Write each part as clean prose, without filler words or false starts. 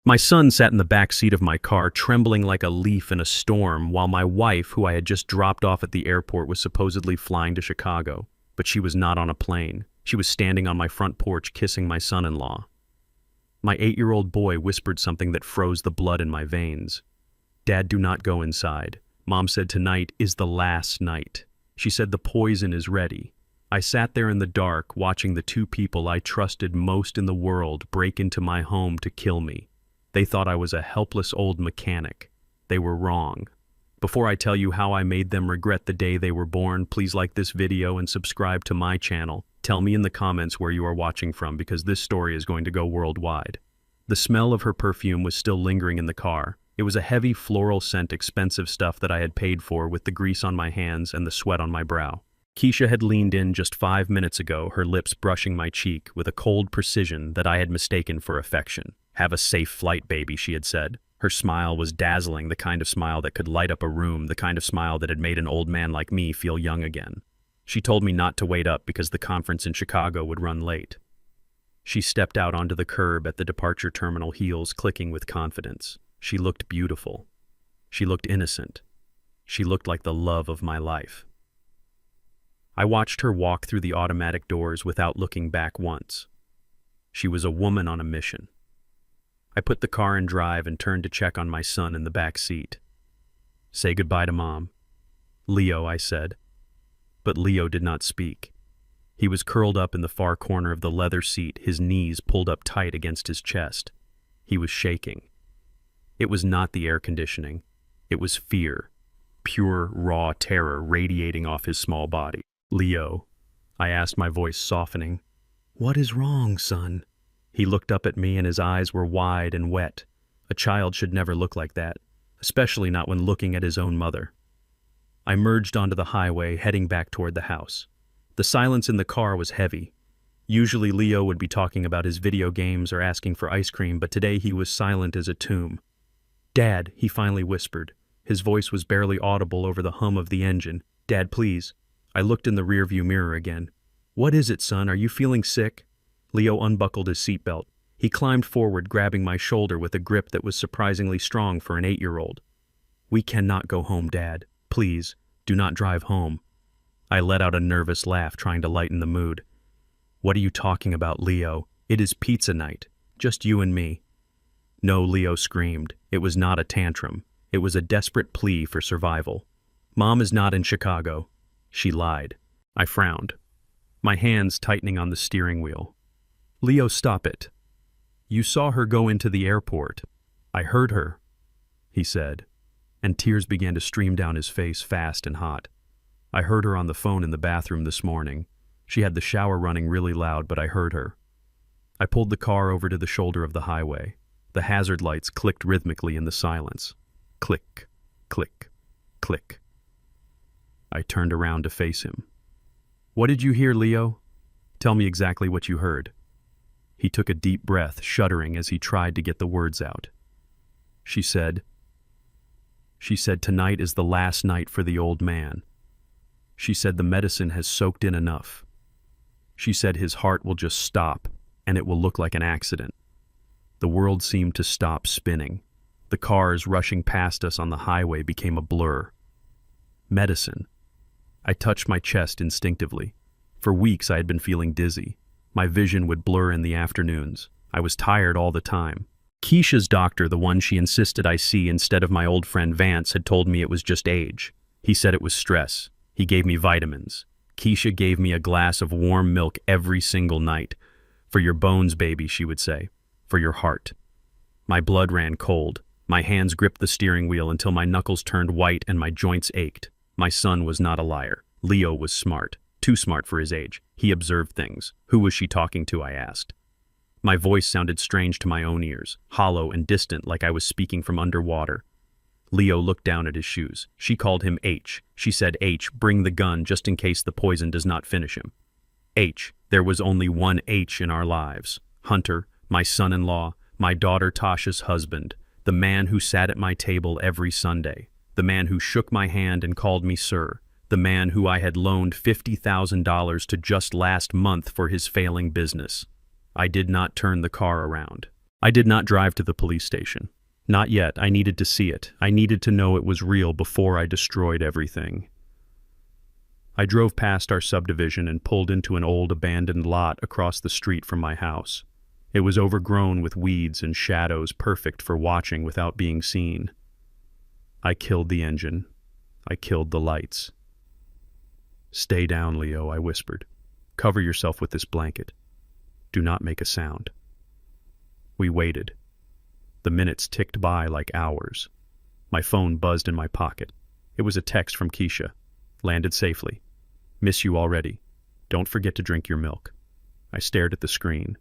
My son sat in the back seat of my car, trembling like a leaf in a storm, while my wife, who I had just dropped off at the airport, was supposedly flying to Chicago. But she was not on a plane. She was standing on my front porch, kissing my son-in-law. My 8-year-old boy whispered something that froze the blood in my veins. "Dad, do not go inside. Mom said tonight is the last night. She said the poison is ready." I sat there in the dark, watching the two people I trusted most in the world break into my home to kill me. They thought I was a helpless old mechanic. They were wrong. Before I tell you how I made them regret the day they were born, please like this video and subscribe to my channel. Tell me in the comments where you are watching from, because this story is going to go worldwide. The smell of her perfume was still lingering in the car. It was a heavy floral scent, expensive stuff that I had paid for, with the grease on my hands and the sweat on my brow. Keisha had leaned in just 5 minutes ago, her lips brushing my cheek with a cold precision that I had mistaken for affection. "Have a safe flight, baby," she had said. Her smile was dazzling, the kind of smile that could light up a room, the kind of smile that had made an old man like me feel young again. She told me not to wait up because the conference in Chicago would run late. She stepped out onto the curb at the departure terminal, heels clicking with confidence. She looked beautiful. She looked innocent. She looked like the love of my life. I watched her walk through the automatic doors without looking back once. She was a woman on a mission. I put the car in drive and turned to check on my son in the back seat. "Say goodbye to Mom." "Leo," I said. But Leo did not speak. He was curled up in the far corner of the leather seat, his knees pulled up tight against his chest. He was shaking. It was not the air conditioning. It was fear, pure, raw terror radiating off his small body. "Leo," I asked, my voice softening. "What is wrong, son?" He looked up at me and his eyes were wide and wet. A child should never look like that, especially not when looking at his own mother. I merged onto the highway, heading back toward the house. The silence in the car was heavy. Usually Leo would be talking about his video games or asking for ice cream, but today he was silent as a tomb. "Dad," he finally whispered. His voice was barely audible over the hum of the engine. "Dad, please." I looked in the rearview mirror again. "What is it, son? Are you feeling sick?" Leo unbuckled his seatbelt. He climbed forward, grabbing my shoulder with a grip that was surprisingly strong for an 8-year-old. "We cannot go home, Dad. Please, do not drive home." I let out a nervous laugh, trying to lighten the mood. "What are you talking about, Leo? It is pizza night. Just you and me." "No," Leo screamed. It was not a tantrum. It was a desperate plea for survival. "Mom is not in Chicago." She lied. I frowned, my hands tightening on the steering wheel. "Leo, stop it. You saw her go into the airport." "I heard her," he said, and tears began to stream down his face, fast and hot. "I heard her on the phone in the bathroom this morning. She had the shower running really loud, but I heard her." I pulled the car over to the shoulder of the highway. The hazard lights clicked rhythmically in the silence. Click, click, click. I turned around to face him. "What did you hear, Leo? Tell me exactly what you heard." He took a deep breath, shuddering as he tried to get the words out. She said, "Tonight is the last night for the old man. She said the medicine has soaked in enough. She said his heart will just stop, and it will look like an accident." The world seemed to stop spinning. The cars rushing past us on the highway became a blur. Medicine. I touched my chest instinctively. For weeks I had been feeling dizzy. My vision would blur in the afternoons. I was tired all the time. Keisha's doctor, the one she insisted I see instead of my old friend Vance, had told me it was just age. He said it was stress. He gave me vitamins. Keisha gave me a glass of warm milk every single night. "For your bones, baby," she would say. "For your heart." My blood ran cold. My hands gripped the steering wheel until my knuckles turned white and my joints ached. My son was not a liar. Leo was smart. Too smart for his age. He observed things. Who was she talking to, I asked. My voice sounded strange to my own ears, hollow and distant, like I was speaking from underwater. Leo looked down at his shoes. She called him H. She said, "H, bring the gun just in case the poison does not finish him." H. There was only one H in our lives. Hunter, my son-in-law, my daughter Tasha's husband, the man who sat at my table every Sunday, the man who shook my hand and called me sir, the man who I had loaned $50,000 to just last month for his failing business. I did not turn the car around. I did not drive to the police station. Not yet. I needed to see it. I needed to know it was real before I destroyed everything. I drove past our subdivision and pulled into an old abandoned lot across the street from my house. It was overgrown with weeds and shadows, perfect for watching without being seen. I killed the engine. I killed the lights. "Stay down, Leo," I whispered. "Cover yourself with this blanket. Do not make a sound." We waited. The minutes ticked by like hours. My phone buzzed in my pocket. It was a text from Keisha. "Landed safely. Miss you already. Don't forget to drink your milk." I stared at the screen.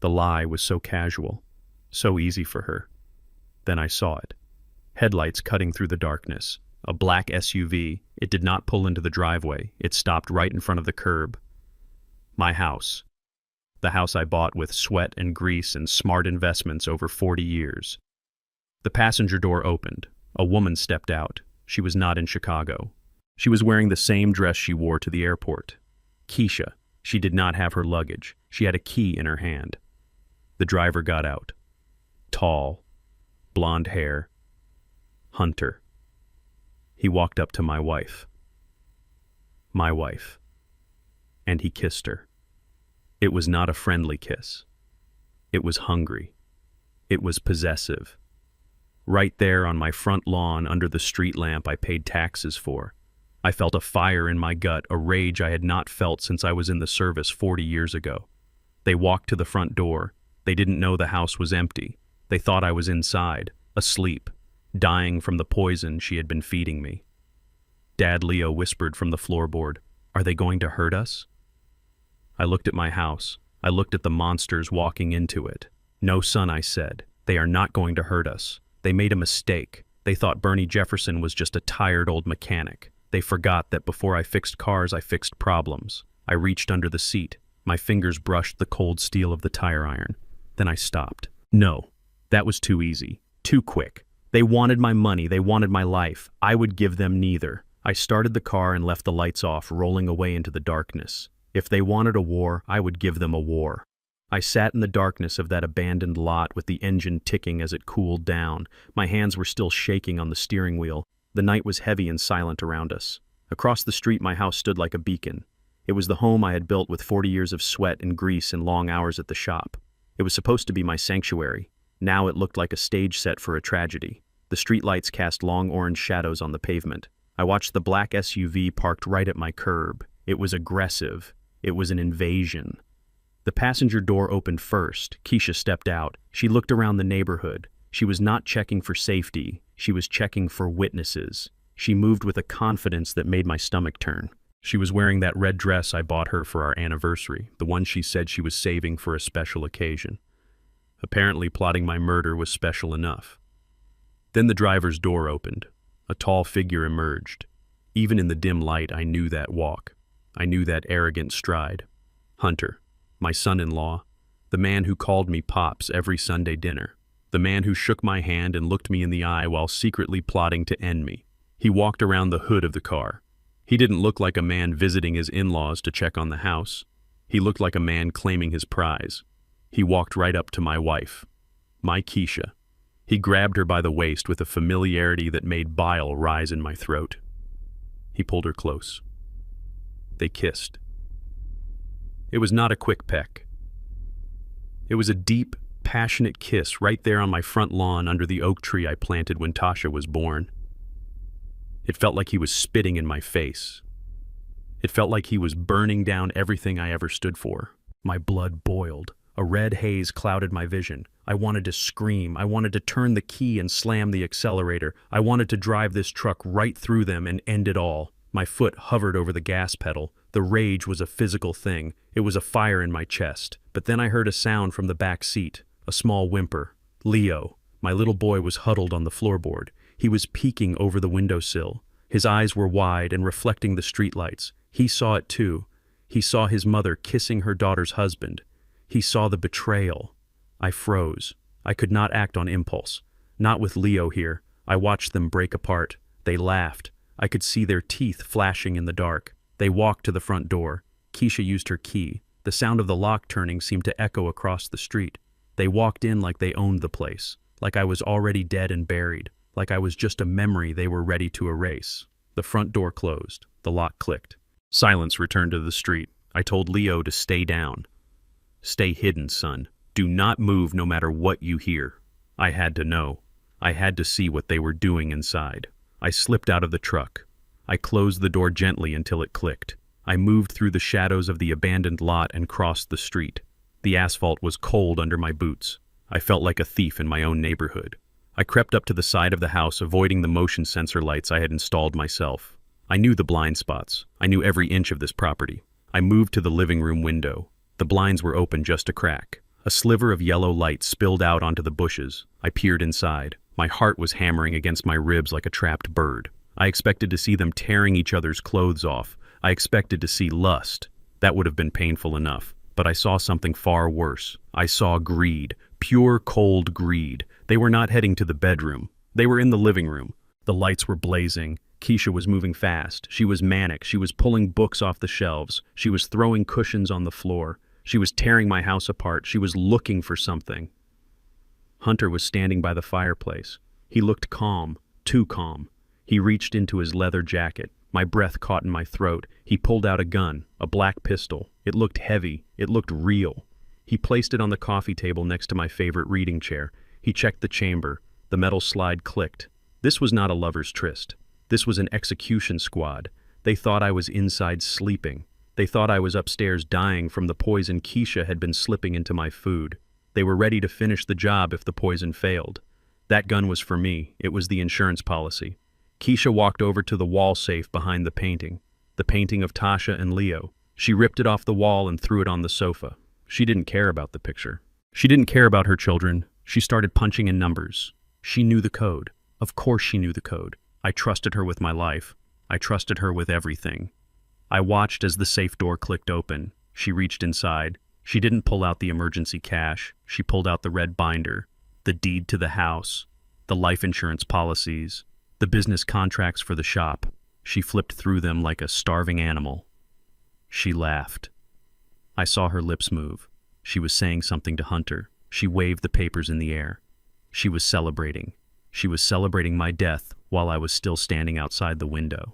The lie was so casual, so easy for her. Then I saw it. Headlights cutting through the darkness. A black SUV. It did not pull into the driveway. It stopped right in front of the curb. My house. The house I bought with sweat and grease and smart investments over 40 years. The passenger door opened. A woman stepped out. She was not in Chicago. She was wearing the same dress she wore to the airport. Keisha. She did not have her luggage. She had a key in her hand. The driver got out. Tall. Blonde hair. Hunter. He walked up to my wife. My wife. And he kissed her. It was not a friendly kiss. It was hungry. It was possessive. Right there on my front lawn under the street lamp I paid taxes for. I felt a fire in my gut, a rage I had not felt since I was in the service 40 years ago. They walked to the front door. They didn't know the house was empty. They thought I was inside, asleep, dying from the poison she had been feeding me. Dad, Leo whispered from the floorboard, "Are they going to hurt us?" I looked at my house. I looked at the monsters walking into it. "No, son," I said. "They are not going to hurt us. They made a mistake. They thought Bernie Jefferson was just a tired old mechanic. They forgot that before I fixed cars, I fixed problems." I reached under the seat. My fingers brushed the cold steel of the tire iron. Then I stopped. No, that was too easy, too quick. They wanted my money, they wanted my life. I would give them neither. I started the car and left the lights off, rolling away into the darkness. If they wanted a war, I would give them a war. I sat in the darkness of that abandoned lot with the engine ticking as it cooled down. My hands were still shaking on the steering wheel. The night was heavy and silent around us. Across the street, my house stood like a beacon. It was the home I had built with 40 years of sweat and grease and long hours at the shop. It was supposed to be my sanctuary. Now it looked like a stage set for a tragedy. The streetlights cast long orange shadows on the pavement. I watched the black SUV parked right at my curb. It was aggressive. It was an invasion. The passenger door opened first. Keisha stepped out. She looked around the neighborhood. She was not checking for safety. She was checking for witnesses. She moved with a confidence that made my stomach turn. She was wearing that red dress I bought her for our anniversary, the one she said she was saving for a special occasion. Apparently, plotting my murder was special enough. Then the driver's door opened. A tall figure emerged. Even in the dim light, I knew that walk. I knew that arrogant stride. Hunter, my son-in-law, the man who called me Pops every Sunday dinner, the man who shook my hand and looked me in the eye while secretly plotting to end me. He walked around the hood of the car. He didn't look like a man visiting his in-laws to check on the house. He looked like a man claiming his prize. He walked right up to my wife, my Keisha. He grabbed her by the waist with a familiarity that made bile rise in my throat. He pulled her close. They kissed. It was not a quick peck. It was a deep, passionate kiss right there on my front lawn under the oak tree I planted when Tasha was born. It felt like he was spitting in my face. It felt like he was burning down everything I ever stood for. My blood boiled. A red haze clouded my vision. I wanted to scream. I wanted to turn the key and slam the accelerator. I wanted to drive this truck right through them and end it all. My foot hovered over the gas pedal. The rage was a physical thing. It was a fire in my chest. But then I heard a sound from the back seat, a small whimper. Leo, my little boy, was huddled on the floorboard. He was peeking over the windowsill. His eyes were wide and reflecting the streetlights. He saw it too. He saw his mother kissing her daughter's husband. He saw the betrayal. I froze. I could not act on impulse. Not with Leo here. I watched them break apart. They laughed. I could see their teeth flashing in the dark. They walked to the front door. Keisha used her key. The sound of the lock turning seemed to echo across the street. They walked in like they owned the place, like I was already dead and buried, like I was just a memory they were ready to erase. The front door closed. The lock clicked. Silence returned to the street. I told Leo to stay down. Stay hidden, son. Do not move no matter what you hear. I had to know. I had to see what they were doing inside. I slipped out of the truck. I closed the door gently until it clicked. I moved through the shadows of the abandoned lot and crossed the street. The asphalt was cold under my boots. I felt like a thief in my own neighborhood. I crept up to the side of the house, avoiding the motion sensor lights I had installed myself. I knew the blind spots. I knew every inch of this property. I moved to the living room window. The blinds were open just a crack. A sliver of yellow light spilled out onto the bushes. I peered inside. My heart was hammering against my ribs like a trapped bird. I expected to see them tearing each other's clothes off. I expected to see lust. That would have been painful enough. But I saw something far worse. I saw greed. Pure, cold greed. They were not heading to the bedroom. They were in the living room. The lights were blazing. Keisha was moving fast. She was manic. She was pulling books off the shelves. She was throwing cushions on the floor. She was tearing my house apart. She was looking for something. Hunter was standing by the fireplace. He looked calm, too calm. He reached into his leather jacket. My breath caught in my throat. He pulled out a gun, a black pistol. It looked heavy. It looked real. He placed it on the coffee table next to my favorite reading chair. He checked the chamber. The metal slide clicked. This was not a lover's tryst. This was an execution squad. They thought I was inside sleeping. They thought I was upstairs dying from the poison Keisha had been slipping into my food. They were ready to finish the job if the poison failed. That gun was for me. It was the insurance policy. Keisha walked over to the wall safe behind the painting of Tasha and Leo. She ripped it off the wall and threw it on the sofa. She didn't care about the picture. She didn't care about her children. She started punching in numbers. She knew the code. Of course she knew the code. I trusted her with my life. I trusted her with everything. I watched as the safe door clicked open. She reached inside. She didn't pull out the emergency cash. She pulled out the red binder, the deed to the house, the life insurance policies, the business contracts for the shop. She flipped through them like a starving animal. She laughed. I saw her lips move. She was saying something to Hunter. She waved the papers in the air. She was celebrating. She was celebrating my death while I was still standing outside the window.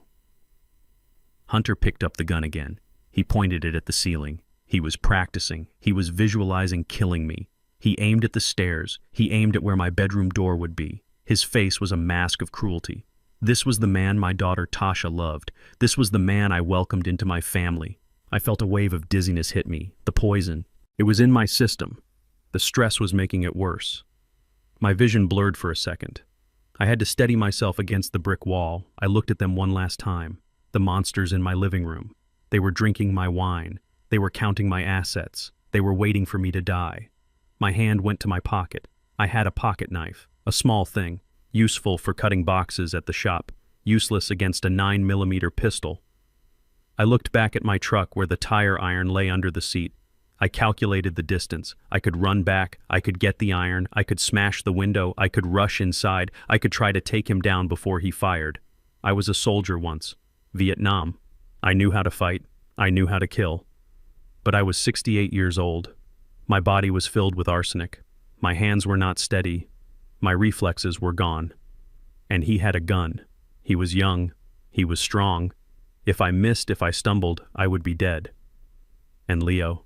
Hunter picked up the gun again. He pointed it at the ceiling. He was practicing. He was visualizing killing me. He aimed at the stairs. He aimed at where my bedroom door would be. His face was a mask of cruelty. This was the man my daughter Tasha loved. This was the man I welcomed into my family. I felt a wave of dizziness hit me. The poison. It was in my system. The stress was making it worse. My vision blurred for a second. I had to steady myself against the brick wall. I looked at them one last time. The monsters in my living room. They were drinking my wine. They were counting my assets. They were waiting for me to die. My hand went to my pocket. I had a pocket knife, a small thing, useful for cutting boxes at the shop, useless against a 9mm pistol. I looked back at my truck where the tire iron lay under the seat. I calculated the distance. I could run back. I could get the iron. I could smash the window. I could rush inside. I could try to take him down before he fired. I was a soldier once. Vietnam. I knew how to fight. I knew how to kill. But I was 68 years old. My body was filled with arsenic. My hands were not steady. My reflexes were gone. And he had a gun. He was young. He was strong. If I missed, if I stumbled, I would be dead. And Leo.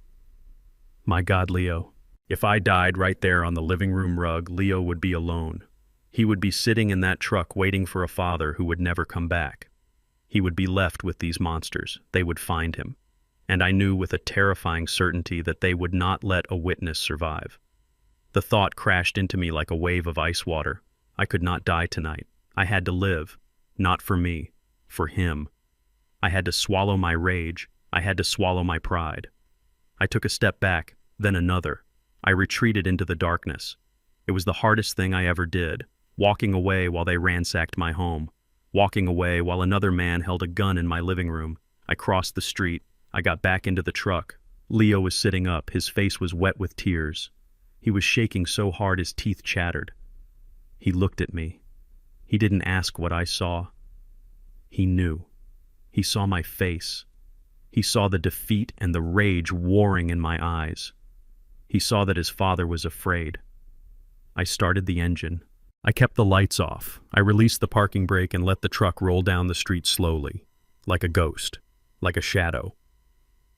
My God, Leo. If I died right there on the living room rug, Leo would be alone. He would be sitting in that truck waiting for a father who would never come back. He would be left with these monsters. They would find him. And I knew with a terrifying certainty that they would not let a witness survive. The thought crashed into me like a wave of ice water. I could not die tonight. I had to live. Not for me. For him. I had to swallow my rage. I had to swallow my pride. I took a step back, then another. I retreated into the darkness. It was the hardest thing I ever did, walking away while they ransacked my home. Walking away while another man held a gun in my living room. I crossed the street. I got back into the truck. Leo was sitting up. His face was wet with tears. He was shaking so hard his teeth chattered. He looked at me. He didn't ask what I saw. He knew. He saw my face. He saw the defeat and the rage warring in my eyes. He saw that his father was afraid. I started the engine. I kept the lights off. I released the parking brake and let the truck roll down the street slowly, like a ghost, like a shadow.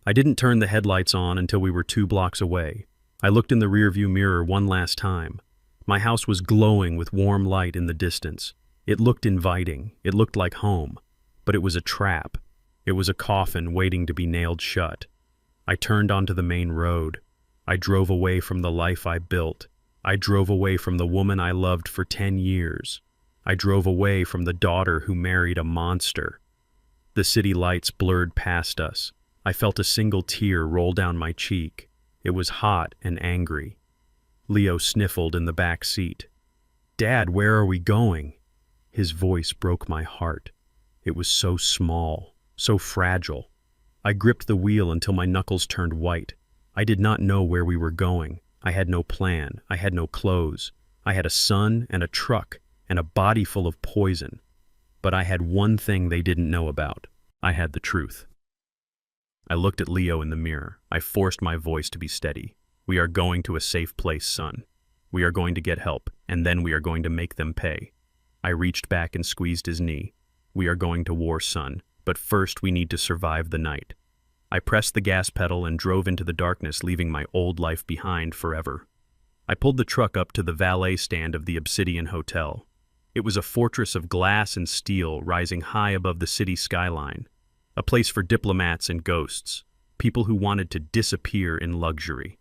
I didn't turn the headlights on until we were 2 blocks away. I looked in the rearview mirror one last time. My house was glowing with warm light in the distance. It looked inviting. It looked like home. But it was a trap. It was a coffin waiting to be nailed shut. I turned onto the main road. I drove away from the life I built. I drove away from the woman I loved for 10 years. I drove away from the daughter who married a monster. The city lights blurred past us. I felt a single tear roll down my cheek. It was hot and angry. Leo sniffled in the back seat. "Dad, where are we going?" His voice broke my heart. It was so small, so fragile. I gripped the wheel until my knuckles turned white. I did not know where we were going. I had no plan. I had no clothes. I had a son and a truck and a body full of poison. But I had one thing they didn't know about. I had the truth. I looked at Leo in the mirror. I forced my voice to be steady. "We are going to a safe place, son. We are going to get help, and then we are going to make them pay." I reached back and squeezed his knee. "We are going to war, son, but first we need to survive the night." I pressed the gas pedal and drove into the darkness, leaving my old life behind forever. I pulled the truck up to the valet stand of the Obsidian Hotel. It was a fortress of glass and steel rising high above the city skyline, a place for diplomats and ghosts, people who wanted to disappear in luxury.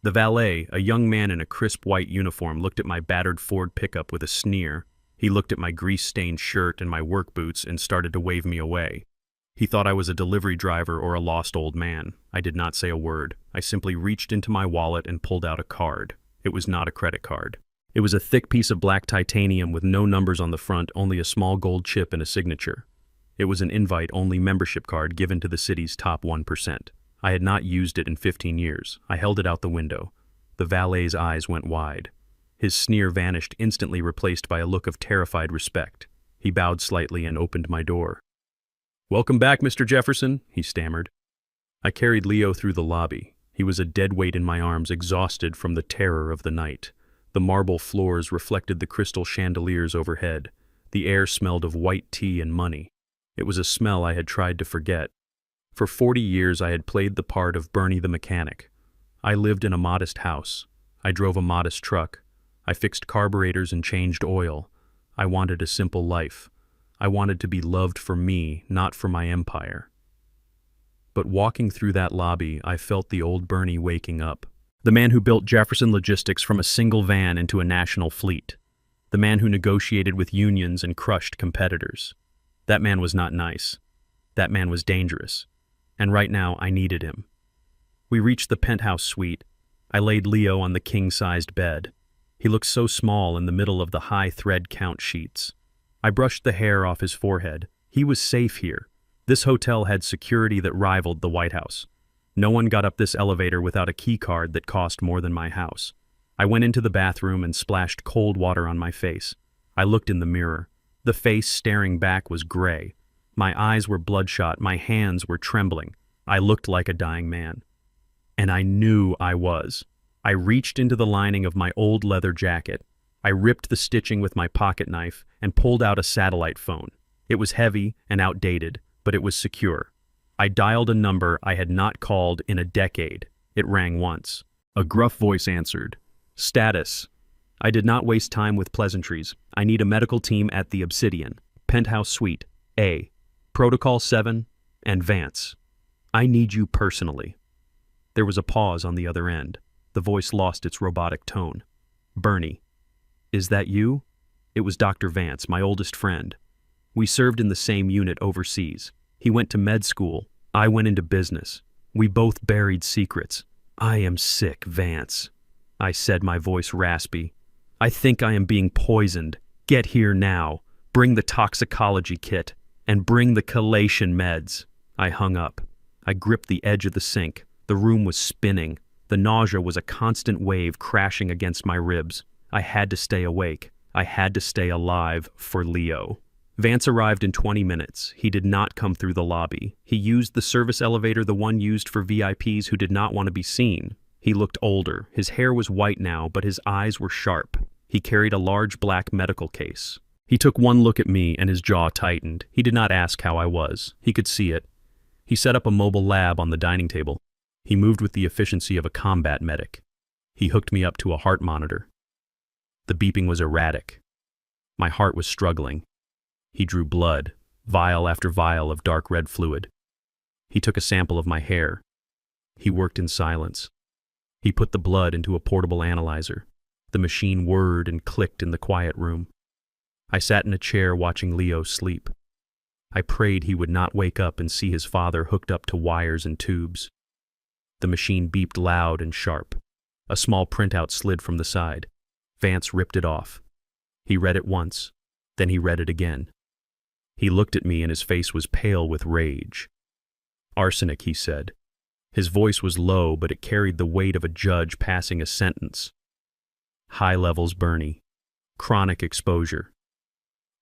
The valet, a young man in a crisp white uniform, looked at my battered Ford pickup with a sneer. He looked at my grease-stained shirt and my work boots and started to wave me away. He thought I was a delivery driver or a lost old man. I did not say a word. I simply reached into my wallet and pulled out a card. It was not a credit card. It was a thick piece of black titanium with no numbers on the front, only a small gold chip and a signature. It was an invite-only membership card given to the city's top 1%. I had not used it in 15 years. I held it out the window. The valet's eyes went wide. His sneer vanished, instantly replaced by a look of terrified respect. He bowed slightly and opened my door. "Welcome back, Mr. Jefferson," he stammered. I carried Leo through the lobby. He was a dead weight in my arms, exhausted from the terror of the night. The marble floors reflected the crystal chandeliers overhead. The air smelled of white tea and money. It was a smell I had tried to forget. For 40 years I had played the part of Bernie the mechanic. I lived in a modest house. I drove a modest truck. I fixed carburetors and changed oil. I wanted a simple life. I wanted to be loved for me, not for my empire. But walking through that lobby, I felt the old Bernie waking up. The man who built Jefferson Logistics from a single van into a national fleet. The man who negotiated with unions and crushed competitors. That man was not nice. That man was dangerous. And right now, I needed him. We reached the penthouse suite. I laid Leo on the king-sized bed. He looked so small in the middle of the high thread count sheets. I brushed the hair off his forehead. He was safe here. This hotel had security that rivaled the White House. No one got up this elevator without a key card that cost more than my house. I went into the bathroom and splashed cold water on my face. I looked in the mirror. The face staring back was gray. My eyes were bloodshot. My hands were trembling. I looked like a dying man. And I knew I was. I reached into the lining of my old leather jacket. I ripped the stitching with my pocket knife and pulled out a satellite phone. It was heavy and outdated, but it was secure. I dialed a number I had not called in a decade. It rang once. A gruff voice answered. "Status." I did not waste time with pleasantries. "I need a medical team at the Obsidian. Penthouse Suite, A. Protocol 7, and Vance. I need you personally." There was a pause on the other end. The voice lost its robotic tone. "Bernie. Is that you?" It was Dr. Vance, my oldest friend. We served in the same unit overseas. He went to med school. I went into business. We both buried secrets. "I am sick, Vance," I said, my voice raspy. "I think I am being poisoned. Get here now. Bring the toxicology kit. And bring the chelation meds." I hung up. I gripped the edge of the sink. The room was spinning. The nausea was a constant wave crashing against my ribs. I had to stay awake. I had to stay alive for Leo. Vance arrived in 20 minutes. He did not come through the lobby. He used the service elevator, the one used for VIPs who did not want to be seen. He looked older. His hair was white now, but his eyes were sharp. He carried a large black medical case. He took one look at me and his jaw tightened. He did not ask how I was. He could see it. He set up a mobile lab on the dining table. He moved with the efficiency of a combat medic. He hooked me up to a heart monitor. The beeping was erratic. My heart was struggling. He drew blood, vial after vial of dark red fluid. He took a sample of my hair. He worked in silence. He put the blood into a portable analyzer. The machine whirred and clicked in the quiet room. I sat in a chair watching Leo sleep. I prayed he would not wake up and see his father hooked up to wires and tubes. The machine beeped loud and sharp. A small printout slid from the side. Vance ripped it off. He read it once, then he read it again. He looked at me and his face was pale with rage. "Arsenic," he said. His voice was low, but it carried the weight of a judge passing a sentence. "High levels, Bernie. Chronic exposure.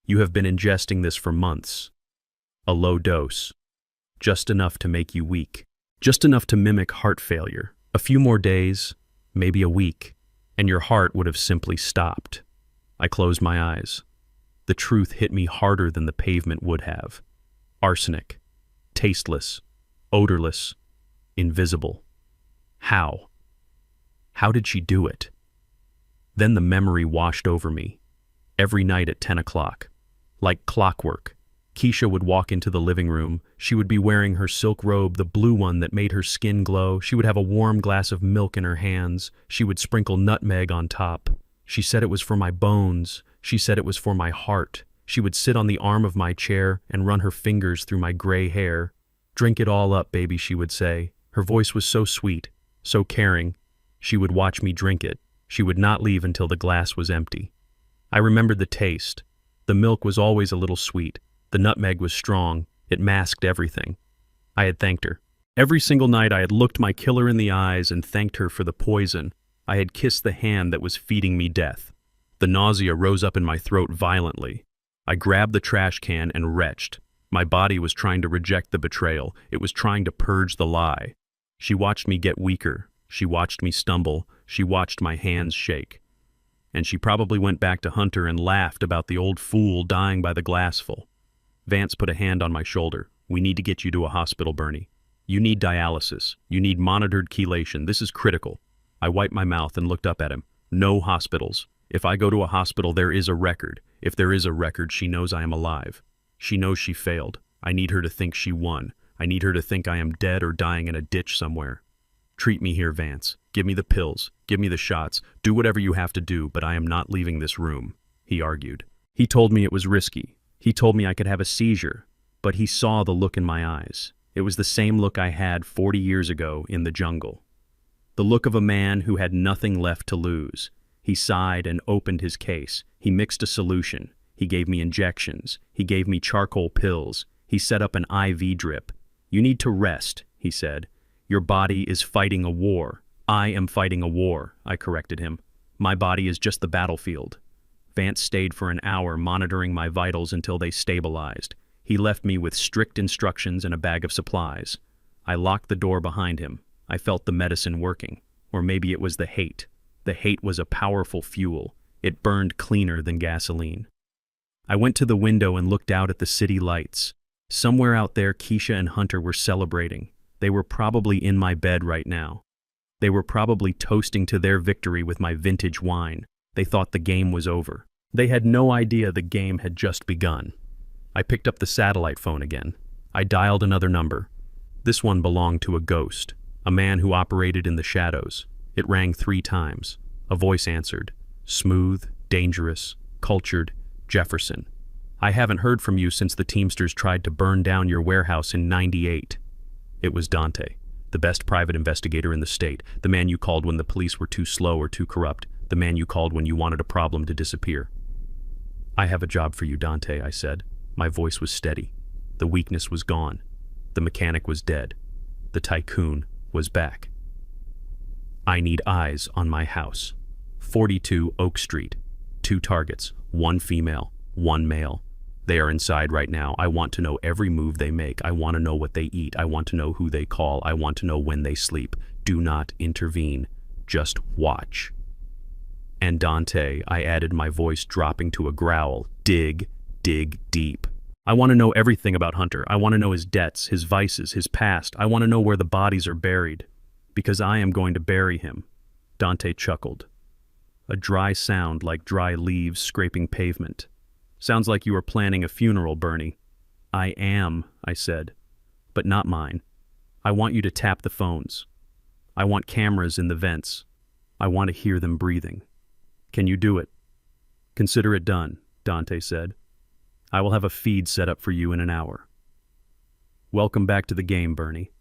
You have been ingesting this for months. A low dose. Just enough to make you weak. Just enough to mimic heart failure. A few more days, maybe a week, and your heart would have simply stopped." I closed my eyes. The truth hit me harder than the pavement would have. Arsenic. Tasteless. Odorless. Invisible. How? How did she do it? Then the memory washed over me. Every night at 10 o'clock. Like clockwork, Keisha would walk into the living room. She would be wearing her silk robe, the blue one that made her skin glow. She would have a warm glass of milk in her hands. She would sprinkle nutmeg on top. She said it was for my bones. She said it was for my heart. She would sit on the arm of my chair and run her fingers through my gray hair. "Drink it all up, baby," she would say. Her voice was so sweet, so caring. She would watch me drink it. She would not leave until the glass was empty. I remembered the taste. The milk was always a little sweet. The nutmeg was strong. It masked everything. I had thanked her. Every single night I had looked my killer in the eyes and thanked her for the poison. I had kissed the hand that was feeding me death. The nausea rose up in my throat violently. I grabbed the trash can and retched. My body was trying to reject the betrayal. It was trying to purge the lie. She watched me get weaker. She watched me stumble. She watched my hands shake. And she probably went back to Hunter and laughed about the old fool dying by the glassful. Vance put a hand on my shoulder. "We need to get you to a hospital, Bernie. You need dialysis. You need monitored chelation. This is critical." I wiped my mouth and looked up at him. "No hospitals. If I go to a hospital, there is a record. If there is a record, she knows I am alive. She knows she failed. I need her to think she won. I need her to think I am dead or dying in a ditch somewhere. Treat me here, Vance. Give me the pills. Give me the shots. Do whatever you have to do, but I am not leaving this room," he argued. He told me it was risky. He told me I could have a seizure, but he saw the look in my eyes. It was the same look I had 40 years ago in the jungle. The look of a man who had nothing left to lose. He sighed and opened his case. He mixed a solution. He gave me injections. He gave me charcoal pills. He set up an IV drip. "You need to rest," he said. "Your body is fighting a war." "I am fighting a war," I corrected him. "My body is just the battlefield." Vance stayed for an hour monitoring my vitals until they stabilized. He left me with strict instructions and a bag of supplies. I locked the door behind him. I felt the medicine working. Or maybe it was the hate. The hate was a powerful fuel. It burned cleaner than gasoline. I went to the window and looked out at the city lights. Somewhere out there, Keisha and Hunter were celebrating. They were probably in my bed right now. They were probably toasting to their victory with my vintage wine. They thought the game was over. They had no idea the game had just begun. I picked up the satellite phone again. I dialed another number. This one belonged to a ghost, a man who operated in the shadows. It rang 3 times. A voice answered. "Smooth, dangerous, cultured, Jefferson. I haven't heard from you since the Teamsters tried to burn down your warehouse in '98. It was Dante, the best private investigator in the state, the man you called when the police were too slow or too corrupt, the man you called when you wanted a problem to disappear. "I have a job for you, Dante," I said. My voice was steady. The weakness was gone. The mechanic was dead. The tycoon was back. "I need eyes on my house. 42 Oak Street. 2 targets, 1 female, 1 male. They are inside right now. I want to know every move they make. I want to know what they eat. I want to know who they call. I want to know when they sleep. Do not intervene. Just watch. And Dante, I added, my voice dropping to a growl, dig deep. I want to know everything about Hunter. I want to know his debts, his vices, his past. I want to know where the bodies are buried. Because I am going to bury him. Dante chuckled. A dry sound like dry leaves scraping pavement. Sounds like you are planning a funeral, Bernie. I am, I said. But not mine. I want you to tap the phones. I want cameras in the vents. I want to hear them breathing. Can you do it? Consider it done, Dante said. I will have a feed set up for you in an hour. Welcome back to the game, Bernie.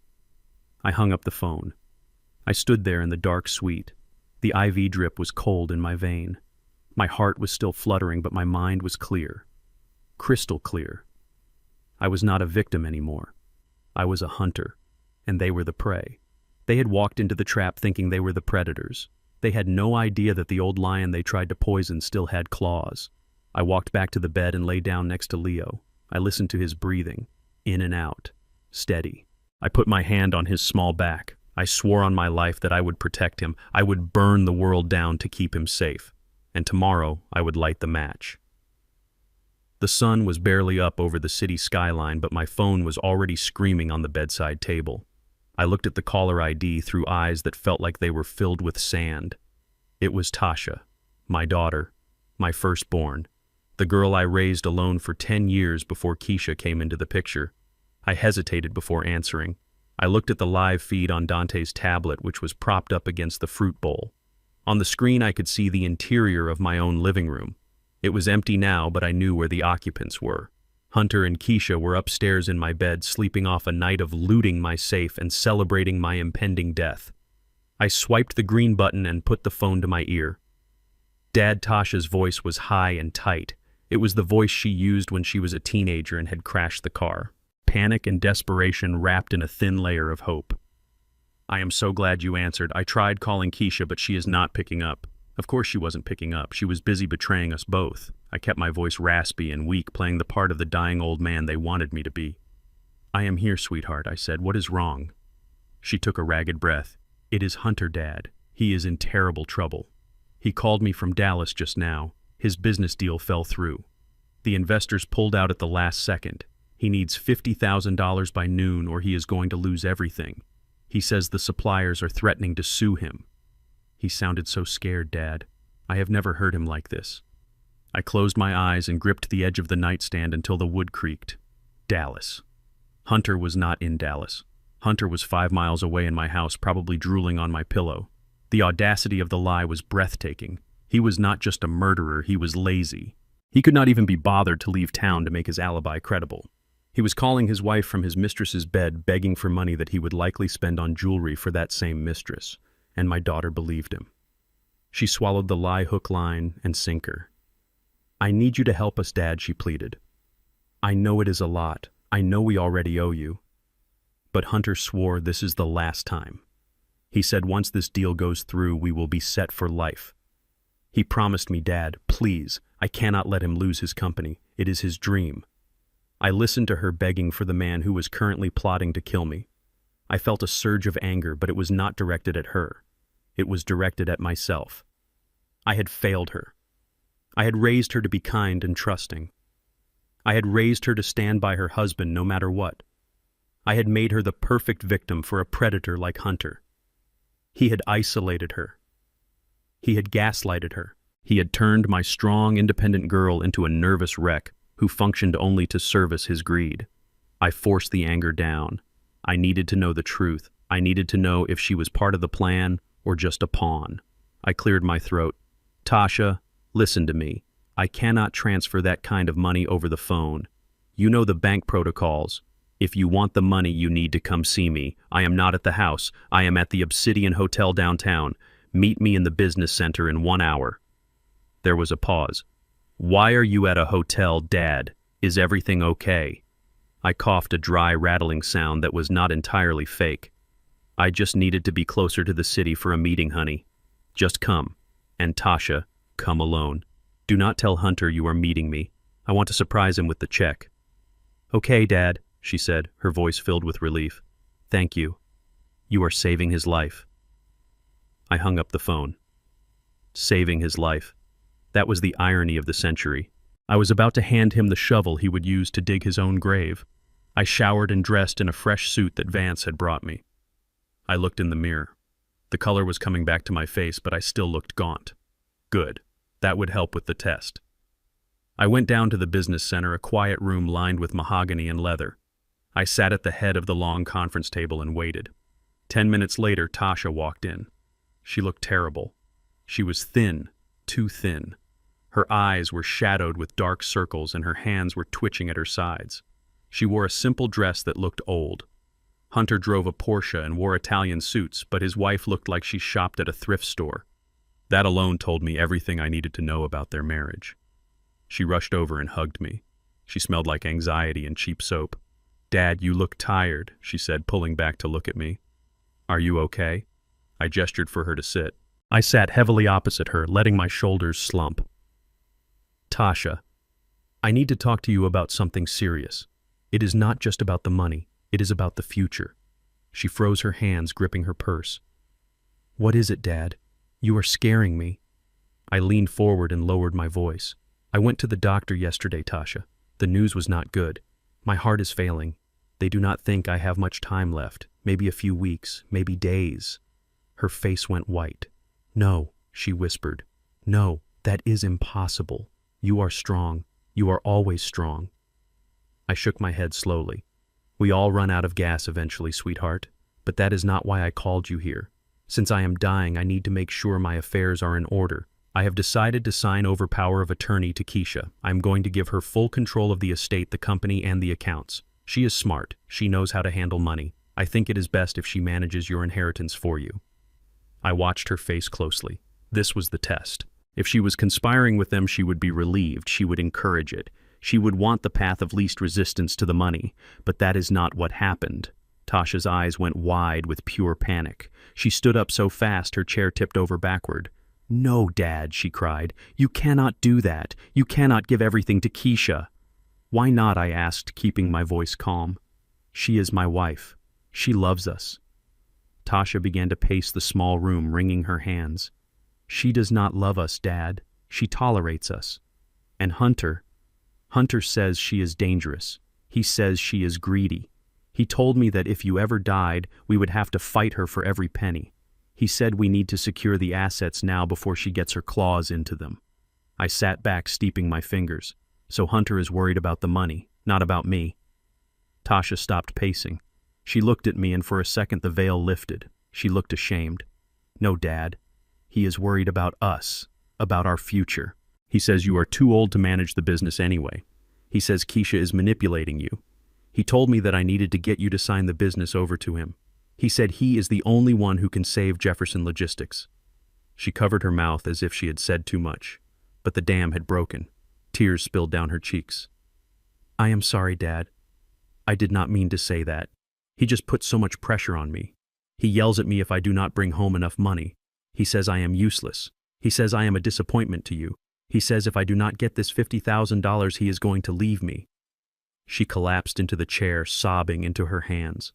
I hung up the phone. I stood there in the dark suite. The IV drip was cold in my vein. My heart was still fluttering, but my mind was clear. Crystal clear. I was not a victim anymore. I was a hunter, and they were the prey. They had walked into the trap thinking they were the predators. They had no idea that the old lion they tried to poison still had claws. I walked back to the bed and lay down next to Leo. I listened to his breathing, in and out, steady. I put my hand on his small back. I swore on my life that I would protect him. I would burn the world down to keep him safe. And tomorrow I would light the match. The sun was barely up over the city skyline, but my phone was already screaming on the bedside table. I looked at the caller ID through eyes that felt like they were filled with sand. It was Tasha, my daughter, my firstborn, the girl I raised alone for 10 years before Keisha came into the picture. I hesitated before answering. I looked at the live feed on Dante's tablet, which was propped up against the fruit bowl. On the screen I could see the interior of my own living room. It was empty now, but I knew where the occupants were. Hunter and Keisha were upstairs in my bed, sleeping off a night of looting my safe and celebrating my impending death. I swiped the green button and put the phone to my ear. Dad Tasha's voice was high and tight. It was the voice she used when she was a teenager and had crashed the car. Panic and desperation wrapped in a thin layer of hope. I am so glad you answered. I tried calling Keisha, but she is not picking up. Of course she wasn't picking up. She was busy betraying us both. I kept my voice raspy and weak, playing the part of the dying old man they wanted me to be. I am here, sweetheart, I said. What is wrong? She took a ragged breath. It is Hunter, Dad. He is in terrible trouble. He called me from Dallas just now. His business deal fell through. The investors pulled out at the last second. He needs $50,000 by noon or he is going to lose everything. He says the suppliers are threatening to sue him. He sounded so scared, Dad. I have never heard him like this. I closed my eyes and gripped the edge of the nightstand until the wood creaked. Dallas. Hunter was not in Dallas. Hunter was 5 miles away in my house, probably drooling on my pillow. The audacity of the lie was breathtaking. He was not just a murderer, he was lazy. He could not even be bothered to leave town to make his alibi credible. He was calling his wife from his mistress's bed, begging for money that he would likely spend on jewelry for that same mistress, and my daughter believed him. She swallowed the lie hook, line, and sinker. I need you to help us, Dad, she pleaded. I know it is a lot. I know we already owe you. But Hunter swore this is the last time. He said once this deal goes through, we will be set for life. He promised me, Dad, please, I cannot let him lose his company. It is his dream. I listened to her begging for the man who was currently plotting to kill me. I felt a surge of anger, but it was not directed at her. It was directed at myself. I had failed her. I had raised her to be kind and trusting. I had raised her to stand by her husband no matter what. I had made her the perfect victim for a predator like Hunter. He had isolated her. He had gaslighted her. He had turned my strong, independent girl into a nervous wreck who functioned only to service his greed. I forced the anger down. I needed to know the truth. I needed to know if she was part of the plan or just a pawn. I cleared my throat. Tasha, listen to me. I cannot transfer that kind of money over the phone. You know the bank protocols. If you want the money, you need to come see me. I am not at the house. I am at the Obsidian Hotel downtown. Meet me in the business center in 1 hour. There was a pause. Why are you at a hotel, Dad? Is everything okay? I coughed a dry, rattling sound that was not entirely fake. I just needed to be closer to the city for a meeting, honey. Just come. And Tasha, come alone. Do not tell Hunter you are meeting me. I want to surprise him with the check. Okay, Dad, she said, her voice filled with relief. Thank you. You are saving his life. I hung up the phone. Saving his life. That was the irony of the century. I was about to hand him the shovel he would use to dig his own grave. I showered and dressed in a fresh suit that Vance had brought me. I looked in the mirror. The color was coming back to my face, but I still looked gaunt. Good. That would help with the test. I went down to the business center, a quiet room lined with mahogany and leather. I sat at the head of the long conference table and waited. 10 minutes later, Tasha walked in. She looked terrible. She was thin, too thin. Her eyes were shadowed with dark circles and her hands were twitching at her sides. She wore a simple dress that looked old. Hunter drove a Porsche and wore Italian suits, but his wife looked like she shopped at a thrift store. That alone told me everything I needed to know about their marriage. She rushed over and hugged me. She smelled like anxiety and cheap soap. "Dad, you look tired," she said, pulling back to look at me. "Are you okay?" I gestured for her to sit. I sat heavily opposite her, letting my shoulders slump. "Tasha, I need to talk to you about something serious. It is not just about the money. It is about the future." She froze her hands, gripping her purse. "What is it, Dad? You are scaring me." I leaned forward and lowered my voice. "I went to the doctor yesterday, Tasha. The news was not good. My heart is failing. They do not think I have much time left, maybe a few weeks, maybe days." Her face went white. "No," she whispered. "No, that is impossible. You are strong. You are always strong." I shook my head slowly. "We all run out of gas eventually, sweetheart. But that is not why I called you here. Since I am dying, I need to make sure my affairs are in order. I have decided to sign over power of attorney to Keisha. I am going to give her full control of the estate, the company, and the accounts. She is smart. She knows how to handle money. I think it is best if she manages your inheritance for you." I watched her face closely. This was the test. If she was conspiring with them, she would be relieved. She would encourage it. She would want the path of least resistance to the money. But that is not what happened. Tasha's eyes went wide with pure panic. She stood up so fast her chair tipped over backward. "No, Dad," she cried. "You cannot do that. You cannot give everything to Keisha." "Why not?" I asked, keeping my voice calm. "She is my wife. She loves us." Tasha began to pace the small room, wringing her hands. "She does not love us, Dad. She tolerates us. And Hunter says she is dangerous. He says she is greedy. He told me that if you ever died, we would have to fight her for every penny. He said we need to secure the assets now before she gets her claws into them." I sat back, steeping my fingers. "So Hunter is worried about the money, not about me." Tasha stopped pacing. She looked at me, and for a second the veil lifted. She looked ashamed. "No, Dad. He is worried about us, about our future. He says you are too old to manage the business anyway. He says Keisha is manipulating you. He told me that I needed to get you to sign the business over to him. He said he is the only one who can save Jefferson Logistics." She covered her mouth as if she had said too much, but the dam had broken. Tears spilled down her cheeks. "I am sorry, Dad. I did not mean to say that. He just puts so much pressure on me. He yells at me if I do not bring home enough money. He says I am useless. He says I am a disappointment to you. He says if I do not get this $50,000, he is going to leave me." She collapsed into the chair, sobbing into her hands.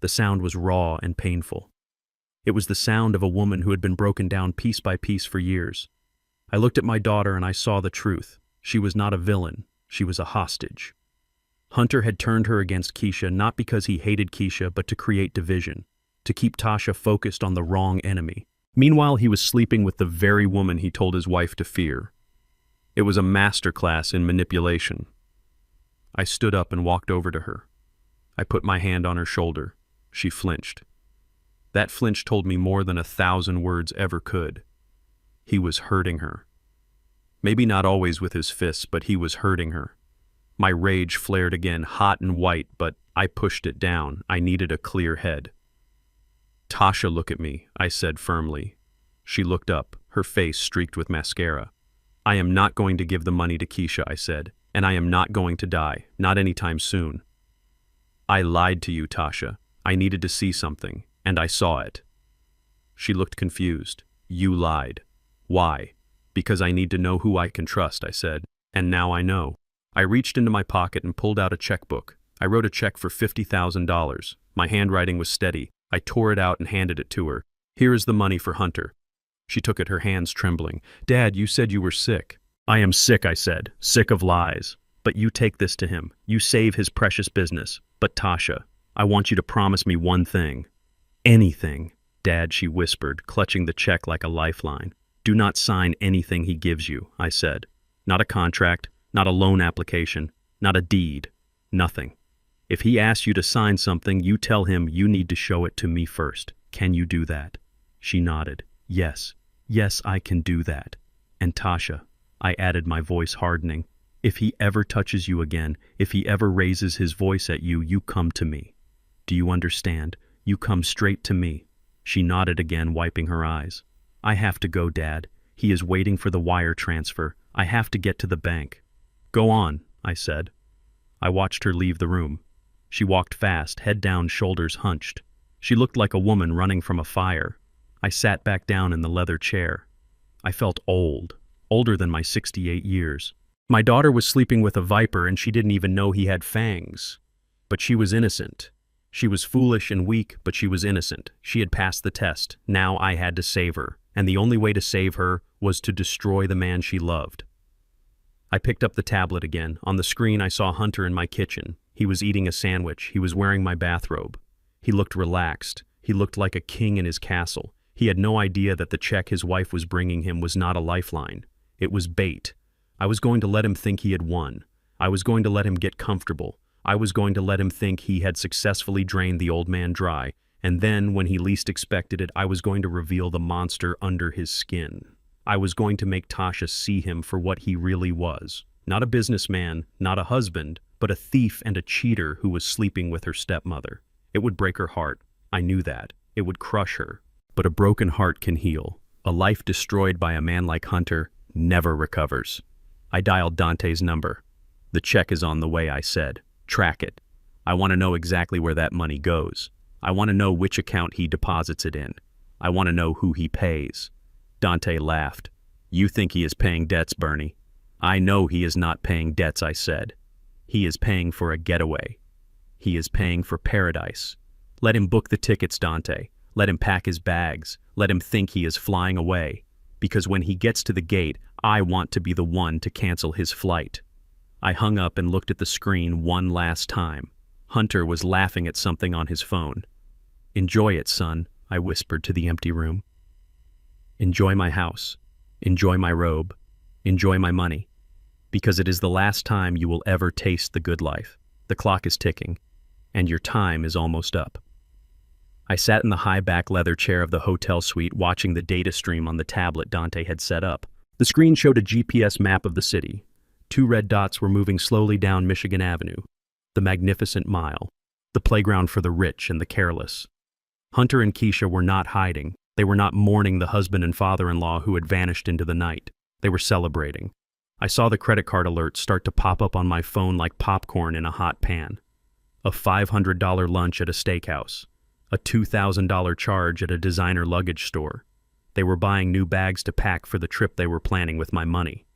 The sound was raw and painful. It was the sound of a woman who had been broken down piece by piece for years. I looked at my daughter and I saw the truth. She was not a villain. She was a hostage. Hunter had turned her against Keisha not because he hated Keisha, but to create division, to keep Tasha focused on the wrong enemy. Meanwhile, he was sleeping with the very woman he told his wife to fear. It was a masterclass in manipulation. I stood up and walked over to her. I put my hand on her shoulder. She flinched. That flinch told me more than 1,000 words ever could. He was hurting her. Maybe not always with his fists, but he was hurting her. My rage flared again, hot and white, but I pushed it down. I needed a clear head. "Tasha, look at me," I said firmly. She looked up, her face streaked with mascara. "I am not going to give the money to Keisha," I said, "and I am not going to die, not anytime soon." "I lied to you, Tasha. I needed to see something, and I saw it." She looked confused. "You lied." "Why?" "Because I need to know who I can trust," I said, "and now I know." I reached into my pocket and pulled out a checkbook. I wrote a check for $50,000. My handwriting was steady. I tore it out and handed it to her. Here is the money for Hunter. She took it, her hands trembling. Dad, you said you were sick. I am sick, I said, sick of lies. But you take this to him. You save his precious business. But Tasha, I want you to promise me one thing. Anything. Dad, she whispered, clutching the check like a lifeline. Do not sign anything he gives you, I said. Not a contract, not a loan application, not a deed. Nothing. If he asks you to sign something, you tell him you need to show it to me first. Can you do that? She nodded. Yes. Yes, I can do that. And Tasha, I added, my voice hardening, if he ever touches you again, if he ever raises his voice at you, you come to me. Do you understand? You come straight to me. She nodded again, wiping her eyes. I have to go, Dad. He is waiting for the wire transfer. I have to get to the bank. Go on, I said. I watched her leave the room. She walked fast, head down, shoulders hunched. She looked like a woman running from a fire. I sat back down in the leather chair. I felt old, older than my 68 years. My daughter was sleeping with a viper and she didn't even know he had fangs. But she was innocent. She was foolish and weak, but she was innocent. She had passed the test. Now I had to save her, and the only way to save her was to destroy the man she loved. I picked up the tablet again. On the screen I saw Hunter in my kitchen. He was eating a sandwich. He was wearing my bathrobe. He looked relaxed. He looked like a king in his castle. He had no idea that the check his wife was bringing him was not a lifeline. It was bait. I was going to let him think he had won. I was going to let him get comfortable. I was going to let him think he had successfully drained the old man dry, and then, when he least expected it, I was going to reveal the monster under his skin. I was going to make Tasha see him for what he really was. Not a businessman, not a husband, but a thief and a cheater who was sleeping with her stepmother. It would break her heart. I knew that. It would crush her. But a broken heart can heal. A life destroyed by a man like Hunter never recovers. I dialed Dante's number. The check is on the way, I said. Track it. I want to know exactly where that money goes. I want to know which account he deposits it in. I want to know who he pays. Dante laughed. You think he is paying debts, Bernie. I know he is not paying debts, I said. He is paying for a getaway. He is paying for paradise. Let him book the tickets, Dante. Let him pack his bags. Let him think he is flying away. Because when he gets to the gate, I want to be the one to cancel his flight. I hung up and looked at the screen one last time. Hunter was laughing at something on his phone. Enjoy it, son, I whispered to the empty room. Enjoy my house. Enjoy my robe. Enjoy my money. Because it is the last time you will ever taste the good life. The clock is ticking, and your time is almost up. I sat in the high-back leather chair of the hotel suite watching the data stream on the tablet Dante had set up. The screen showed a GPS map of the city. 2 red dots were moving slowly down Michigan Avenue. The magnificent mile. The playground for the rich and the careless. Hunter and Keisha were not hiding. They were not mourning the husband and father-in-law who had vanished into the night. They were celebrating. I saw the credit card alerts start to pop up on my phone like popcorn in a hot pan. A $500 lunch at a steakhouse. A $2,000 charge at a designer luggage store. They were buying new bags to pack for the trip they were planning with my money.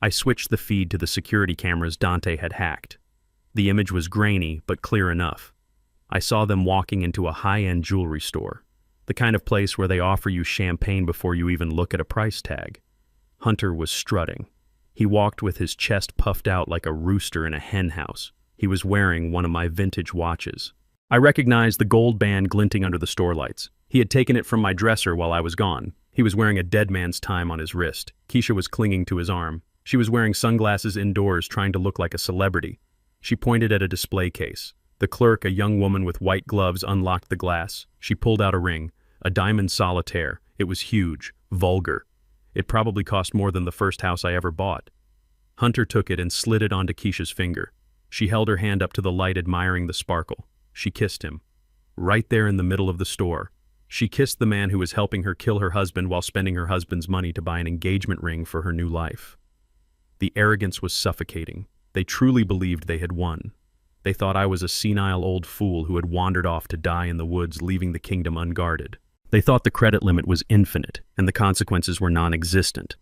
I switched the feed to the security cameras Dante had hacked. The image was grainy, but clear enough. I saw them walking into a high-end jewelry store, the kind of place where they offer you champagne before you even look at a price tag. Hunter was strutting. He walked with his chest puffed out like a rooster in a hen house. He was wearing one of my vintage watches. I recognized the gold band glinting under the store lights. He had taken it from my dresser while I was gone. He was wearing a dead man's time on his wrist. Keisha was clinging to his arm. She was wearing sunglasses indoors, trying to look like a celebrity. She pointed at a display case. The clerk, a young woman with white gloves, unlocked the glass. She pulled out a ring, a diamond solitaire. It was huge, vulgar. It probably cost more than the first house I ever bought. Hunter took it and slid it onto Keisha's finger. She held her hand up to the light, admiring the sparkle. She kissed him. Right there in the middle of the store. She kissed the man who was helping her kill her husband while spending her husband's money to buy an engagement ring for her new life. The arrogance was suffocating. They truly believed they had won. They thought I was a senile old fool who had wandered off to die in the woods, leaving the kingdom unguarded. They thought the credit limit was infinite, and the consequences were non-existent.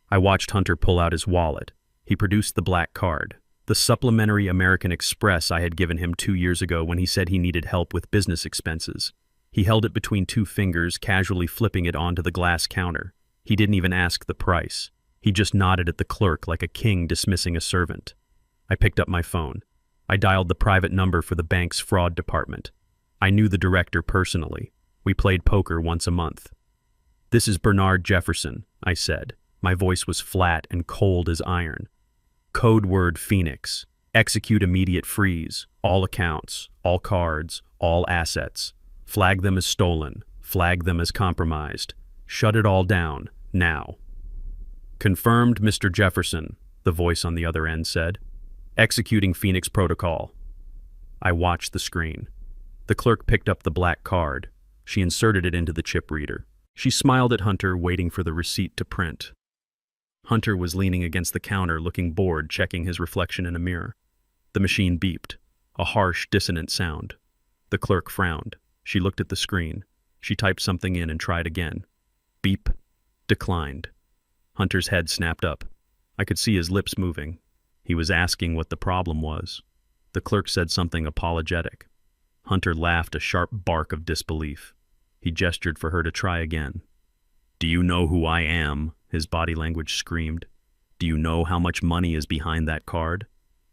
I watched Hunter pull out his wallet. He produced the black card, the supplementary American Express I had given him 2 years ago when he said he needed help with business expenses. He held it between two fingers, casually flipping it onto the glass counter. He didn't even ask the price. He just nodded at the clerk like a king dismissing a servant. I picked up my phone. I dialed the private number for the bank's fraud department. I knew the director personally. We played poker once a month. "This is Bernard Jefferson," I said. My voice was flat and cold as iron. "Code word Phoenix. Execute immediate freeze. All accounts, all cards, all assets. Flag them as stolen. Flag them as compromised. Shut it all down, now." "Confirmed, Mr. Jefferson," the voice on the other end said. "Executing Phoenix protocol." I watched the screen. The clerk picked up the black card. She inserted it into the chip reader. She smiled at Hunter, waiting for the receipt to print. Hunter was leaning against the counter, looking bored, checking his reflection in a mirror. The machine beeped, a harsh, dissonant sound. The clerk frowned. She looked at the screen. She typed something in and tried again. Beep. Declined. Hunter's head snapped up. I could see his lips moving. He was asking what the problem was. The clerk said something apologetic. Hunter laughed a sharp bark of disbelief. He gestured for her to try again. "Do you know who I am?" his body language screamed. "Do you know how much money is behind that card?"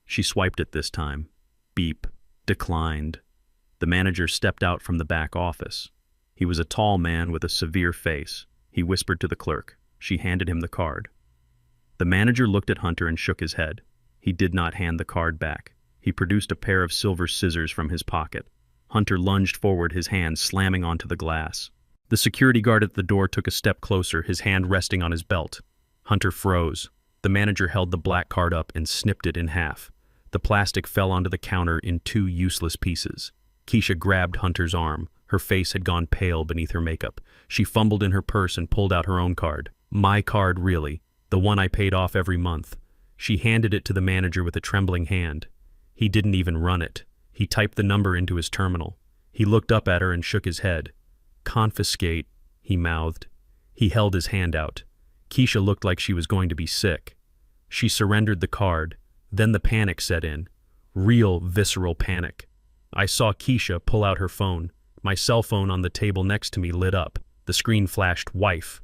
She swiped it this time. Beep. Declined. The manager stepped out from the back office. He was a tall man with a severe face. He whispered to the clerk. She handed him the card. The manager looked at Hunter and shook his head. He did not hand the card back. He produced a pair of silver scissors from his pocket. Hunter lunged forward, his hand slamming onto the glass. The security guard at the door took a step closer, his hand resting on his belt. Hunter froze. The manager held the black card up and snipped it in half. The plastic fell onto the counter in two useless pieces. Keisha grabbed Hunter's arm. Her face had gone pale beneath her makeup. She fumbled in her purse and pulled out her own card. My card, really. The one I paid off every month. She handed it to the manager with a trembling hand. He didn't even run it. He typed the number into his terminal. He looked up at her and shook his head. "Confiscate," he mouthed. He held his hand out. Keisha looked like she was going to be sick. She surrendered the card. Then the panic set in. Real, visceral panic. I saw Keisha pull out her phone. My cell phone on the table next to me lit up. The screen flashed "wife."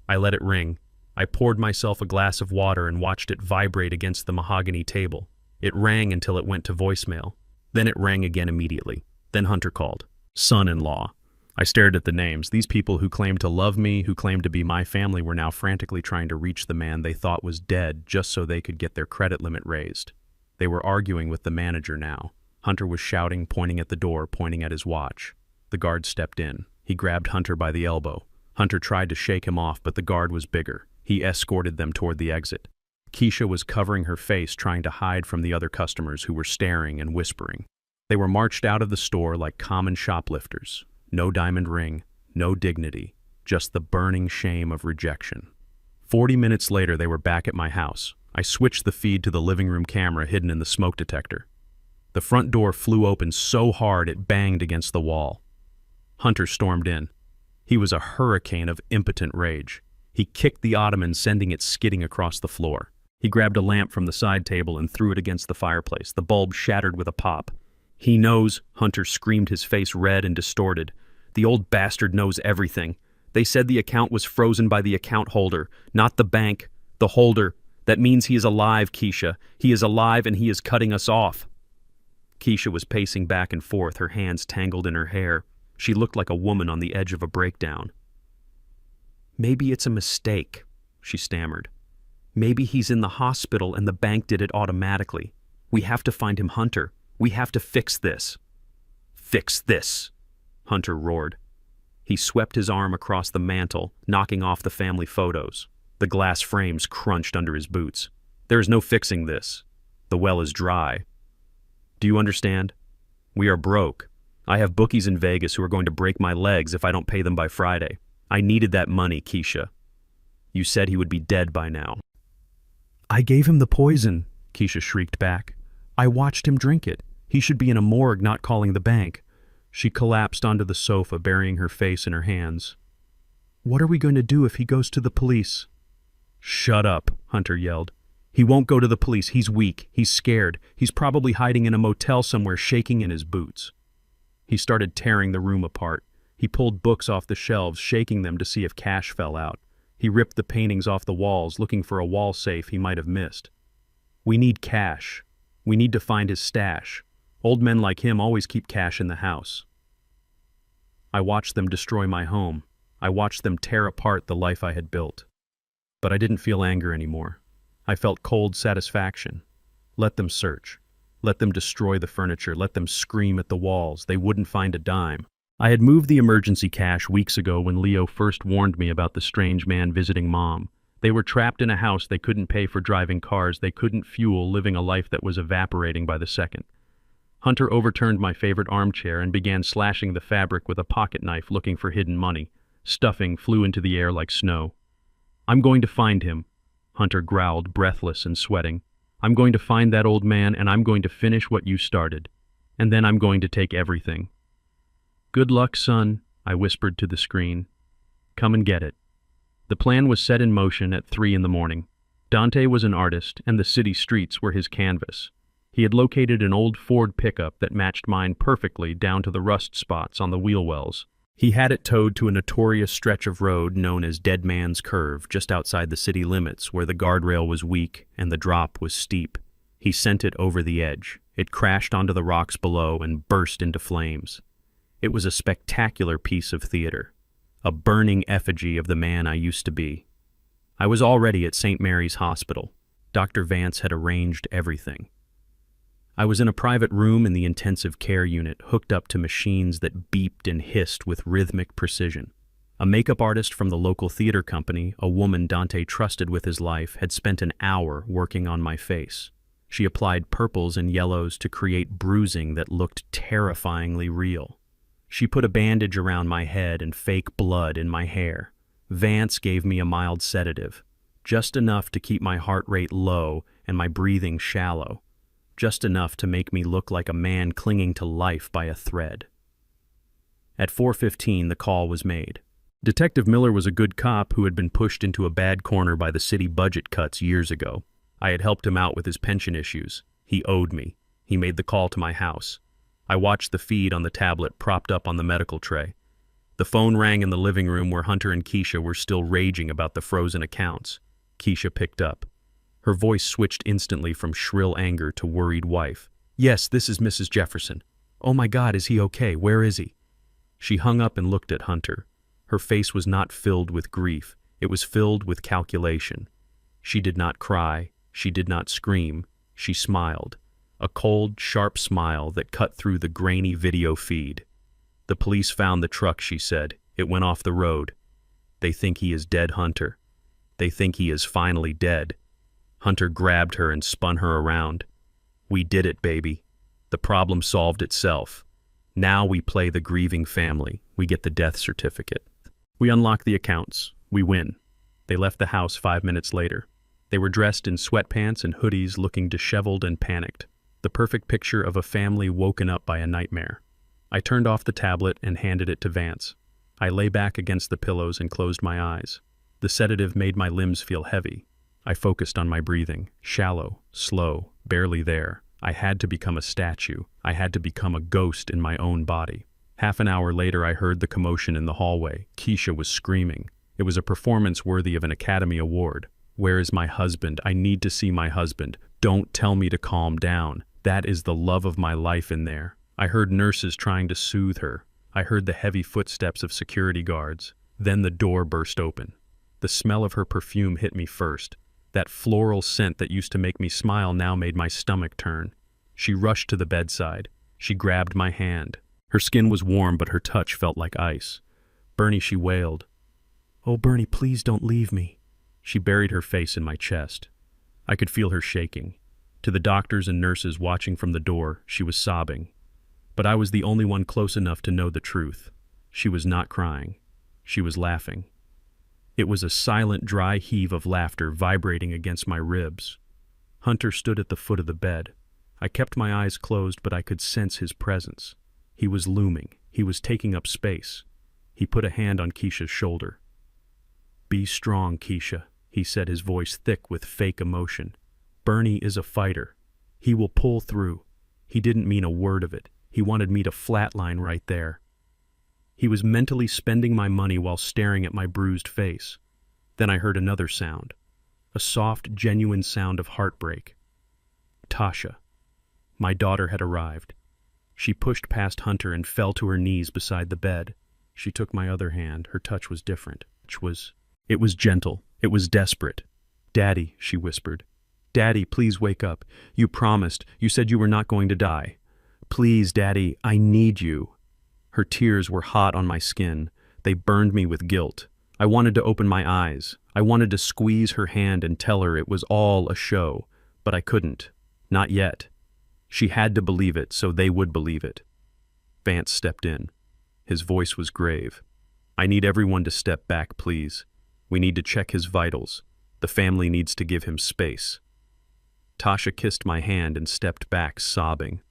I let it ring. I poured myself a glass of water and watched it vibrate against the mahogany table. It rang until it went to voicemail. Then it rang again immediately. Then Hunter called. Son-in-law. I stared at the names. These people who claimed to love me, who claimed to be my family, were now frantically trying to reach the man they thought was dead just so they could get their credit limit raised. They were arguing with the manager now. Hunter was shouting, pointing at the door, pointing at his watch. The guard stepped in. He grabbed Hunter by the elbow. Hunter tried to shake him off, but the guard was bigger. He escorted them toward the exit. Keisha was covering her face, trying to hide from the other customers who were staring and whispering. They were marched out of the store like common shoplifters. No diamond ring, no dignity, just the burning shame of rejection. 40 minutes later, they were back at my house. I switched the feed to the living room camera hidden in the smoke detector. The front door flew open so hard it banged against the wall. Hunter stormed in. He was a hurricane of impotent rage. He kicked the ottoman, sending it skidding across the floor. He grabbed a lamp from the side table and threw it against the fireplace. The bulb shattered with a pop. "He knows," Hunter screamed, his face red and distorted. "The old bastard knows everything. They said the account was frozen by the account holder, not the bank. The holder. That means he is alive, Keisha. He is alive and he is cutting us off." Keisha was pacing back and forth, her hands tangled in her hair. She looked like a woman on the edge of a breakdown. "Maybe it's a mistake," she stammered. "Maybe he's in the hospital and the bank did it automatically. We have to find him, Hunter. We have to fix this." "Fix this," Hunter roared. He swept his arm across the mantel, knocking off the family photos. The glass frames crunched under his boots. "There is no fixing this. The well is dry. Do you understand? We are broke. I have bookies in Vegas who are going to break my legs if I don't pay them by Friday. I needed that money, Keisha. You said he would be dead by now." "I gave him the poison," Keisha shrieked back. "I watched him drink it. He should be in a morgue, not calling the bank." She collapsed onto the sofa, burying her face in her hands. "What are we going to do if he goes to the police?" "Shut up," Hunter yelled. "He won't go to the police. He's weak. He's scared. He's probably hiding in a motel somewhere, shaking in his boots." He started tearing the room apart. He pulled books off the shelves, shaking them to see if cash fell out. He ripped the paintings off the walls, looking for a wall safe he might have missed. We need cash. We need to find his stash. Old men like him always keep cash in the house. I watched them destroy my home. I watched them tear apart the life I had built. But I didn't feel anger anymore. I felt cold satisfaction. Let them search. Let them destroy the furniture. Let them scream at the walls. They wouldn't find a dime. I had moved the emergency cash weeks ago when Leo first warned me about the strange man visiting Mom. They were trapped in a house they couldn't pay for, driving cars they couldn't fuel, living a life that was evaporating by the second. Hunter overturned my favorite armchair and began slashing the fabric with a pocket knife, looking for hidden money. Stuffing flew into the air like snow. "I'm going to find him," Hunter growled, breathless and sweating. "I'm going to find that old man, and I'm going to finish what you started. And then I'm going to take everything." "Good luck, son," I whispered to the screen. "Come and get it." The plan was set in motion at 3 in the morning. Dante was an artist, and the city streets were his canvas. He had located an old Ford pickup that matched mine perfectly down to the rust spots on the wheel wells. He had it towed to a notorious stretch of road known as Dead Man's Curve, just outside the city limits, where the guardrail was weak and the drop was steep. He sent it over the edge. It crashed onto the rocks below and burst into flames. It was a spectacular piece of theater, a burning effigy of the man I used to be. I was already at St. Mary's Hospital. Dr. Vance had arranged everything. I was in a private room in the intensive care unit, hooked up to machines that beeped and hissed with rhythmic precision. A makeup artist from the local theater company, a woman Dante trusted with his life, had spent an hour working on my face. She applied purples and yellows to create bruising that looked terrifyingly real. She put a bandage around my head and fake blood in my hair. Vance gave me a mild sedative, just enough to keep my heart rate low and my breathing shallow, just enough to make me look like a man clinging to life by a thread. At 4:15, the call was made. Detective Miller was a good cop who had been pushed into a bad corner by the city budget cuts years ago. I had helped him out with his pension issues. He owed me. He made the call to my house. I watched the feed on the tablet propped up on the medical tray. The phone rang in the living room where Hunter and Keisha were still raging about the frozen accounts. Keisha picked up. Her voice switched instantly from shrill anger to worried wife. "Yes, this is Mrs. Jefferson. Oh my God, is he okay? Where is he?" She hung up and looked at Hunter. Her face was not filled with grief. It was filled with calculation. She did not cry. She did not scream. She smiled. A cold, sharp smile that cut through the grainy video feed. "The police found the truck," she said. "It went off the road. They think he is dead, Hunter. They think he is finally dead." Hunter grabbed her and spun her around. "We did it, baby. The problem solved itself. Now we play the grieving family. We get the death certificate." We unlock the accounts. We win. They left the house 5 minutes later. They were dressed in sweatpants and hoodies, looking disheveled and panicked. The perfect picture of a family woken up by a nightmare. I turned off the tablet and handed it to Vance. I lay back against the pillows and closed my eyes. The sedative made my limbs feel heavy. I focused on my breathing, shallow, slow, barely there. I had to become a statue. I had to become a ghost in my own body. Half an hour later, I heard the commotion in the hallway. Keisha was screaming. It was a performance worthy of an Academy Award. "Where is my husband? I need to see my husband. Don't tell me to calm down. That is the love of my life in there." I heard nurses trying to soothe her. I heard the heavy footsteps of security guards. Then the door burst open. The smell of her perfume hit me first. That floral scent that used to make me smile now made my stomach turn. She rushed to the bedside. She grabbed my hand. Her skin was warm, but her touch felt like ice. "Bernie," she wailed. "Oh, Bernie, please don't leave me." She buried her face in my chest. I could feel her shaking. To the doctors and nurses watching from the door, she was sobbing. But I was the only one close enough to know the truth. She was not crying. She was laughing. It was a silent, dry heave of laughter vibrating against my ribs. Hunter stood at the foot of the bed. I kept my eyes closed, but I could sense his presence. He was looming. He was taking up space. He put a hand on Keisha's shoulder. "Be strong, Keisha," he said, his voice thick with fake emotion. "Bernie is a fighter. He will pull through." He didn't mean a word of it. He wanted me to flatline right there. He was mentally spending my money while staring at my bruised face. Then I heard another sound, a soft, genuine sound of heartbreak. Tasha. My daughter had arrived. She pushed past Hunter and fell to her knees beside the bed. She took my other hand. Her touch was different. It was gentle. It was desperate. "Daddy," she whispered. "Daddy, please wake up. You promised. You said you were not going to die. Please, Daddy, I need you." Her tears were hot on my skin. They burned me with guilt. I wanted to open my eyes. I wanted to squeeze her hand and tell her it was all a show, but I couldn't. Not yet. She had to believe it so they would believe it. Vance stepped in. His voice was grave. "I need everyone to step back, please. We need to check his vitals. The family needs to give him space." Tasha kissed my hand and stepped back, sobbing.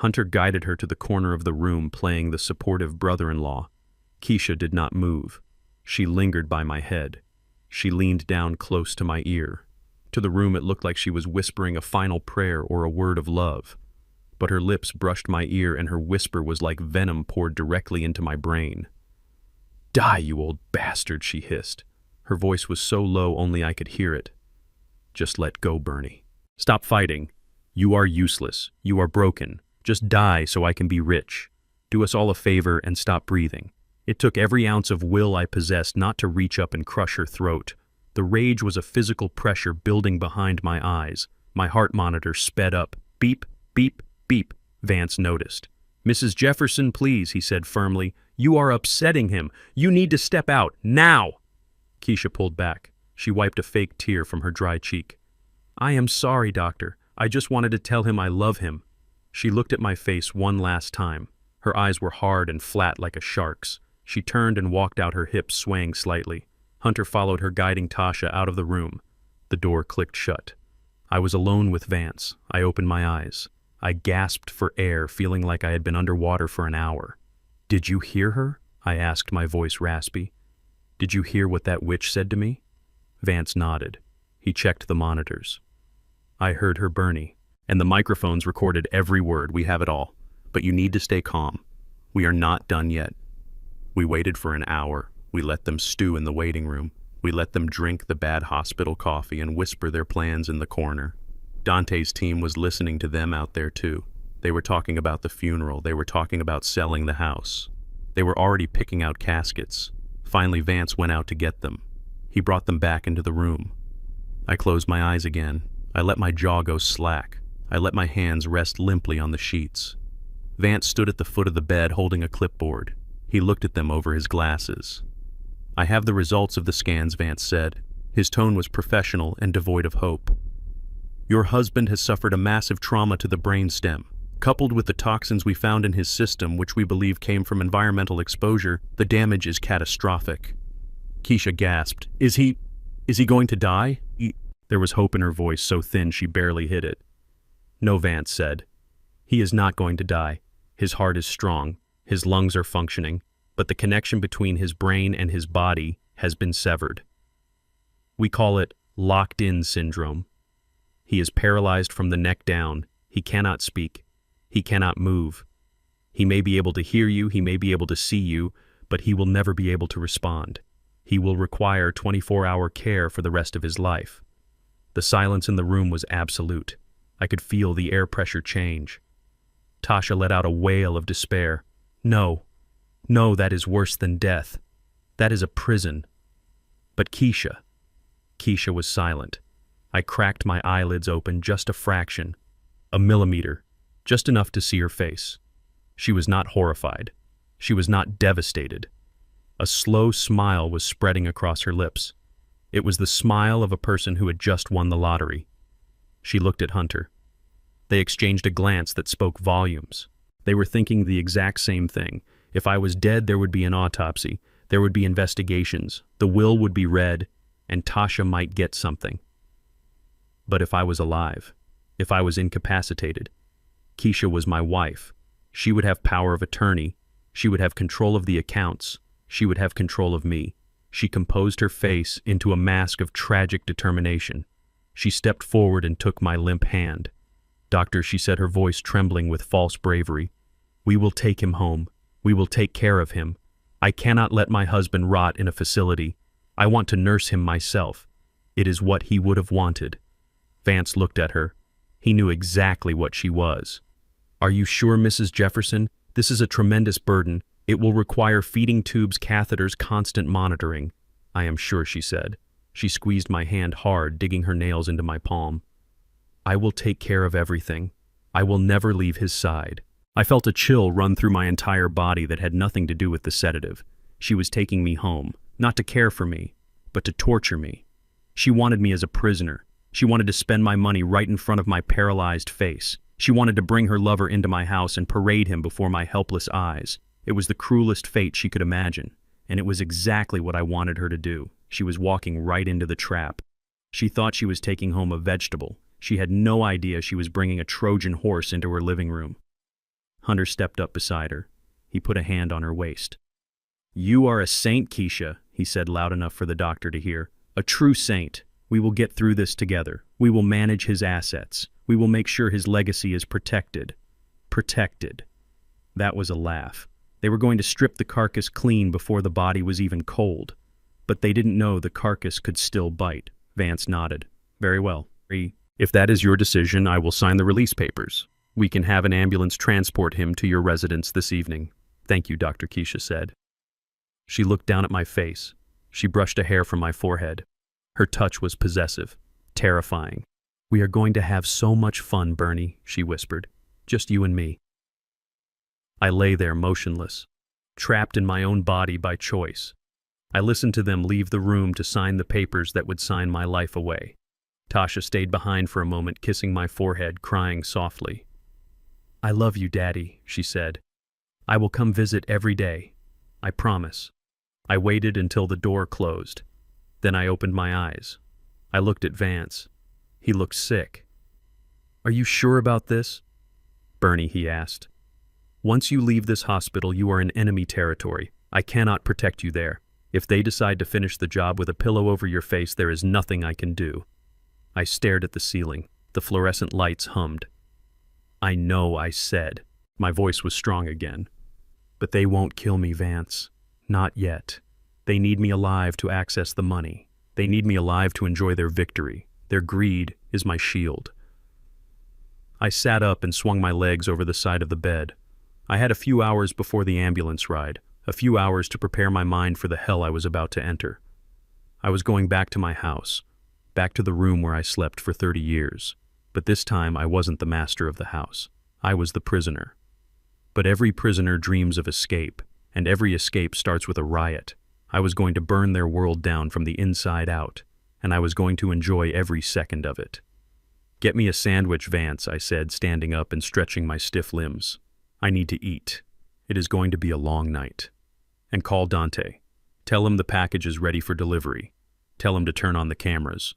Hunter guided her to the corner of the room, playing the supportive brother-in-law. Keisha did not move. She lingered by my head. She leaned down close to my ear. To the room it looked like she was whispering a final prayer or a word of love. But her lips brushed my ear and her whisper was like venom poured directly into my brain. "Die, you old bastard," she hissed. Her voice was so low only I could hear it. "Just let go, Bernie. Stop fighting. You are useless. You are broken. Just die so I can be rich. Do us all a favor and stop breathing." It took every ounce of will I possessed not to reach up and crush her throat. The rage was a physical pressure building behind my eyes. My heart monitor sped up. "Beep, beep, beep," Vance noticed. "Mrs. Jefferson, please," he said firmly. "You are upsetting him. You need to step out, now." Keisha pulled back. She wiped a fake tear from her dry cheek. "I am sorry, doctor. I just wanted to tell him I love him." She looked at my face one last time. Her eyes were hard and flat like a shark's. She turned and walked out, her hips swaying slightly. Hunter followed her, guiding Tasha out of the room. The door clicked shut. I was alone with Vance. I opened my eyes. I gasped for air, feeling like I had been underwater for an hour. "Did you hear her?" I asked, my voice raspy. "Did you hear what that witch said to me?" Vance nodded. He checked the monitors. "I heard her, Bernie. And the microphones recorded every word. We have it all. But you need to stay calm. We are not done yet." We waited for an hour. We let them stew in the waiting room. We let them drink the bad hospital coffee and whisper their plans in the corner. Dante's team was listening to them out there too. They were talking about the funeral. They were talking about selling the house. They were already picking out caskets. Finally, Vance went out to get them. He brought them back into the room. I closed my eyes again. I let my jaw go slack. I let my hands rest limply on the sheets. Vance stood at the foot of the bed holding a clipboard. He looked at them over his glasses. "I have the results of the scans," Vance said. His tone was professional and devoid of hope. "Your husband has suffered a massive trauma to the brainstem. Coupled with the toxins we found in his system, which we believe came from environmental exposure, the damage is catastrophic." Keisha gasped. Is he going to die?" There was hope in her voice, so thin she barely hid it. "No," Vance said. "He is not going to die. His heart is strong. His lungs are functioning, but the connection between his brain and his body has been severed. We call it locked-in syndrome. He is paralyzed from the neck down. He cannot speak. He cannot move. He may be able to hear you, he may be able to see you, but he will never be able to respond. He will require 24-hour care for the rest of his life." The silence in the room was absolute. I could feel the air pressure change. Tasha let out a wail of despair. No, that is worse than death. That is a prison." But Keisha was silent. I cracked my eyelids open just a fraction, a millimeter, just enough to see her face. She was not horrified. She was not devastated. A slow smile was spreading across her lips. It was the smile of a person who had just won the lottery. She looked at Hunter. They exchanged a glance that spoke volumes. They were thinking the exact same thing. If I was dead, there would be an autopsy. There would be investigations. The will would be read, and Tasha might get something. But if I was alive, if I was incapacitated, Keisha was my wife. She would have power of attorney. She would have control of the accounts. She would have control of me. She composed her face into a mask of tragic determination. She stepped forward and took my limp hand. "Doctor," she said, her voice trembling with false bravery, "we will take him home. We will take care of him. I cannot let my husband rot in a facility. I want to nurse him myself. It is what he would have wanted." Vance looked at her. He knew exactly what she was. "Are you sure, Mrs. Jefferson? This is a tremendous burden. It will require feeding tubes, catheters, constant monitoring." "I am sure," she said. She squeezed my hand hard, digging her nails into my palm. "I will take care of everything. I will never leave his side." I felt a chill run through my entire body that had nothing to do with the sedative. She was taking me home, not to care for me, but to torture me. She wanted me as a prisoner. She wanted to spend my money right in front of my paralyzed face. She wanted to bring her lover into my house and parade him before my helpless eyes. It was the cruelest fate she could imagine, and it was exactly what I wanted her to do. She was walking right into the trap. She thought she was taking home a vegetable. She had no idea she was bringing a Trojan horse into her living room. Hunter stepped up beside her. He put a hand on her waist. "You are a saint, Keisha," he said loud enough for the doctor to hear. "A true saint. We will get through this together. We will manage his assets. We will make sure his legacy is protected." Protected. That was a laugh. They were going to strip the carcass clean before the body was even cold. But they didn't know the carcass could still bite. Vance nodded. "Very well. If that is your decision, I will sign the release papers. We can have an ambulance transport him to your residence this evening." "Thank you," Dr. Keisha said. She looked down at my face. She brushed a hair from my forehead. Her touch was possessive, terrifying. "We are going to have so much fun, Bernie," she whispered. "Just you and me." I lay there motionless, trapped in my own body by choice. I listened to them leave the room to sign the papers that would sign my life away. Tasha stayed behind for a moment, kissing my forehead, crying softly. "I love you, Daddy," she said. "I will come visit every day. I promise." I waited until the door closed. Then I opened my eyes. I looked at Vance. He looked sick. "Are you sure about this?" "Bernie," he asked. "Once you leave this hospital, you are in enemy territory. I cannot protect you there. If they decide to finish the job with a pillow over your face, there is nothing I can do." I stared at the ceiling. The fluorescent lights hummed. "I know," I said. My voice was strong again. "But they won't kill me, Vance. Not yet. They need me alive to access the money. They need me alive to enjoy their victory. Their greed is my shield." I sat up and swung my legs over the side of the bed. I had a few hours before the ambulance ride, a few hours to prepare my mind for the hell I was about to enter. I was going back to my house, back to the room where I slept for 30 years. But this time I wasn't the master of the house. I was the prisoner. But every prisoner dreams of escape, and every escape starts with a riot. I was going to burn their world down from the inside out, and I was going to enjoy every second of it. "Get me a sandwich, Vance," I said, standing up and stretching my stiff limbs. "I need to eat. It is going to be a long night." "And call Dante. Tell him the package is ready for delivery. Tell him to turn on the cameras.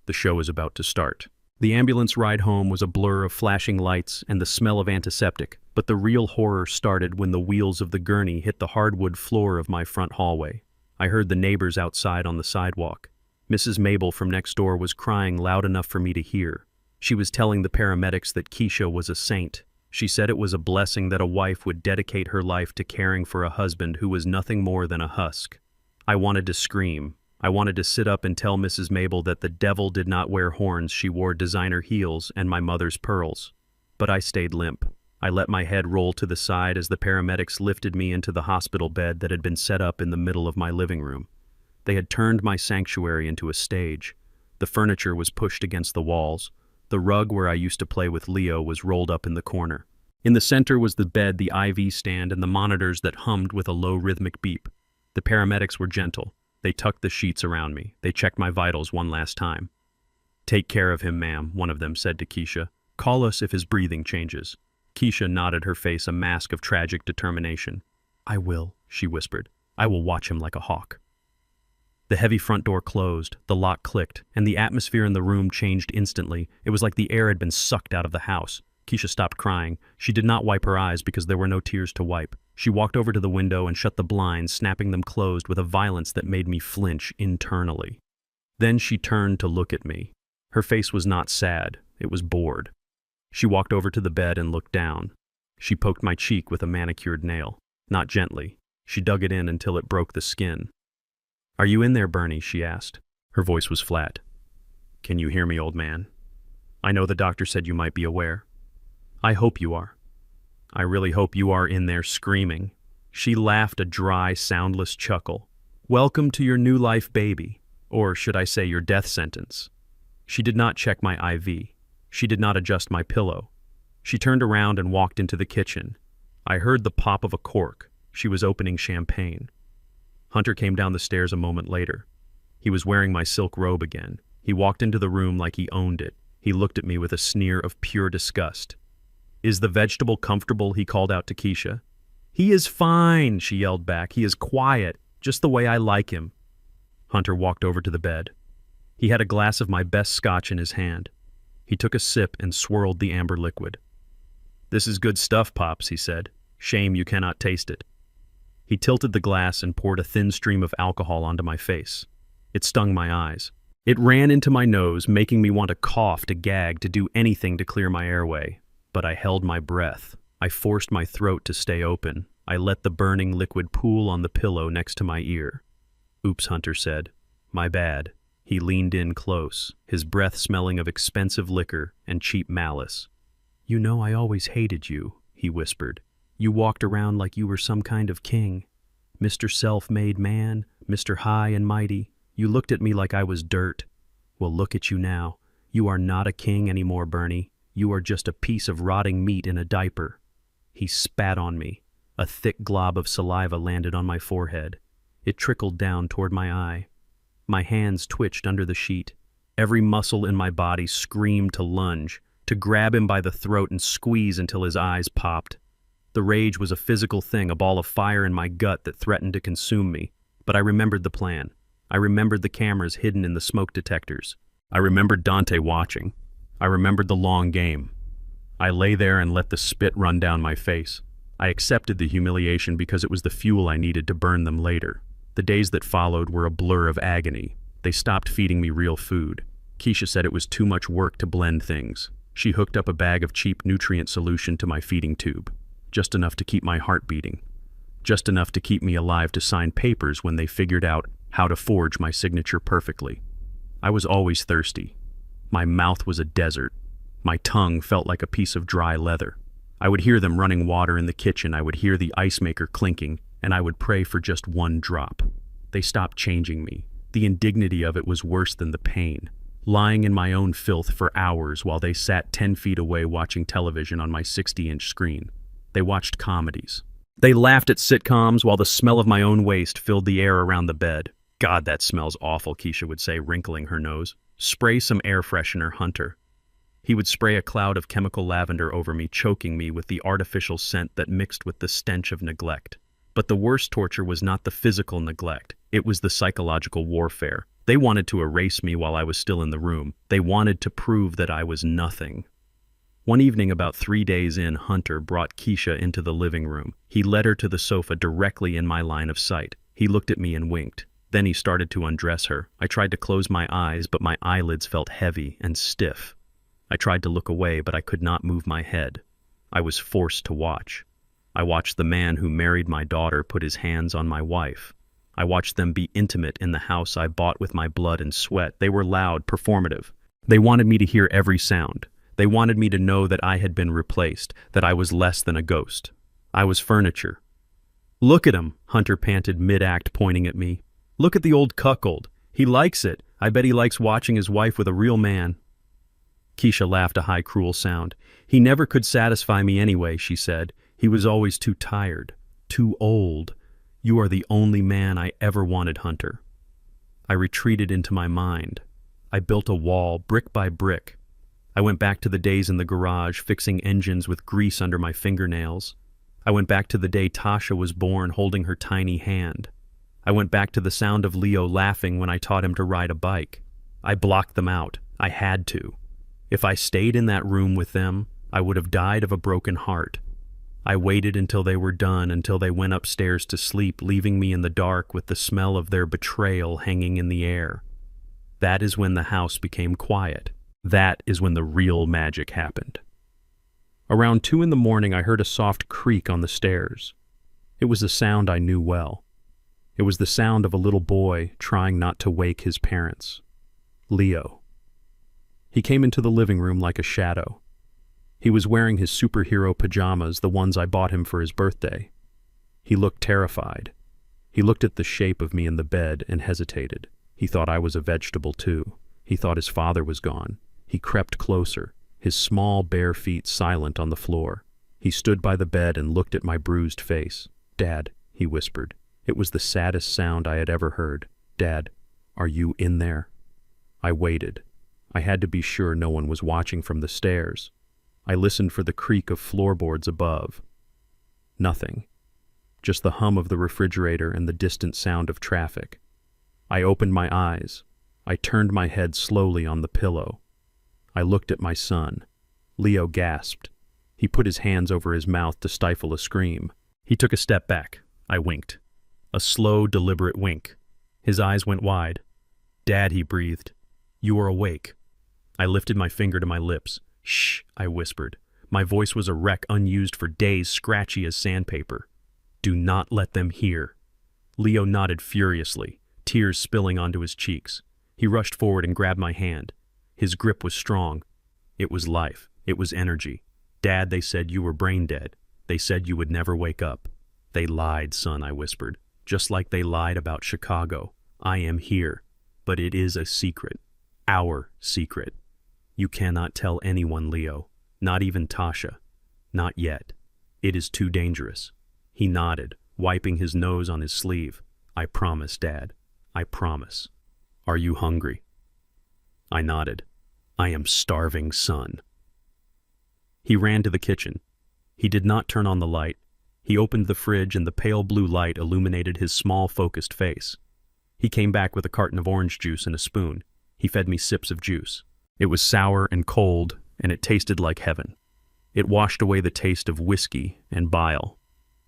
The show is about to start." The ambulance ride home was a blur of flashing lights and the smell of antiseptic, but the real horror started when the wheels of the gurney hit the hardwood floor of my front hallway. I heard the neighbors outside on the sidewalk. Mrs. Mabel from next door was crying loud enough for me to hear. She was telling the paramedics that Keisha was a saint. She said it was a blessing that a wife would dedicate her life to caring for a husband who was nothing more than a husk. I wanted to scream. I wanted to sit up and tell Mrs. Mabel that the devil did not wear horns, she wore designer heels and my mother's pearls. But I stayed limp. I let my head roll to the side as the paramedics lifted me into the hospital bed that had been set up in the middle of my living room. They had turned my sanctuary into a stage. The furniture was pushed against the walls. The rug where I used to play with Leo was rolled up in the corner. In the center was the bed, the IV stand, and the monitors that hummed with a low rhythmic beep. The paramedics were gentle. They tucked the sheets around me. They checked my vitals one last time. "Take care of him, ma'am," one of them said to Keisha. "Call us if his breathing changes." Keisha nodded, her face a mask of tragic determination. "I will," she whispered. "I will watch him like a hawk." The heavy front door closed, the lock clicked, and the atmosphere in the room changed instantly. It was like the air had been sucked out of the house. Keisha stopped crying. She did not wipe her eyes because there were no tears to wipe. She walked over to the window and shut the blinds, snapping them closed with a violence that made me flinch internally. Then she turned to look at me. Her face was not sad, it was bored. She walked over to the bed and looked down. She poked my cheek with a manicured nail. Not gently, She dug it in until it broke the skin. "Are you in there, Bernie?" she asked. Her voice was flat. "Can you hear me, old man? I know the doctor said you might be aware. I hope you are. I really hope you are in there screaming." She laughed a dry, soundless chuckle. "Welcome to your new life, baby. Or should I say your death sentence." She did not check my IV. She did not adjust my pillow. She turned around and walked into the kitchen. I heard the pop of a cork. She was opening champagne. Hunter came down the stairs a moment later. He was wearing my silk robe again. He walked into the room like he owned it. He looked at me with a sneer of pure disgust. "Is the vegetable comfortable?" he called out to Keisha. "He is fine," she yelled back. "He is quiet, just the way I like him." Hunter walked over to the bed. He had a glass of my best scotch in his hand. He took a sip and swirled the amber liquid. "This is good stuff, Pops," he said. "Shame you cannot taste it." He tilted the glass and poured a thin stream of alcohol onto my face. It stung my eyes. It ran into my nose, making me want to cough, to gag, to do anything to clear my airway. But I held my breath. I forced my throat to stay open. I let the burning liquid pool on the pillow next to my ear. "Oops," Hunter said. "My bad." He leaned in close, his breath smelling of expensive liquor and cheap malice. "You know I always hated you," he whispered. "You walked around like you were some kind of king. Mr. Self-Made Man, Mr. High and Mighty. You looked at me like I was dirt. Well, look at you now. You are not a king anymore, Bernie. You are just a piece of rotting meat in a diaper." He spat on me. A thick glob of saliva landed on my forehead. It trickled down toward my eye. My hands twitched under the sheet. Every muscle in my body screamed to lunge, to grab him by the throat and squeeze until his eyes popped. The rage was a physical thing, a ball of fire in my gut that threatened to consume me. But I remembered the plan. I remembered the cameras hidden in the smoke detectors. I remembered Dante watching. I remembered the long game. I lay there and let the spit run down my face. I accepted the humiliation because it was the fuel I needed to burn them later. The days that followed were a blur of agony. They stopped feeding me real food. Keisha said it was too much work to blend things. She hooked up a bag of cheap nutrient solution to my feeding tube. Just enough to keep my heart beating. Just enough to keep me alive to sign papers when they figured out how to forge my signature perfectly. I was always thirsty. My mouth was a desert. My tongue felt like a piece of dry leather. I would hear them running water in the kitchen. I would hear the ice maker clinking, and I would pray for just one drop. They stopped changing me. The indignity of it was worse than the pain. Lying in my own filth for hours while they sat 10 feet away watching television on my 60-inch screen. They watched comedies. They laughed at sitcoms while the smell of my own waste filled the air around the bed. "God, that smells awful," Keisha would say, wrinkling her nose. "Spray some air freshener, Hunter." He would spray a cloud of chemical lavender over me, choking me with the artificial scent that mixed with the stench of neglect. But the worst torture was not the physical neglect. It was the psychological warfare. They wanted to erase me while I was still in the room. They wanted to prove that I was nothing. One evening about 3 days in, Hunter brought Keisha into the living room. He led her to the sofa directly in my line of sight. He looked at me and winked. Then he started to undress her. I tried to close my eyes, but my eyelids felt heavy and stiff. I tried to look away, but I could not move my head. I was forced to watch. I watched the man who married my daughter put his hands on my wife. I watched them be intimate in the house I bought with my blood and sweat. They were loud, performative. They wanted me to hear every sound. They wanted me to know that I had been replaced, that I was less than a ghost. I was furniture. "Look at him," Hunter panted mid-act, pointing at me. "Look at the old cuckold. He likes it. I bet he likes watching his wife with a real man." Keisha laughed a high, cruel sound. "He never could satisfy me anyway," she said. "He was always too tired, too old. You are the only man I ever wanted, Hunter." I retreated into my mind. I built a wall, brick by brick. I went back to the days in the garage, fixing engines with grease under my fingernails. I went back to the day Tasha was born, holding her tiny hand. I went back to the sound of Leo laughing when I taught him to ride a bike. I blocked them out. I had to. If I stayed in that room with them, I would have died of a broken heart. I waited until they were done, until they went upstairs to sleep, leaving me in the dark with the smell of their betrayal hanging in the air. That is when the house became quiet. That is when the real magic happened. Around 2 in the morning, I heard a soft creak on the stairs. It was a sound I knew well. It was the sound of a little boy trying not to wake his parents. Leo. He came into the living room like a shadow. He was wearing his superhero pajamas, the ones I bought him for his birthday. He looked terrified. He looked at the shape of me in the bed and hesitated. He thought I was a vegetable too. He thought his father was gone. He crept closer, his small bare feet silent on the floor. He stood by the bed and looked at my bruised face. "Dad," he whispered. It was the saddest sound I had ever heard. "Dad, are you in there?" I waited. I had to be sure no one was watching from the stairs. I listened for the creak of floorboards above. Nothing. Just the hum of the refrigerator and the distant sound of traffic. I opened my eyes. I turned my head slowly on the pillow. I looked at my son. Leo gasped. He put his hands over his mouth to stifle a scream. He took a step back. I winked. A slow, deliberate wink. His eyes went wide. "Dad," he breathed. "You are awake." I lifted my finger to my lips. "Shh," I whispered. My voice was a wreck unused for days, scratchy as sandpaper. "Do not let them hear." Leo nodded furiously, tears spilling onto his cheeks. He rushed forward and grabbed my hand. His grip was strong. It was life. It was energy. "Dad, they said you were brain dead. They said you would never wake up." "They lied, son," I whispered. "Just like they lied about Chicago. I am here. But it is a secret. Our secret. You cannot tell anyone, Leo. Not even Tasha. Not yet. It is too dangerous." He nodded, wiping his nose on his sleeve. "I promise, Dad. I promise. Are you hungry?" I nodded. "I am starving, son." He ran to the kitchen. He did not turn on the light. He opened the fridge and the pale blue light illuminated his small, focused face. He came back with a carton of orange juice and a spoon. He fed me sips of juice. It was sour and cold, and it tasted like heaven. It washed away the taste of whiskey and bile.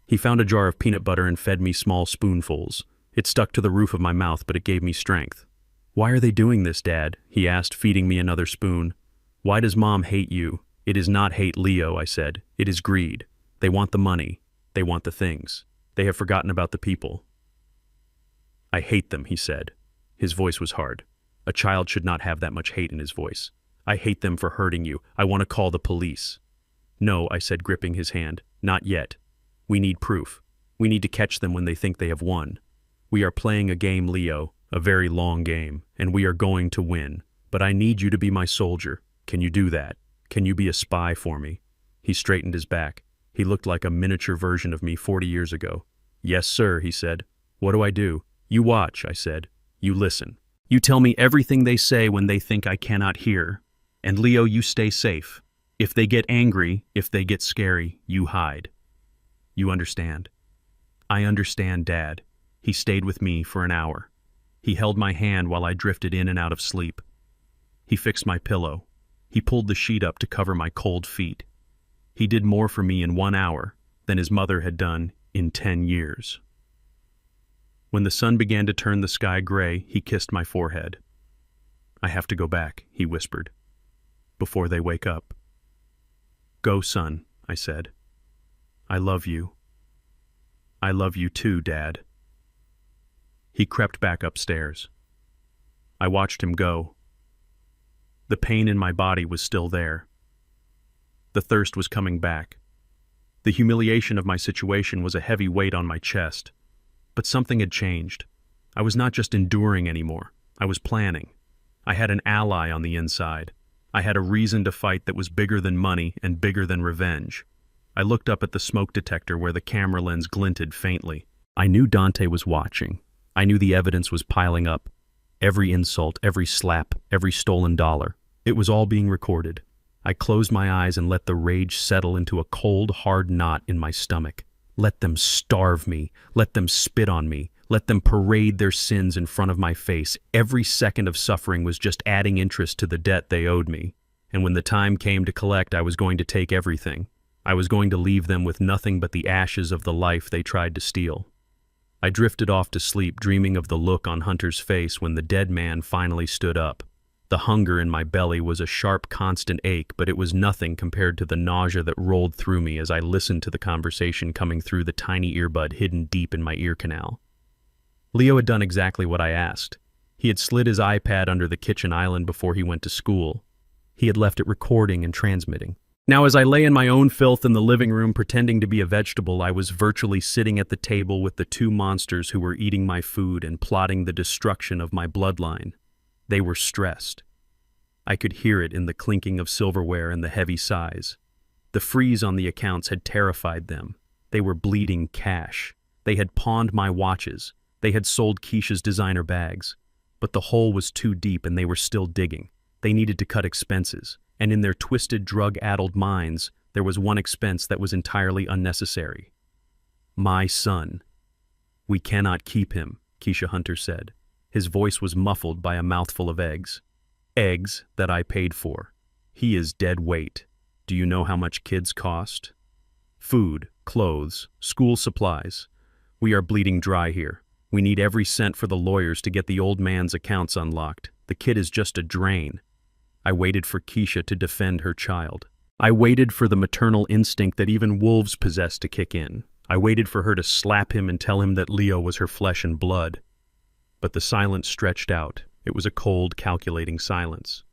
He found a jar of peanut butter and fed me small spoonfuls. It stuck to the roof of my mouth, but it gave me strength. "Why are they doing this, Dad?" he asked, feeding me another spoon. "Why does Mom hate you?" "It is not hate, Leo," I said. "It is greed. They want the money. They want the things. They have forgotten about the people." "I hate them," he said. His voice was hard. A child should not have that much hate in his voice. "I hate them for hurting you. I want to call the police." "No," I said, gripping his hand. "Not yet. We need proof. We need to catch them when they think they have won. We are playing a game, Leo, a very long game, and we are going to win. But I need you to be my soldier. Can you do that? Can you be a spy for me?" He straightened his back. He looked like a miniature version of me 40 years ago. "Yes, sir," he said. "What do I do?" "You watch," I said. "You listen. You tell me everything they say when they think I cannot hear. And Leo, you stay safe. If they get angry, if they get scary, you hide. You understand?" "I understand, Dad." He stayed with me for an hour. He held my hand while I drifted in and out of sleep. He fixed my pillow. He pulled the sheet up to cover my cold feet. He did more for me in 1 hour than his mother had done in 10 years. When the sun began to turn the sky gray, he kissed my forehead. "I have to go back," he whispered, "before they wake up." "Go, son," I said. "I love you." "I love you too, Dad." He crept back upstairs. I watched him go. The pain in my body was still there. The thirst was coming back. The humiliation of my situation was a heavy weight on my chest. But something had changed. I was not just enduring anymore. I was planning. I had an ally on the inside. I had a reason to fight that was bigger than money and bigger than revenge. I looked up at the smoke detector where the camera lens glinted faintly. I knew Dante was watching. I knew the evidence was piling up. Every insult, every slap, every stolen dollar. It was all being recorded. I closed my eyes and let the rage settle into a cold, hard knot in my stomach. Let them starve me. Let them spit on me. Let them parade their sins in front of my face. Every second of suffering was just adding interest to the debt they owed me. And when the time came to collect, I was going to take everything. I was going to leave them with nothing but the ashes of the life they tried to steal. I drifted off to sleep, dreaming of the look on Hunter's face when the dead man finally stood up. The hunger in my belly was a sharp, constant ache, but it was nothing compared to the nausea that rolled through me as I listened to the conversation coming through the tiny earbud hidden deep in my ear canal. Leo had done exactly what I asked. He had slid his iPad under the kitchen island before he went to school. He had left it recording and transmitting. Now, as I lay in my own filth in the living room pretending to be a vegetable, I was virtually sitting at the table with the two monsters who were eating my food and plotting the destruction of my bloodline. They were stressed. I could hear it in the clinking of silverware and the heavy sighs. The freeze on the accounts had terrified them. They were bleeding cash. They had pawned my watches. They had sold Keisha's designer bags. But the hole was too deep and they were still digging. They needed to cut expenses. And in their twisted, drug-addled minds, there was one expense that was entirely unnecessary. My son. We cannot keep him, Keisha Hunter said. His voice was muffled by a mouthful of eggs. Eggs that I paid for. He is dead weight. Do you know how much kids cost? Food, clothes, school supplies. We are bleeding dry here. We need every cent for the lawyers to get the old man's accounts unlocked. The kid is just a drain. I waited for Keisha to defend her child. I waited for the maternal instinct that even wolves possess to kick in. I waited for her to slap him and tell him that Leo was her flesh and blood. But the silence stretched out. It was a cold, calculating silence.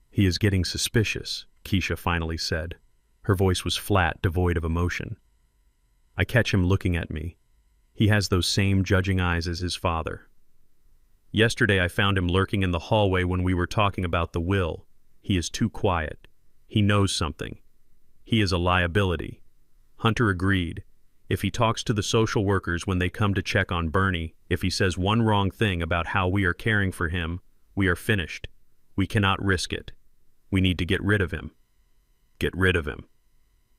He is getting suspicious, Keisha finally said. Her voice was flat, devoid of emotion. I catch him looking at me. He has those same judging eyes as his father. Yesterday I found him lurking in the hallway when we were talking about the will. He is too quiet. He knows something. He is a liability. Hunter agreed. If he talks to the social workers when they come to check on Bernie, if he says one wrong thing about how we are caring for him, we are finished. We cannot risk it. We need to get rid of him. Get rid of him.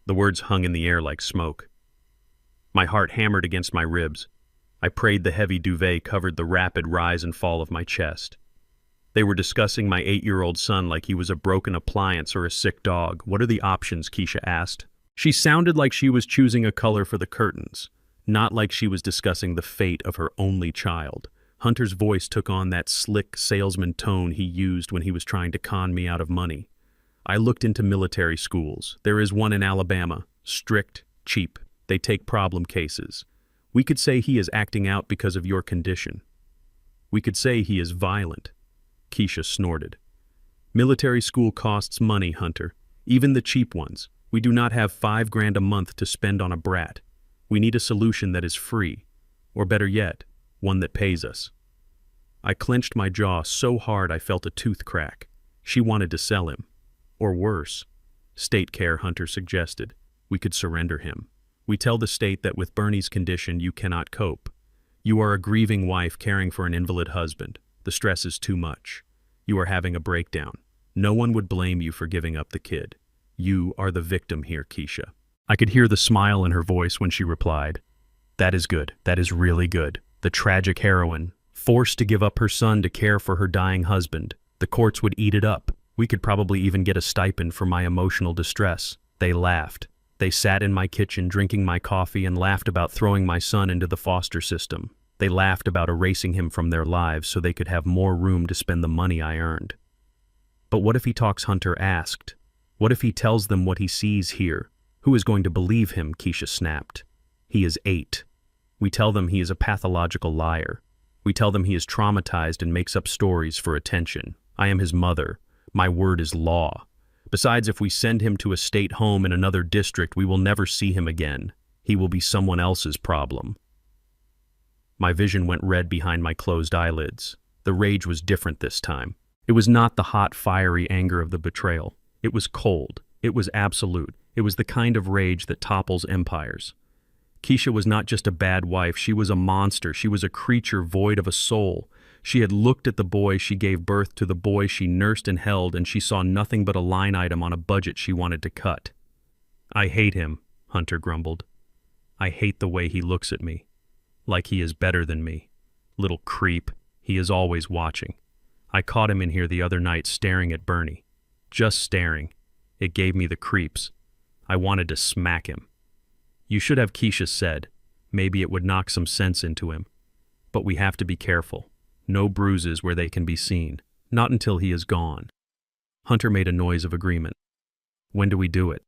The words hung in the air like smoke. My heart hammered against my ribs. I prayed the heavy duvet covered the rapid rise and fall of my chest. They were discussing my 8-year-old son like he was a broken appliance or a sick dog. What are the options? Keisha asked. She sounded like she was choosing a color for the curtains, not like she was discussing the fate of her only child. Hunter's voice took on that slick salesman tone he used when he was trying to con me out of money. I looked into military schools. There is one in Alabama. Strict, cheap. They take problem cases. We could say he is acting out because of your condition. We could say he is violent. Keisha snorted. Military school costs money, Hunter. Even the cheap ones. We do not have $5,000 a month to spend on a brat. We need a solution that is free. Or better yet, one that pays us. I clenched my jaw so hard I felt a tooth crack. She wanted to sell him. Or worse. State care, Hunter suggested. We could surrender him. We tell the state that with Bernie's condition you cannot cope. You are a grieving wife caring for an invalid husband. The stress is too much. You are having a breakdown. No one would blame you for giving up the kid. You are the victim here, Keisha. I could hear the smile in her voice when she replied. That is good. That is really good. The tragic heroine, forced to give up her son to care for her dying husband. The courts would eat it up. We could probably even get a stipend for my emotional distress. They laughed. They sat in my kitchen drinking my coffee and laughed about throwing my son into the foster system. They laughed about erasing him from their lives so they could have more room to spend the money I earned. But what if he talks? Hunter asked. What if he tells them what he sees here? Who is going to believe him? Keisha snapped. He is 8. We tell them he is a pathological liar. We tell them he is traumatized and makes up stories for attention. I am his mother. My word is law. Besides, if we send him to a state home in another district, we will never see him again. He will be someone else's problem. My vision went red behind my closed eyelids. The rage was different this time. It was not the hot, fiery anger of the betrayal. It was cold. It was absolute. It was the kind of rage that topples empires. Keisha was not just a bad wife. She was a monster. She was a creature void of a soul. She had looked at the boy she gave birth to, the boy she nursed and held, and she saw nothing but a line item on a budget she wanted to cut. I hate him, Hunter grumbled. I hate the way he looks at me. Like he is better than me. Little creep. He is always watching. I caught him in here the other night staring at Bernie. Just staring. It gave me the creeps. I wanted to smack him. You should have, Keisha said. Maybe it would knock some sense into him. But we have to be careful. No bruises where they can be seen. Not until he is gone. Hunter made a noise of agreement. When do we do it?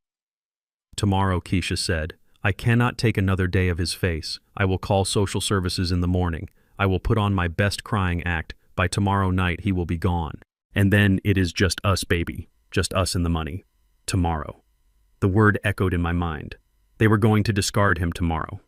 Tomorrow, Keisha said. I cannot take another day of his face. I will call social services in the morning. I will put on my best crying act. By tomorrow night, he will be gone. And then it is just us, baby. Just us and the money. Tomorrow. The word echoed in my mind. They were going to discard him tomorrow.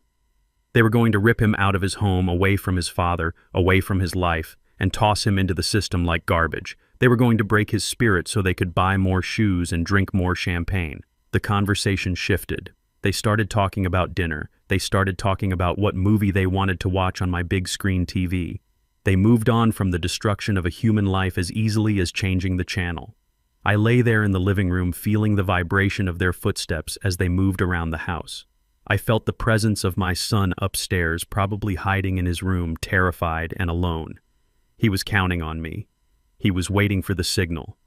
They were going to rip him out of his home, away from his father, away from his life, and toss him into the system like garbage. They were going to break his spirit so they could buy more shoes and drink more champagne. The conversation shifted. They started talking about dinner. They started talking about what movie they wanted to watch on my big screen TV. They moved on from the destruction of a human life as easily as changing the channel. I lay there in the living room feeling the vibration of their footsteps as they moved around the house. I felt the presence of my son upstairs, probably hiding in his room, terrified and alone. He was counting on me. He was waiting for the signal.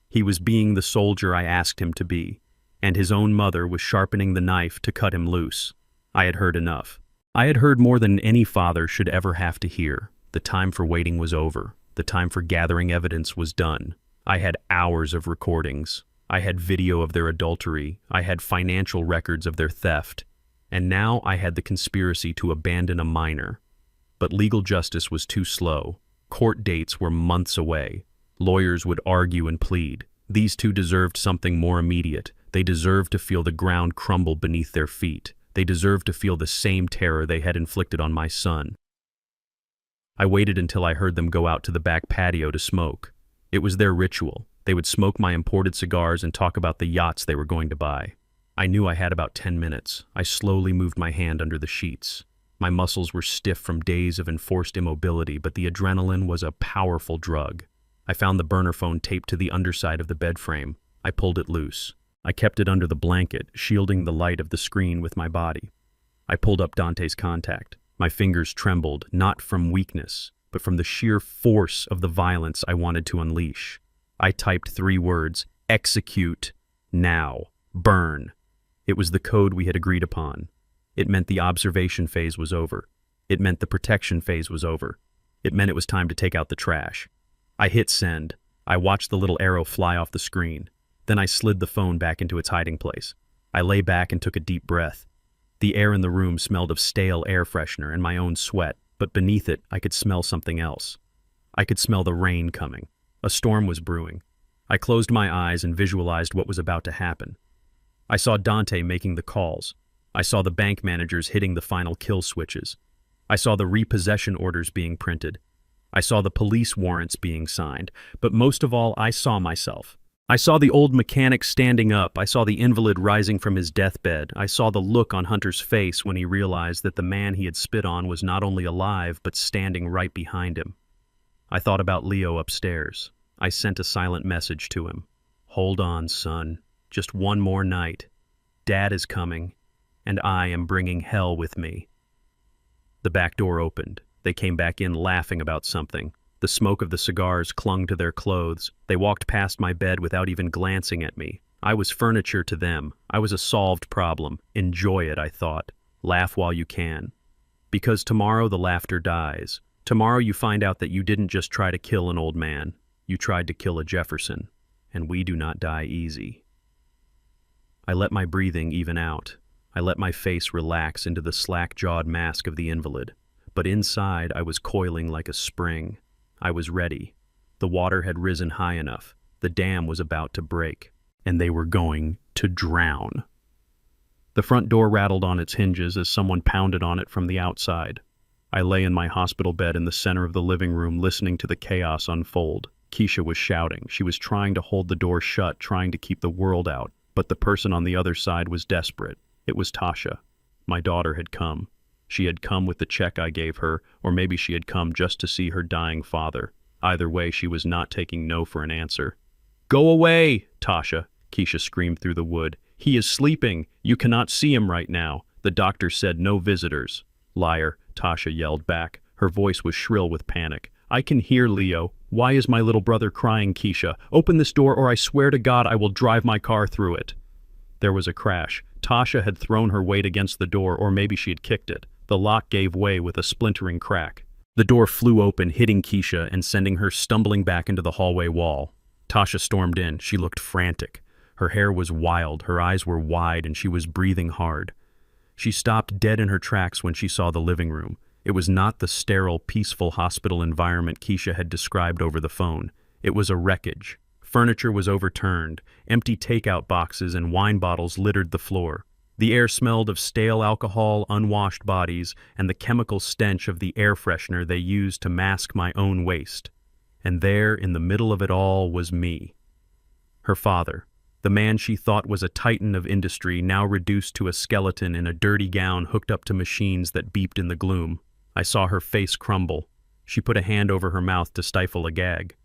He was being the soldier I asked him to be, and his own mother was sharpening the knife to cut him loose. I had heard enough. I had heard more than any father should ever have to hear. The time for waiting was over. The time for gathering evidence was done. I had hours of recordings. I had video of their adultery. I had financial records of their theft. And now I had the conspiracy to abandon a minor. But legal justice was too slow. Court dates were months away. Lawyers would argue and plead. These two deserved something more immediate. They deserved to feel the ground crumble beneath their feet. They deserved to feel the same terror they had inflicted on my son. I waited until I heard them go out to the back patio to smoke. It was their ritual. They would smoke my imported cigars and talk about the yachts they were going to buy. I knew I had about 10 minutes. I slowly moved my hand under the sheets. My muscles were stiff from days of enforced immobility, but the adrenaline was a powerful drug. I found the burner phone taped to the underside of the bed frame. I pulled it loose. I kept it under the blanket, shielding the light of the screen with my body. I pulled up Dante's contact. My fingers trembled, not from weakness, but from the sheer force of the violence I wanted to unleash. I typed 3 words: execute, now, burn. It was the code we had agreed upon. It meant the observation phase was over. It meant the protection phase was over. It meant it was time to take out the trash. I hit send. I watched the little arrow fly off the screen. Then I slid the phone back into its hiding place. I lay back and took a deep breath. The air in the room smelled of stale air freshener and my own sweat, but beneath it I could smell something else. I could smell the rain coming. A storm was brewing. I closed my eyes and visualized what was about to happen. I saw Dante making the calls. I saw the bank managers hitting the final kill switches. I saw the repossession orders being printed. I saw the police warrants being signed. But most of all, I saw myself. I saw the old mechanic standing up. I saw the invalid rising from his deathbed. I saw the look on Hunter's face when he realized that the man he had spit on was not only alive, but standing right behind him. I thought about Leo upstairs. I sent a silent message to him. Hold on, son. Just one more night. Dad is coming, and I am bringing hell with me. The back door opened. They came back in laughing about something. The smoke of the cigars clung to their clothes. They walked past my bed without even glancing at me. I was furniture to them. I was a solved problem. Enjoy it, I thought. Laugh while you can. Because tomorrow the laughter dies. Tomorrow you find out that you didn't just try to kill an old man. You tried to kill a Jefferson. And we do not die easy. I let my breathing even out. I let my face relax into the slack-jawed mask of the invalid. But inside I was coiling like a spring. I was ready. The water had risen high enough. The dam was about to break. And they were going to drown. The front door rattled on its hinges as someone pounded on it from the outside. I lay in my hospital bed in the center of the living room listening to the chaos unfold. Keisha was shouting. She was trying to hold the door shut, trying to keep the world out. But the person on the other side was desperate. It was Tasha. My daughter had come. She had come with the check I gave her, or maybe she had come just to see her dying father. Either way, she was not taking no for an answer. "Go away, Tasha," Keisha screamed through the wood. "He is sleeping. You cannot see him right now. The doctor said no visitors." "Liar," Tasha yelled back. Her voice was shrill with panic. "I can hear Leo. Why is my little brother crying, Keisha? Open this door or I swear to God I will drive my car through it." There was a crash. Tasha had thrown her weight against the door, or maybe she had kicked it. The lock gave way with a splintering crack. The door flew open, hitting Keisha and sending her stumbling back into the hallway wall. Tasha stormed in. She looked frantic. Her hair was wild, her eyes were wide, and she was breathing hard. She stopped dead in her tracks when she saw the living room. It was not the sterile, peaceful hospital environment Keisha had described over the phone. It was a wreckage. Furniture was overturned. Empty takeout boxes and wine bottles littered the floor. The air smelled of stale alcohol, unwashed bodies, and the chemical stench of the air freshener they used to mask my own waste. And there, in the middle of it all, was me. Her father, the man she thought was a titan of industry, now reduced to a skeleton in a dirty gown hooked up to machines that beeped in the gloom. I saw her face crumble. She put a hand over her mouth to stifle a gag.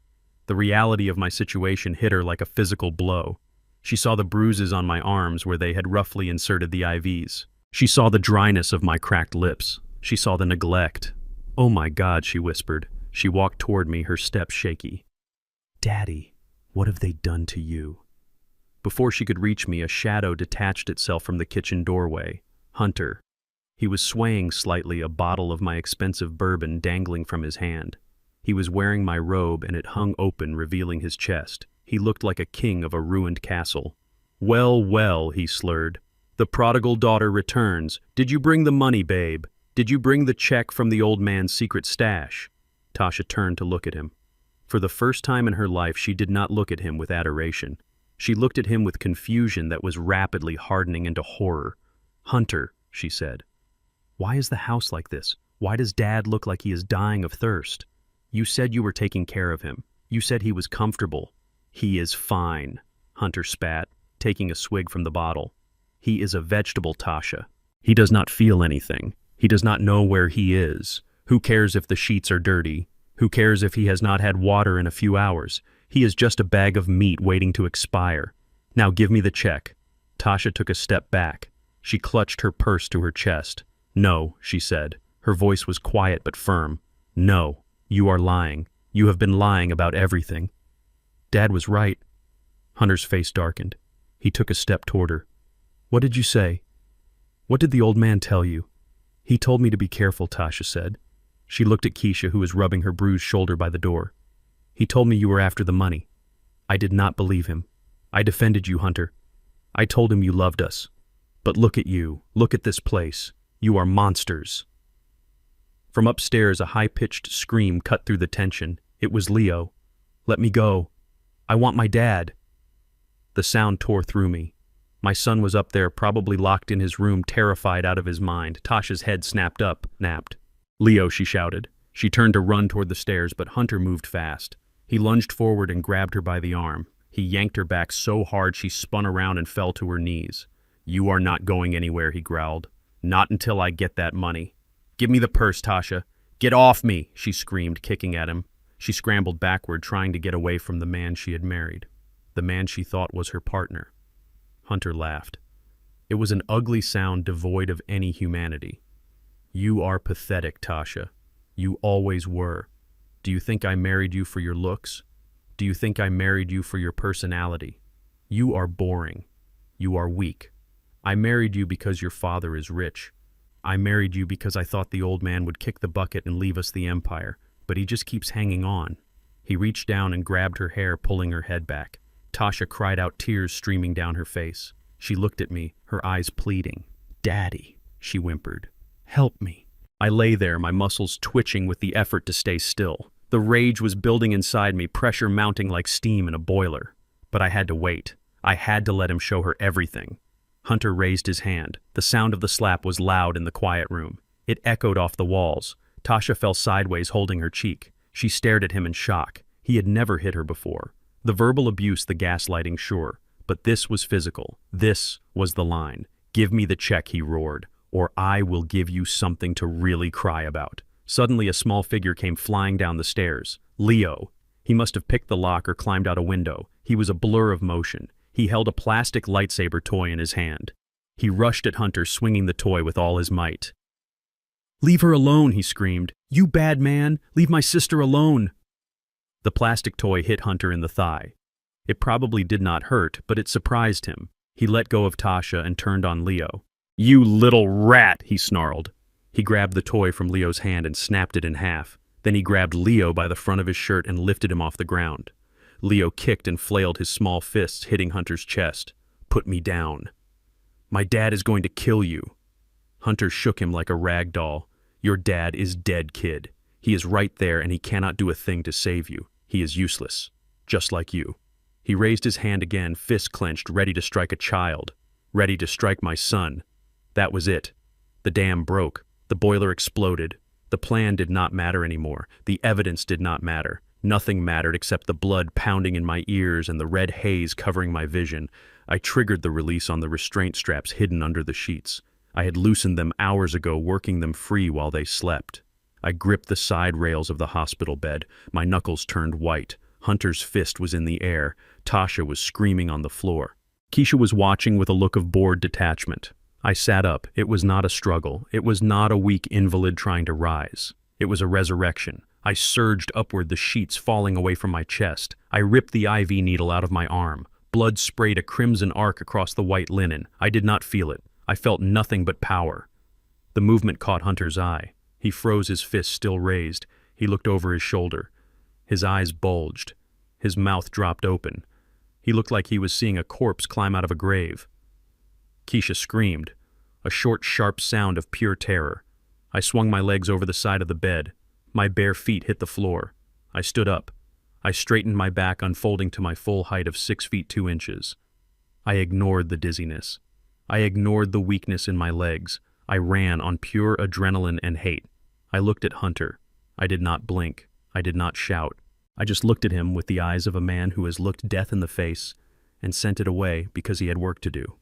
The reality of my situation hit her like a physical blow. She saw the bruises on my arms where they had roughly inserted the IVs. She saw the dryness of my cracked lips. She saw the neglect. "Oh my God," she whispered. She walked toward me, her step shaky. "Daddy, what have they done to you?" Before she could reach me, a shadow detached itself from the kitchen doorway. Hunter. He was swaying slightly, a bottle of my expensive bourbon dangling from his hand. He was wearing my robe and it hung open, revealing his chest. He looked like a king of a ruined castle. "Well, well," he slurred. "The prodigal daughter returns. Did you bring the money, babe? Did you bring the check from the old man's secret stash?" Tasha turned to look at him. For the first time in her life, she did not look at him with adoration. She looked at him with confusion that was rapidly hardening into horror. "Hunter," she said, "why is the house like this? Why does Dad look like he is dying of thirst? You said you were taking care of him. You said he was comfortable." "He is fine," Hunter spat, taking a swig from the bottle. "He is a vegetable, Tasha. He does not feel anything. He does not know where he is. Who cares if the sheets are dirty? Who cares if he has not had water in a few hours? He is just a bag of meat waiting to expire. Now give me the check." Tasha took a step back. She clutched her purse to her chest. "No," she said. Her voice was quiet but firm. "No, you are lying. You have been lying about everything." Dad was right. Hunter's face darkened. He took a step toward her. "What did you say? What did the old man tell you?" "He told me to be careful," Tasha said. She looked at Keisha, who was rubbing her bruised shoulder by the door. "He told me you were after the money. I did not believe him. I defended you, Hunter. I told him you loved us. But look at you. Look at this place. You are monsters." From upstairs, a high-pitched scream cut through the tension. It was Leo. "Let me go. I want my dad." The sound tore through me. My son was up there, probably locked in his room, terrified out of his mind. Tasha's head snapped up, napped. "Leo," she shouted. She turned to run toward the stairs, but Hunter moved fast. He lunged forward and grabbed her by the arm. He yanked her back so hard she spun around and fell to her knees. "You are not going anywhere," he growled. "Not until I get that money. Give me the purse, Tasha. Get off me," she screamed, kicking at him. She scrambled backward, trying to get away from the man she had married, the man she thought was her partner. Hunter laughed. It was an ugly sound devoid of any humanity. "You are pathetic, Tasha. You always were. Do you think I married you for your looks? Do you think I married you for your personality? You are boring. You are weak. I married you because your father is rich. I married you because I thought the old man would kick the bucket and leave us the empire, but he just keeps hanging on." He reached down and grabbed her hair, pulling her head back. Tasha cried out, tears streaming down her face. She looked at me, her eyes pleading. "Daddy," she whimpered. "Help me." I lay there, my muscles twitching with the effort to stay still. The rage was building inside me, pressure mounting like steam in a boiler. But I had to wait. I had to let him show her everything. Hunter raised his hand. The sound of the slap was loud in the quiet room. It echoed off the walls. Tasha fell sideways, holding her cheek. She stared at him in shock. He had never hit her before. The verbal abuse, the gaslighting, sure. But this was physical. This was the line. "Give me the check," he roared, "or I will give you something to really cry about." Suddenly, a small figure came flying down the stairs. Leo. He must have picked the lock or climbed out a window. He was a blur of motion. He held a plastic lightsaber toy in his hand. He rushed at Hunter, swinging the toy with all his might. "Leave her alone," he screamed. "You bad man! Leave my sister alone!" The plastic toy hit Hunter in the thigh. It probably did not hurt, but it surprised him. He let go of Tasha and turned on Leo. "You little rat," he snarled. He grabbed the toy from Leo's hand and snapped it in half. Then he grabbed Leo by the front of his shirt and lifted him off the ground. Leo kicked and flailed his small fists, hitting Hunter's chest. "Put me down." "My dad is going to kill you." Hunter shook him like a rag doll. "Your dad is dead, kid. He is right there and he cannot do a thing to save you. He is useless. Just like you." He raised his hand again, fist clenched, ready to strike a child. Ready to strike my son. That was it. The dam broke. The boiler exploded. The plan did not matter anymore. The evidence did not matter. Nothing mattered except the blood pounding in my ears and the red haze covering my vision. I triggered the release on the restraint straps hidden under the sheets. I had loosened them hours ago, working them free while they slept. I gripped the side rails of the hospital bed. My knuckles turned white. Hunter's fist was in the air. Tasha was screaming on the floor. Keisha was watching with a look of bored detachment. I sat up. It was not a struggle. It was not a weak invalid trying to rise. It was a resurrection. I surged upward, the sheets falling away from my chest. I ripped the IV needle out of my arm. Blood sprayed a crimson arc across the white linen. I did not feel it. I felt nothing but power. The movement caught Hunter's eye. He froze, his fist still raised. He looked over his shoulder. His eyes bulged. His mouth dropped open. He looked like he was seeing a corpse climb out of a grave. Keisha screamed, a short, sharp sound of pure terror. I swung my legs over the side of the bed. My bare feet hit the floor. I stood up. I straightened my back, unfolding to my full height of 6 feet 2 inches. I ignored the dizziness. I ignored the weakness in my legs. I ran on pure adrenaline and hate. I looked at Hunter. I did not blink. I did not shout. I just looked at him with the eyes of a man who has looked death in the face and sent it away because he had work to do.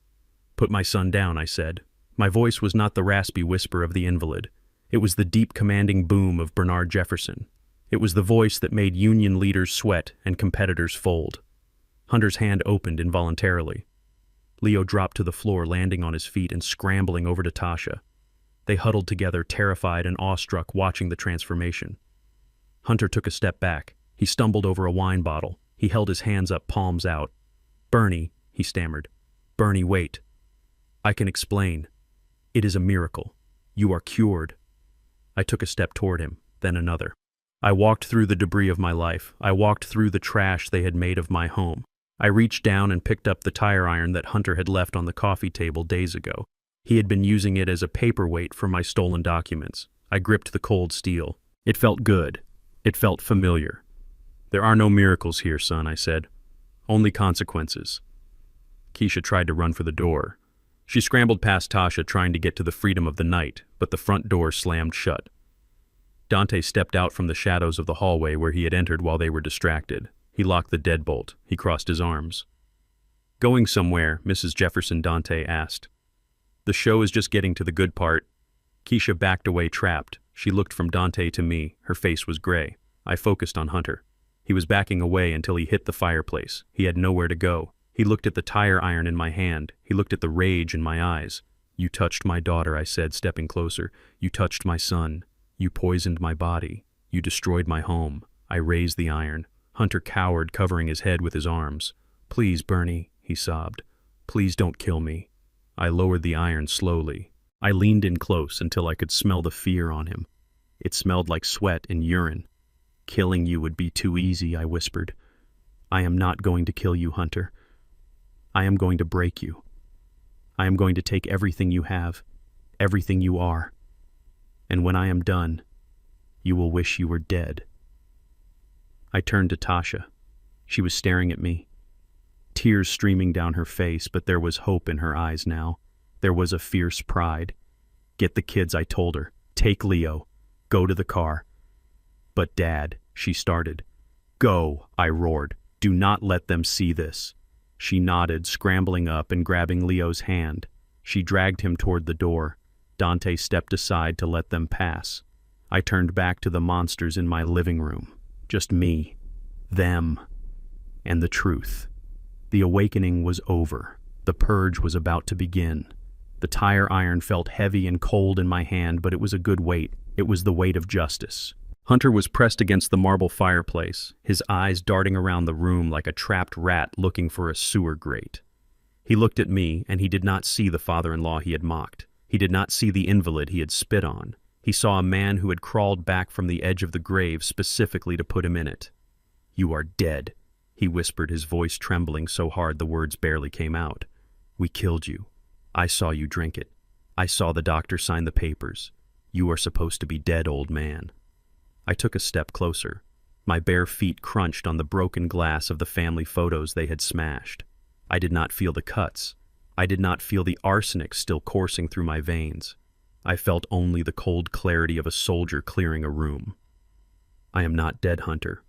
"Put my son down," I said. My voice was not the raspy whisper of the invalid. It was the deep, commanding boom of Bernard Jefferson. It was the voice that made union leaders sweat and competitors fold. Hunter's hand opened involuntarily. Leo dropped to the floor, landing on his feet and scrambling over to Tasha. They huddled together, terrified and awestruck, watching the transformation. Hunter took a step back. He stumbled over a wine bottle. He held his hands up, palms out. "Bernie," he stammered. "Bernie, wait. I can explain. It is a miracle. You are cured." I took a step toward him, then another. I walked through the debris of my life. I walked through the trash they had made of my home. I reached down and picked up the tire iron that Hunter had left on the coffee table days ago. He had been using it as a paperweight for my stolen documents. I gripped the cold steel. It felt good. It felt familiar. "There are no miracles here, son," I said. "Only consequences." Keisha tried to run for the door. She scrambled past Tasha, trying to get to the freedom of the night, but the front door slammed shut. Dante stepped out from the shadows of the hallway where he had entered while they were distracted. He locked the deadbolt. He crossed his arms. "Going somewhere?" Mrs. Jefferson Dante asked. "The show is just getting to the good part." Keisha backed away, trapped. She looked from Dante to me. Her face was gray. I focused on Hunter. He was backing away until he hit the fireplace. He had nowhere to go. He looked at the tire iron in my hand. He looked at the rage in my eyes. "You touched my daughter," I said, stepping closer. "You touched my son. You poisoned my body. You destroyed my home." I raised the iron. Hunter cowered, covering his head with his arms. "Please, Bernie," he sobbed. "Please don't kill me." I lowered the iron slowly. I leaned in close until I could smell the fear on him. It smelled like sweat and urine. "Killing you would be too easy," I whispered. "I am not going to kill you, Hunter. I am going to break you. I am going to take everything you have, everything you are. And when I am done, you will wish you were dead." I turned to Tasha. She was staring at me, tears streaming down her face, but there was hope in her eyes now. There was a fierce pride. "Get the kids," I told her. "Take Leo. Go to the car." "But Dad," she started. "Go," I roared. "Do not let them see this." She nodded, scrambling up and grabbing Leo's hand. She dragged him toward the door. Dante stepped aside to let them pass. I turned back to the monsters in my living room. Just me, them, and the truth. The awakening was over. The purge was about to begin. The tire iron felt heavy and cold in my hand, but it was a good weight. It was the weight of justice. Hunter was pressed against the marble fireplace, his eyes darting around the room like a trapped rat looking for a sewer grate. He looked at me, and he did not see the father-in-law he had mocked. He did not see the invalid he had spit on. He saw a man who had crawled back from the edge of the grave specifically to put him in it. "You are dead," he whispered, his voice trembling so hard the words barely came out. "We killed you. I saw you drink it. I saw the doctor sign the papers. You are supposed to be dead, old man." I took a step closer. My bare feet crunched on the broken glass of the family photos they had smashed. I did not feel the cuts. I did not feel the arsenic still coursing through my veins. I felt only the cold clarity of a soldier clearing a room. "I am not dead, Hunter,"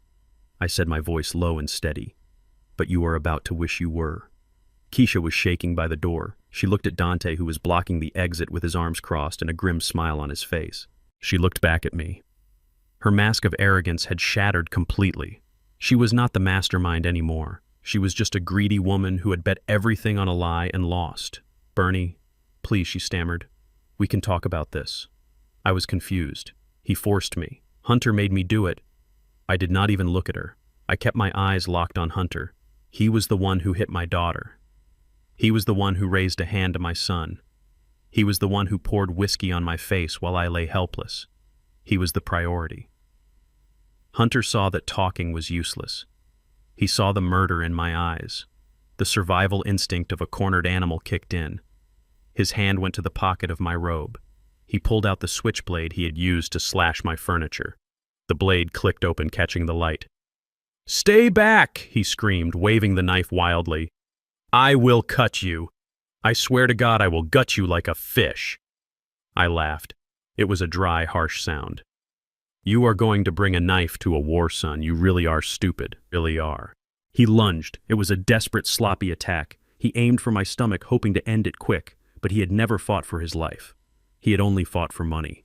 I said, my voice low and steady. "But you are about to wish you were." Keisha was shaking by the door. She looked at Dante, who was blocking the exit with his arms crossed and a grim smile on his face. She looked back at me. Her mask of arrogance had shattered completely. She was not the mastermind anymore. She was just a greedy woman who had bet everything on a lie and lost. "Bernie, please," she stammered. "We can talk about this." I was confused. He forced me. Hunter made me do it. I did not even look at her. I kept my eyes locked on Hunter. He was the one who hit my daughter. He was the one who raised a hand to my son. He was the one who poured whiskey on my face while I lay helpless. He was the priority. Hunter saw that talking was useless. He saw the murder in my eyes. The survival instinct of a cornered animal kicked in. His hand went to the pocket of my robe. He pulled out the switchblade he had used to slash my furniture. The blade clicked open, catching the light. "Stay back!" he screamed, waving the knife wildly. "I will cut you. I swear to God I will gut you like a fish." I laughed. It was a dry, harsh sound. "You are going to bring a knife to a war, son. You really are stupid. Really are." He lunged. It was a desperate, sloppy attack. He aimed for my stomach, hoping to end it quick, but he had never fought for his life. He had only fought for money.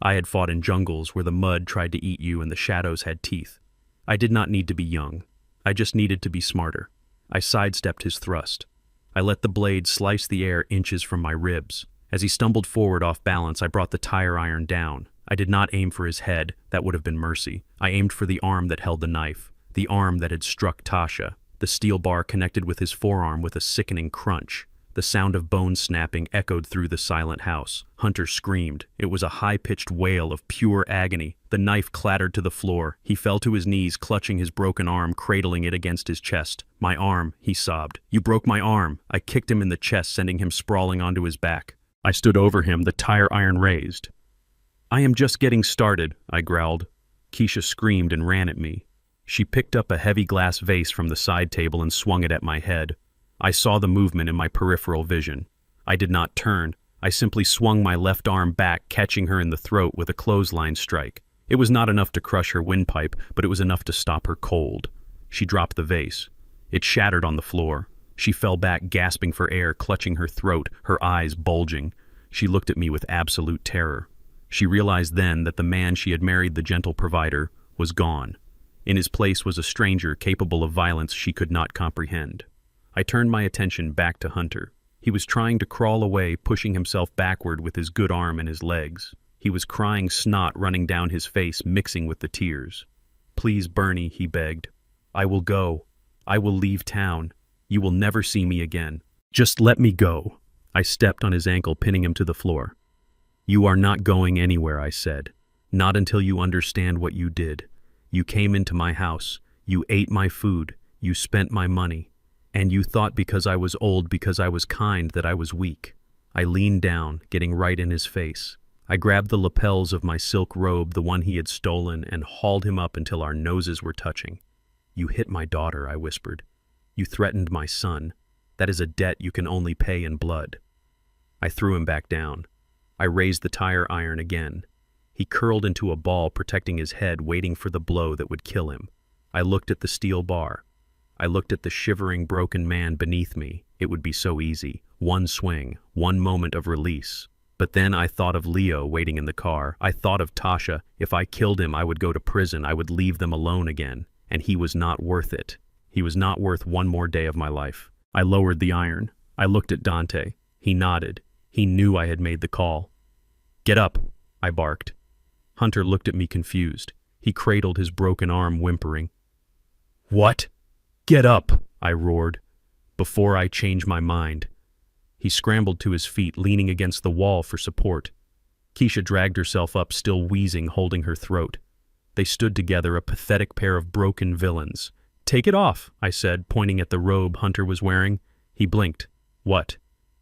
I had fought in jungles where the mud tried to eat you and the shadows had teeth. I did not need to be young. I just needed to be smarter. I sidestepped his thrust. I let the blade slice the air inches from my ribs. As he stumbled forward off balance, I brought the tire iron down. I did not aim for his head. That would have been mercy. I aimed for the arm that held the knife, the arm that had struck Tasha. The steel bar connected with his forearm with a sickening crunch. The sound of bone snapping echoed through the silent house. Hunter screamed. It was a high-pitched wail of pure agony. The knife clattered to the floor. He fell to his knees, clutching his broken arm, cradling it against his chest. "My arm," he sobbed. "You broke my arm." I kicked him in the chest, sending him sprawling onto his back. I stood over him, the tire iron raised. "I am just getting started," I growled. Keisha screamed and ran at me. She picked up a heavy glass vase from the side table and swung it at my head. I saw the movement in my peripheral vision. I did not turn. I simply swung my left arm back, catching her in the throat with a clothesline strike. It was not enough to crush her windpipe, but it was enough to stop her cold. She dropped the vase. It shattered on the floor. She fell back, gasping for air, clutching her throat, her eyes bulging. She looked at me with absolute terror. She realized then that the man she had married, the gentle provider, was gone. In his place was a stranger capable of violence she could not comprehend. I turned my attention back to Hunter. He was trying to crawl away, pushing himself backward with his good arm and his legs. He was crying, snot running down his face, mixing with the tears. "Please, Bernie," he begged. "I will go. I will leave town. You will never see me again. Just let me go." I stepped on his ankle, pinning him to the floor. "You are not going anywhere," I said. "Not until you understand what you did. You came into my house. You ate my food. You spent my money. And you thought because I was old, because I was kind, that I was weak." I leaned down, getting right in his face. I grabbed the lapels of my silk robe, the one he had stolen, and hauled him up until our noses were touching. "You hit my daughter," I whispered. "You threatened my son. That is a debt you can only pay in blood." I threw him back down. I raised the tire iron again. He curled into a ball, protecting his head, waiting for the blow that would kill him. I looked at the steel bar. I looked at the shivering, broken man beneath me. It would be so easy. One swing, one moment of release. But then I thought of Leo waiting in the car. I thought of Tasha. If I killed him, I would go to prison. I would leave them alone again. And he was not worth it. He was not worth one more day of my life. I lowered the iron. I looked at Dante. He nodded. He knew I had made the call. "Get up," I barked. Hunter looked at me confused. He cradled his broken arm, whimpering. "What? Get up," I roared, "before I change my mind." He scrambled to his feet, leaning against the wall for support. Keisha dragged herself up, still wheezing, holding her throat. They stood together, a pathetic pair of broken villains. "Take it off," I said, pointing at the robe Hunter was wearing. He blinked. "What?"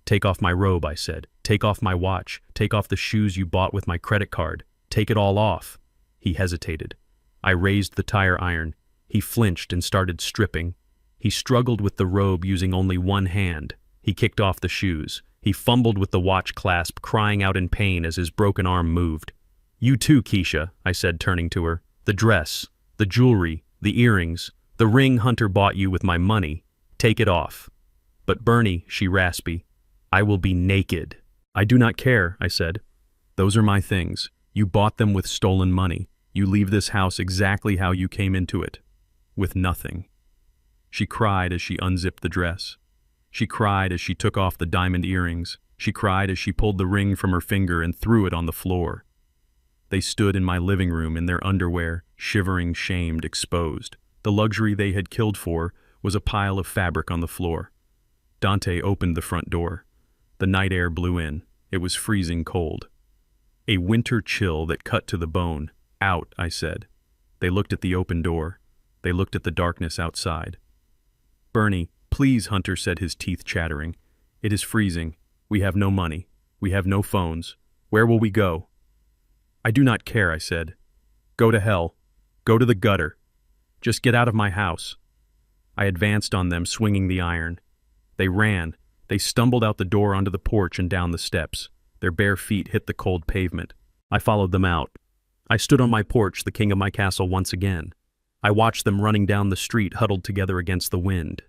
"Take off my robe," I said. "Take off my watch. Take off the shoes you bought with my credit card. Take it all off." He hesitated. I raised the tire iron. He flinched and started stripping. He struggled with the robe using only one hand. He kicked off the shoes. He fumbled with the watch clasp, crying out in pain as his broken arm moved. "You too, Keisha," I said, turning to her. "The dress, the jewelry, the earrings, the ring Hunter bought you with my money. Take it off." "But Bernie," she raspy, "I will be naked." "I do not care," I said. "Those are my things. You bought them with stolen money. You leave this house exactly how you came into it. With nothing." She cried as she unzipped the dress. She cried as she took off the diamond earrings. She cried as she pulled the ring from her finger and threw it on the floor. They stood in my living room in their underwear, shivering, shamed, exposed. The luxury they had killed for was a pile of fabric on the floor. Dante opened the front door. The night air blew in. It was freezing cold. A winter chill that cut to the bone. "Out," I said. They looked at the open door. They looked at the darkness outside. "Bernie, please," Hunter said, his teeth chattering. "It is freezing. We have no money. We have no phones. Where will we go?" "I do not care," I said. "Go to hell. Go to the gutter. Just get out of my house." I advanced on them, swinging the iron. They ran. They stumbled out the door onto the porch and down the steps. Their bare feet hit the cold pavement. I followed them out. I stood on my porch, the king of my castle once again. I watched them running down the street, huddled together against the wind.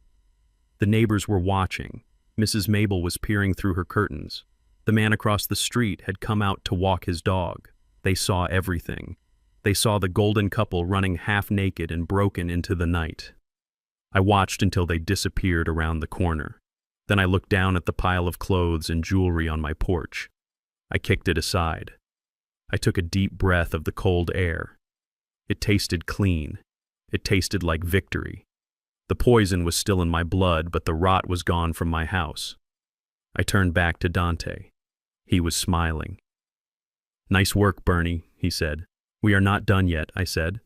The neighbors were watching. Mrs. Mabel was peering through her curtains. The man across the street had come out to walk his dog. They saw everything. They saw the golden couple running half naked and broken into the night. I watched until they disappeared around the corner. Then I looked down at the pile of clothes and jewelry on my porch. I kicked it aside. I took a deep breath of the cold air. It tasted clean. It tasted like victory. The poison was still in my blood, but the rot was gone from my house. I turned back to Dante. He was smiling. "Nice work, Bernie," he said. "We are not done yet," I said.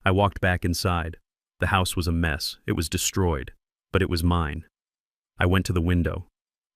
I walked back inside. The house was a mess. It was destroyed, but it was mine. I went to the window.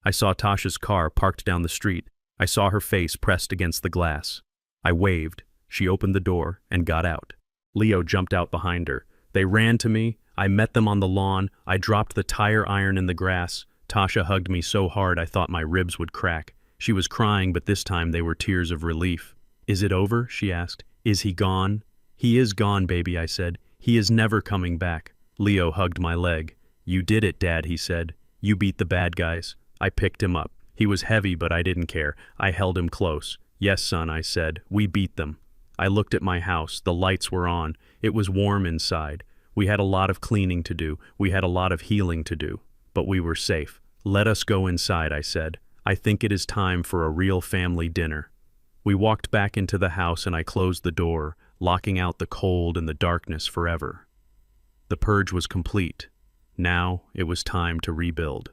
I saw Tasha's car parked down the street. I saw her face pressed against the glass. I waved. She opened the door and got out. Leo jumped out behind her. They ran to me. I met them on the lawn. I dropped the tire iron in the grass. Tasha hugged me so hard I thought my ribs would crack. She was crying, but this time they were tears of relief. "Is it over?" she asked. "Is he gone?" "He is gone, baby," I said. "He is never coming back." Leo hugged my leg. "You did it, Dad," he said. "You beat the bad guys." I picked him up. He was heavy, but I didn't care. I held him close. "Yes, son," I said. "We beat them." I looked at my house. The lights were on. It was warm inside. We had a lot of cleaning to do. We had a lot of healing to do. But we were safe. "Let us go inside," I said. "I think it is time for a real family dinner." We walked back into the house and I closed the door, locking out the cold and the darkness forever. The purge was complete. Now it was time to rebuild.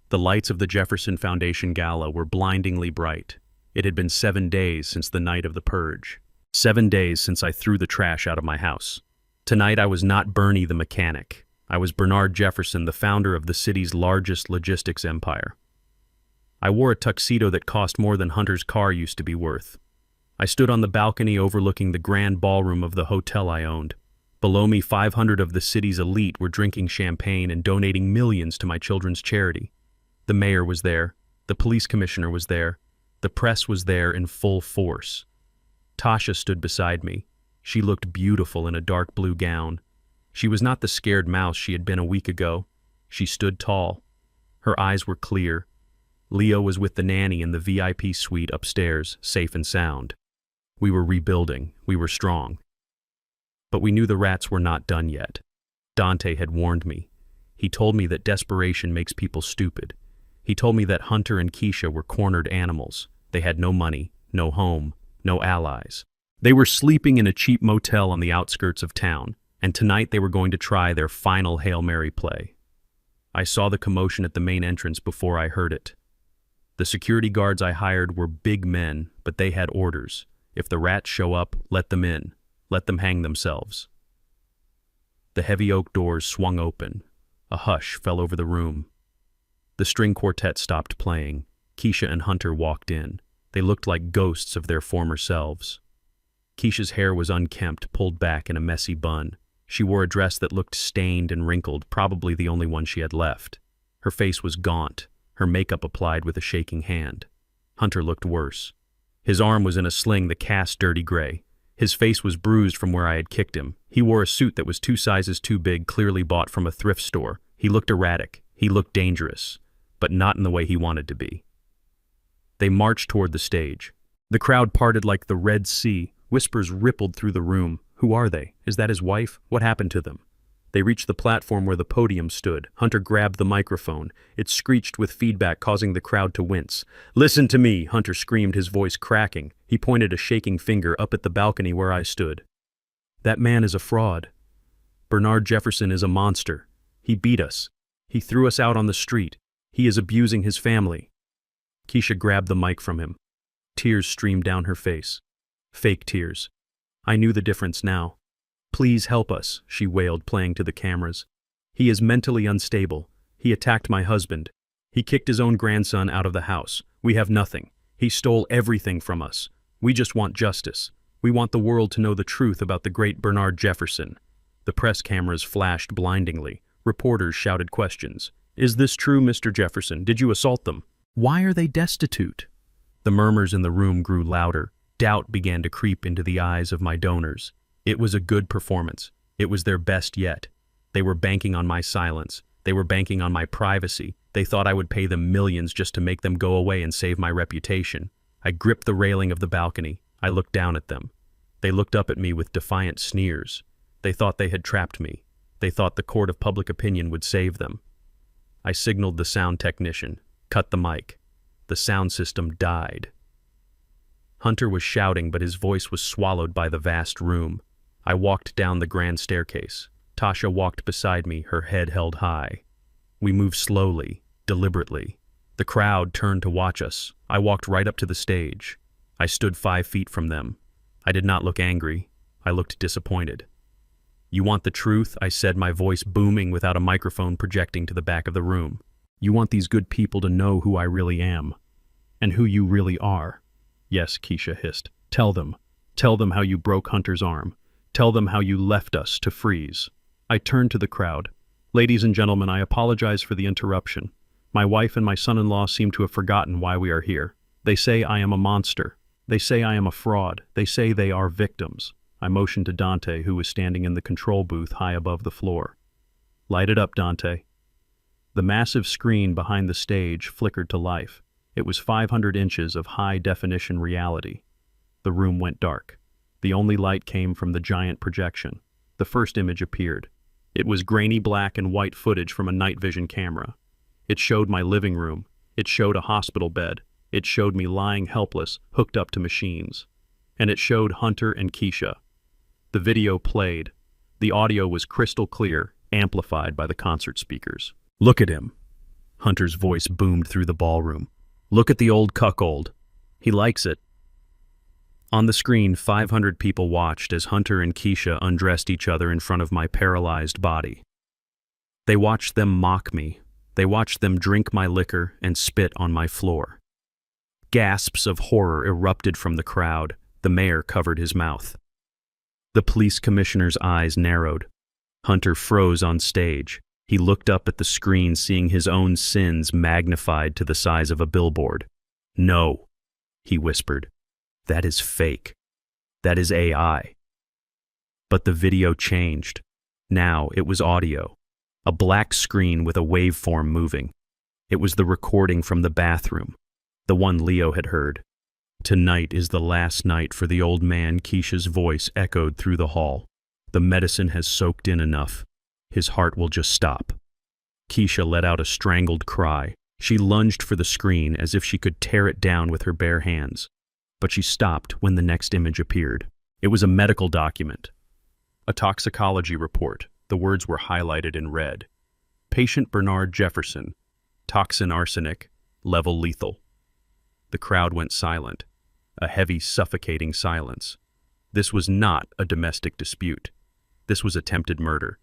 The lights of the Jefferson Foundation Gala were blindingly bright. It had been 7 days since the night of the purge. 7 days since I threw the trash out of my house. Tonight I was not Bernie the mechanic. I was Bernard Jefferson, the founder of the city's largest logistics empire. I wore a tuxedo that cost more than Hunter's car used to be worth. I stood on the balcony overlooking the grand ballroom of the hotel I owned. Below me, 500 of the city's elite were drinking champagne and donating millions to my children's charity. The mayor was there. The police commissioner was there. The press was there in full force. Tasha stood beside me. She looked beautiful in a dark blue gown. She was not the scared mouse she had been a week ago. She stood tall. Her eyes were clear. Leo was with the nanny in the VIP suite upstairs, safe and sound. We were rebuilding. We were strong. But we knew the rats were not done yet. Dante had warned me. He told me that desperation makes people stupid. He told me that Hunter and Keisha were cornered animals. They had no money, no home, no allies. They were sleeping in a cheap motel on the outskirts of town, and tonight they were going to try their final Hail Mary play. I saw the commotion at the main entrance before I heard it. The security guards I hired were big men, but they had orders. If the rats show up, let them in. Let them hang themselves. The heavy oak doors swung open. A hush fell over the room. The string quartet stopped playing. Keisha and Hunter walked in. They looked like ghosts of their former selves. Keisha's hair was unkempt, pulled back in a messy bun. She wore a dress that looked stained and wrinkled, probably the only one she had left. Her face was gaunt, her makeup applied with a shaking hand. Hunter looked worse. His arm was in a sling that cast dirty gray. His face was bruised from where I had kicked him. He wore a suit that was 2 sizes too big, clearly bought from a thrift store. He looked erratic. He looked dangerous, but not in the way he wanted to be. They marched toward the stage. The crowd parted like the Red Sea. Whispers rippled through the room. Who are they? Is that his wife? What happened to them? They reached the platform where the podium stood. Hunter grabbed the microphone. It screeched with feedback, causing the crowd to wince. "Listen to me," Hunter screamed, his voice cracking. He pointed a shaking finger up at the balcony where I stood. "That man is a fraud. Bernard Jefferson is a monster. He beat us. He threw us out on the street. He is abusing his family." Keisha grabbed the mic from him. Tears streamed down her face. Fake tears. I knew the difference now. "Please help us," she wailed, playing to the cameras. "He is mentally unstable. He attacked my husband. He kicked his own grandson out of the house. We have nothing. He stole everything from us. We just want justice. We want the world to know the truth about the great Bernard Jefferson." The press cameras flashed blindingly. Reporters shouted questions. "Is this true, Mr. Jefferson? Did you assault them? Why are they destitute?" The murmurs in the room grew louder. Doubt began to creep into the eyes of my donors. It was a good performance. It was their best yet. They were banking on my silence. They were banking on my privacy. They thought I would pay them millions just to make them go away and save my reputation. I gripped the railing of the balcony. I looked down at them. They looked up at me with defiant sneers. They thought they had trapped me. They thought the court of public opinion would save them. I signaled the sound technician. Cut the mic. The sound system died. Hunter was shouting, but his voice was swallowed by the vast room. I walked down the grand staircase. Tasha walked beside me, her head held high. We moved slowly, deliberately. The crowd turned to watch us. I walked right up to the stage. I stood 5 feet from them. I did not look angry. I looked disappointed. "You want the truth?" I said, my voice booming without a microphone projecting to the back of the room. "You want these good people to know who I really am, and who you really are." "Yes," Keisha hissed. Tell them how you broke Hunter's arm. Tell them how you left us to freeze." I turned to the crowd. "Ladies and gentlemen, I apologize for the interruption. My wife and my son-in-law seem to have forgotten why we are here. They say I am a monster. They say I am a fraud. They say they are victims." I motioned to Dante, who was standing in the control booth high above the floor. "Light it up, Dante." The massive screen behind the stage flickered to life. It was 500 inches of high-definition reality. The room went dark. The only light came from the giant projection. The first image appeared. It was grainy black and white footage from a night vision camera. It showed my living room. It showed a hospital bed. It showed me lying helpless, hooked up to machines. And it showed Hunter and Keisha. The video played. The audio was crystal clear, amplified by the concert speakers. "Look at him." Hunter's voice boomed through the ballroom. "Look at the old cuckold. He likes it." On the screen, 500 people watched as Hunter and Keisha undressed each other in front of my paralyzed body. They watched them mock me. They watched them drink my liquor and spit on my floor. Gasps of horror erupted from the crowd. The mayor covered his mouth. The police commissioner's eyes narrowed. Hunter froze on stage. He looked up at the screen, seeing his own sins magnified to the size of a billboard. "No," he whispered. "That is fake. That is AI." But the video changed. Now it was audio. A black screen with a waveform moving. It was the recording from the bathroom, the one Leo had heard. "Tonight is the last night for the old man," Keisha's voice echoed through the hall. "The medicine has soaked in enough. His heart will just stop." Keisha let out a strangled cry. She lunged for the screen as if she could tear it down with her bare hands. But she stopped when the next image appeared. It was a medical document. A toxicology report. The words were highlighted in red. "Patient Bernard Jefferson. Toxin arsenic. Level lethal." The crowd went silent, a heavy, suffocating silence. This was not a domestic dispute. This was attempted murder.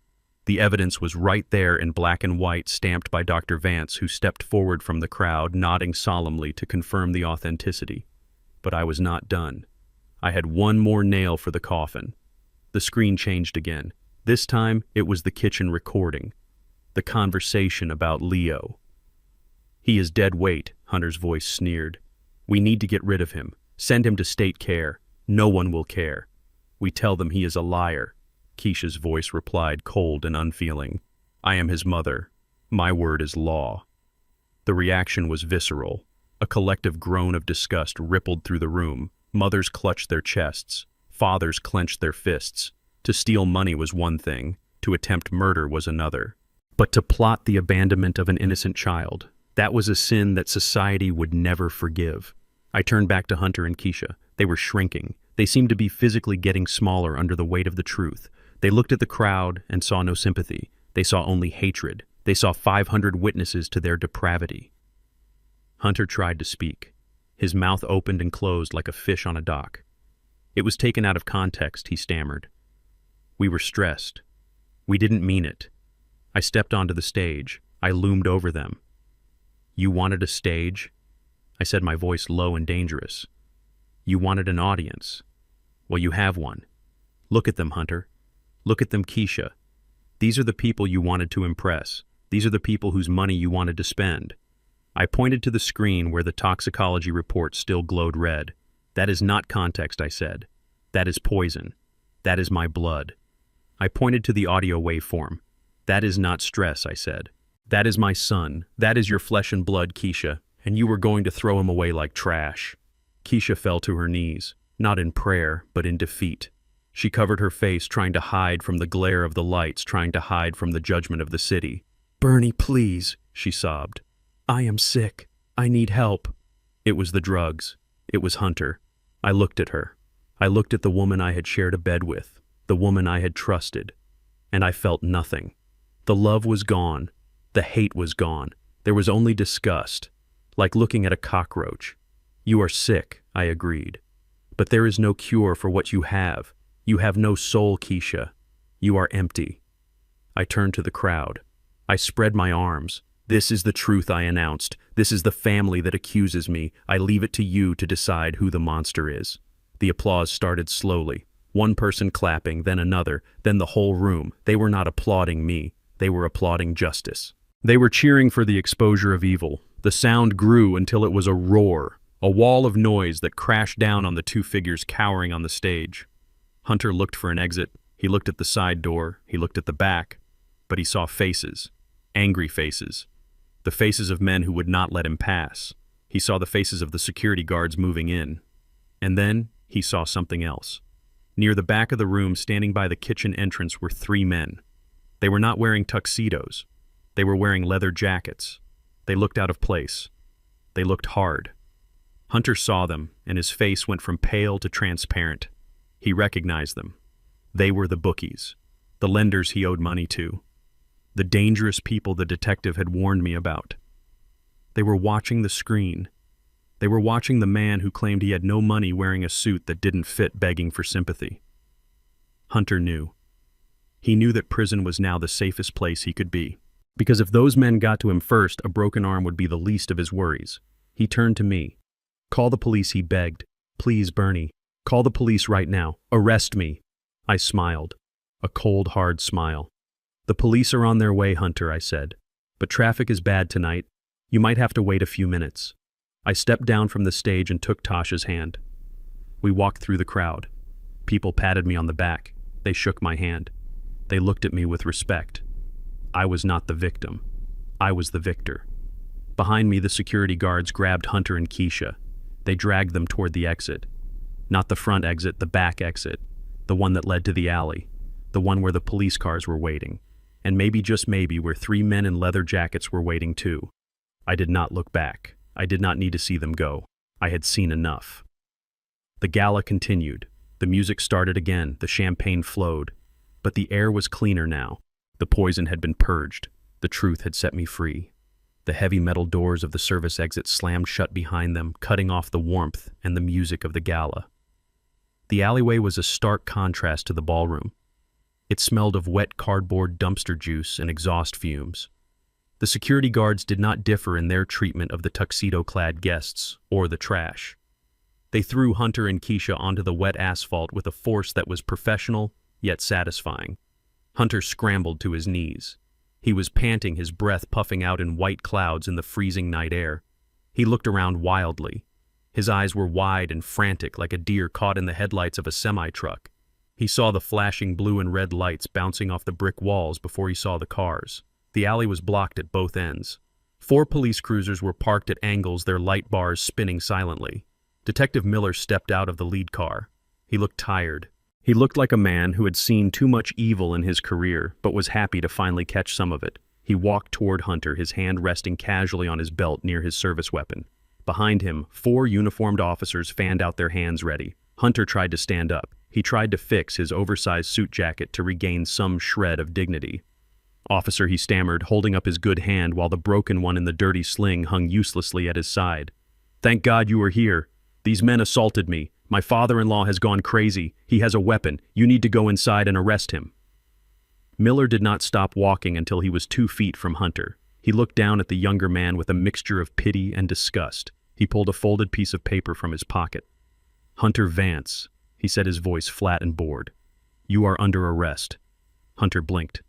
The evidence was right there in black and white, stamped by Dr. Vance, who stepped forward from the crowd, nodding solemnly to confirm the authenticity. But I was not done. I had one more nail for the coffin. The screen changed again. This time, it was the kitchen recording. The conversation about Leo. "He is dead weight," Hunter's voice sneered. "We need to get rid of him. Send him to state care. No one will care. We tell them he is a liar." Keisha's voice replied, cold and unfeeling. "I am his mother. My word is law." The reaction was visceral. A collective groan of disgust rippled through the room. Mothers clutched their chests. Fathers clenched their fists. To steal money was one thing. To attempt murder was another. But to plot the abandonment of an innocent child, that was a sin that society would never forgive. I turned back to Hunter and Keisha. They were shrinking. They seemed to be physically getting smaller under the weight of the truth. They looked at the crowd and saw no sympathy. They saw only hatred. They saw 500 witnesses to their depravity. Hunter tried to speak. His mouth opened and closed like a fish on a dock. "It was taken out of context," he stammered. "We were stressed. We didn't mean it." I stepped onto the stage. I loomed over them. "You wanted a stage?" I said, my voice low and dangerous. "You wanted an audience. Well, you have one. Look at them, Hunter. Look at them, Keisha. These are the people you wanted to impress. These are the people whose money you wanted to spend." I pointed to the screen where the toxicology report still glowed red. "That is not context," I said. "That is poison. That is my blood." I pointed to the audio waveform. "That is not stress," I said. "That is my son. That is your flesh and blood, Keisha, and you were going to throw him away like trash." Keisha fell to her knees, not in prayer, but in defeat. She covered her face, trying to hide from the glare of the lights, trying to hide from the judgment of the city. "Bernie, please," she sobbed. "I am sick. I need help." It was the drugs. It was Hunter. I looked at her. I looked at the woman I had shared a bed with, the woman I had trusted, and I felt nothing. The love was gone. The hate was gone. There was only disgust, like looking at a cockroach. "You are sick," I agreed. "But there is no cure for what you have. You have no soul, Keisha. You are empty." I turned to the crowd. I spread my arms. "This is the truth," I announced. "This is the family that accuses me. I leave it to you to decide who the monster is." The applause started slowly. One person clapping, then another, then the whole room. They were not applauding me. They were applauding justice. They were cheering for the exposure of evil. The sound grew until it was a roar, a wall of noise that crashed down on the two figures cowering on the stage. Hunter looked for an exit. He looked at the side door. He looked at the back. But he saw faces. Angry faces. The faces of men who would not let him pass. He saw the faces of the security guards moving in. And then he saw something else. Near the back of the room, standing by the kitchen entrance, were 3 men. They were not wearing tuxedos. They were wearing leather jackets. They looked out of place. They looked hard. Hunter saw them, and his face went from pale to transparent. He recognized them. They were the bookies, the lenders he owed money to, the dangerous people the detective had warned me about. They were watching the screen. They were watching the man who claimed he had no money wearing a suit that didn't fit, begging for sympathy. Hunter knew. He knew that prison was now the safest place he could be. Because if those men got to him first, a broken arm would be the least of his worries. He turned to me. "Call the police," he begged. "Please, Bernie. Call the police right now. Arrest me." I smiled. A cold, hard smile. "The police are on their way, Hunter," I said. "But traffic is bad tonight. You might have to wait a few minutes." I stepped down from the stage and took Tasha's hand. We walked through the crowd. People patted me on the back. They shook my hand. They looked at me with respect. I was not the victim. I was the victor. Behind me, the security guards grabbed Hunter and Keisha. They dragged them toward the exit. Not the front exit, the back exit. The one that led to the alley. The one where the police cars were waiting. And maybe, just maybe, where 3 men in leather jackets were waiting too. I did not look back. I did not need to see them go. I had seen enough. The gala continued. The music started again. The champagne flowed. But the air was cleaner now. The poison had been purged. The truth had set me free. The heavy metal doors of the service exit slammed shut behind them, cutting off the warmth and the music of the gala. The alleyway was a stark contrast to the ballroom. It smelled of wet cardboard, dumpster juice, and exhaust fumes. The security guards did not differ in their treatment of the tuxedo-clad guests or the trash. They threw Hunter and Keisha onto the wet asphalt with a force that was professional, yet satisfying. Hunter scrambled to his knees. He was panting, his breath puffing out in white clouds in the freezing night air. He looked around wildly. His eyes were wide and frantic, like a deer caught in the headlights of a semi-truck. He saw the flashing blue and red lights bouncing off the brick walls before he saw the cars. The alley was blocked at both ends. 4 police cruisers were parked at angles, their light bars spinning silently. Detective Miller stepped out of the lead car. He looked tired. He looked like a man who had seen too much evil in his career, but was happy to finally catch some of it. He walked toward Hunter, his hand resting casually on his belt near his service weapon. Behind him, 4 uniformed officers fanned out their hands ready. Hunter tried to stand up. He tried to fix his oversized suit jacket to regain some shred of dignity. "Officer," he stammered, holding up his good hand while the broken one in the dirty sling hung uselessly at his side. "Thank God you are here. These men assaulted me. My father-in-law has gone crazy. He has a weapon. You need to go inside and arrest him." Miller did not stop walking until he was 2 feet from Hunter. He looked down at the younger man with a mixture of pity and disgust. He pulled a folded piece of paper from his pocket. "Hunter Vance," he said, his voice flat and bored. "You are under arrest." Hunter blinked.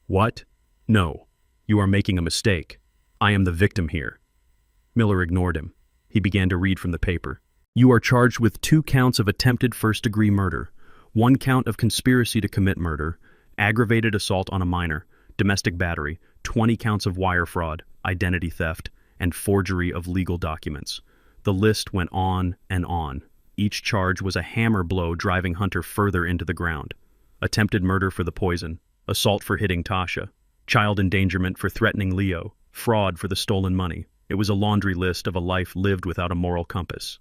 "What? No. You are making a mistake. I am the victim here." Miller ignored him. He began to read from the paper. "You are charged with 2 counts of attempted first-degree murder, 1 count of conspiracy to commit murder, aggravated assault on a minor, domestic battery, 20 counts of wire fraud, identity theft, and forgery of legal documents." The list went on and on. Each charge was a hammer blow driving Hunter further into the ground. Attempted murder for the poison, assault for hitting Tasha, child endangerment for threatening Leo, fraud for the stolen money. It was a laundry list of a life lived without a moral compass.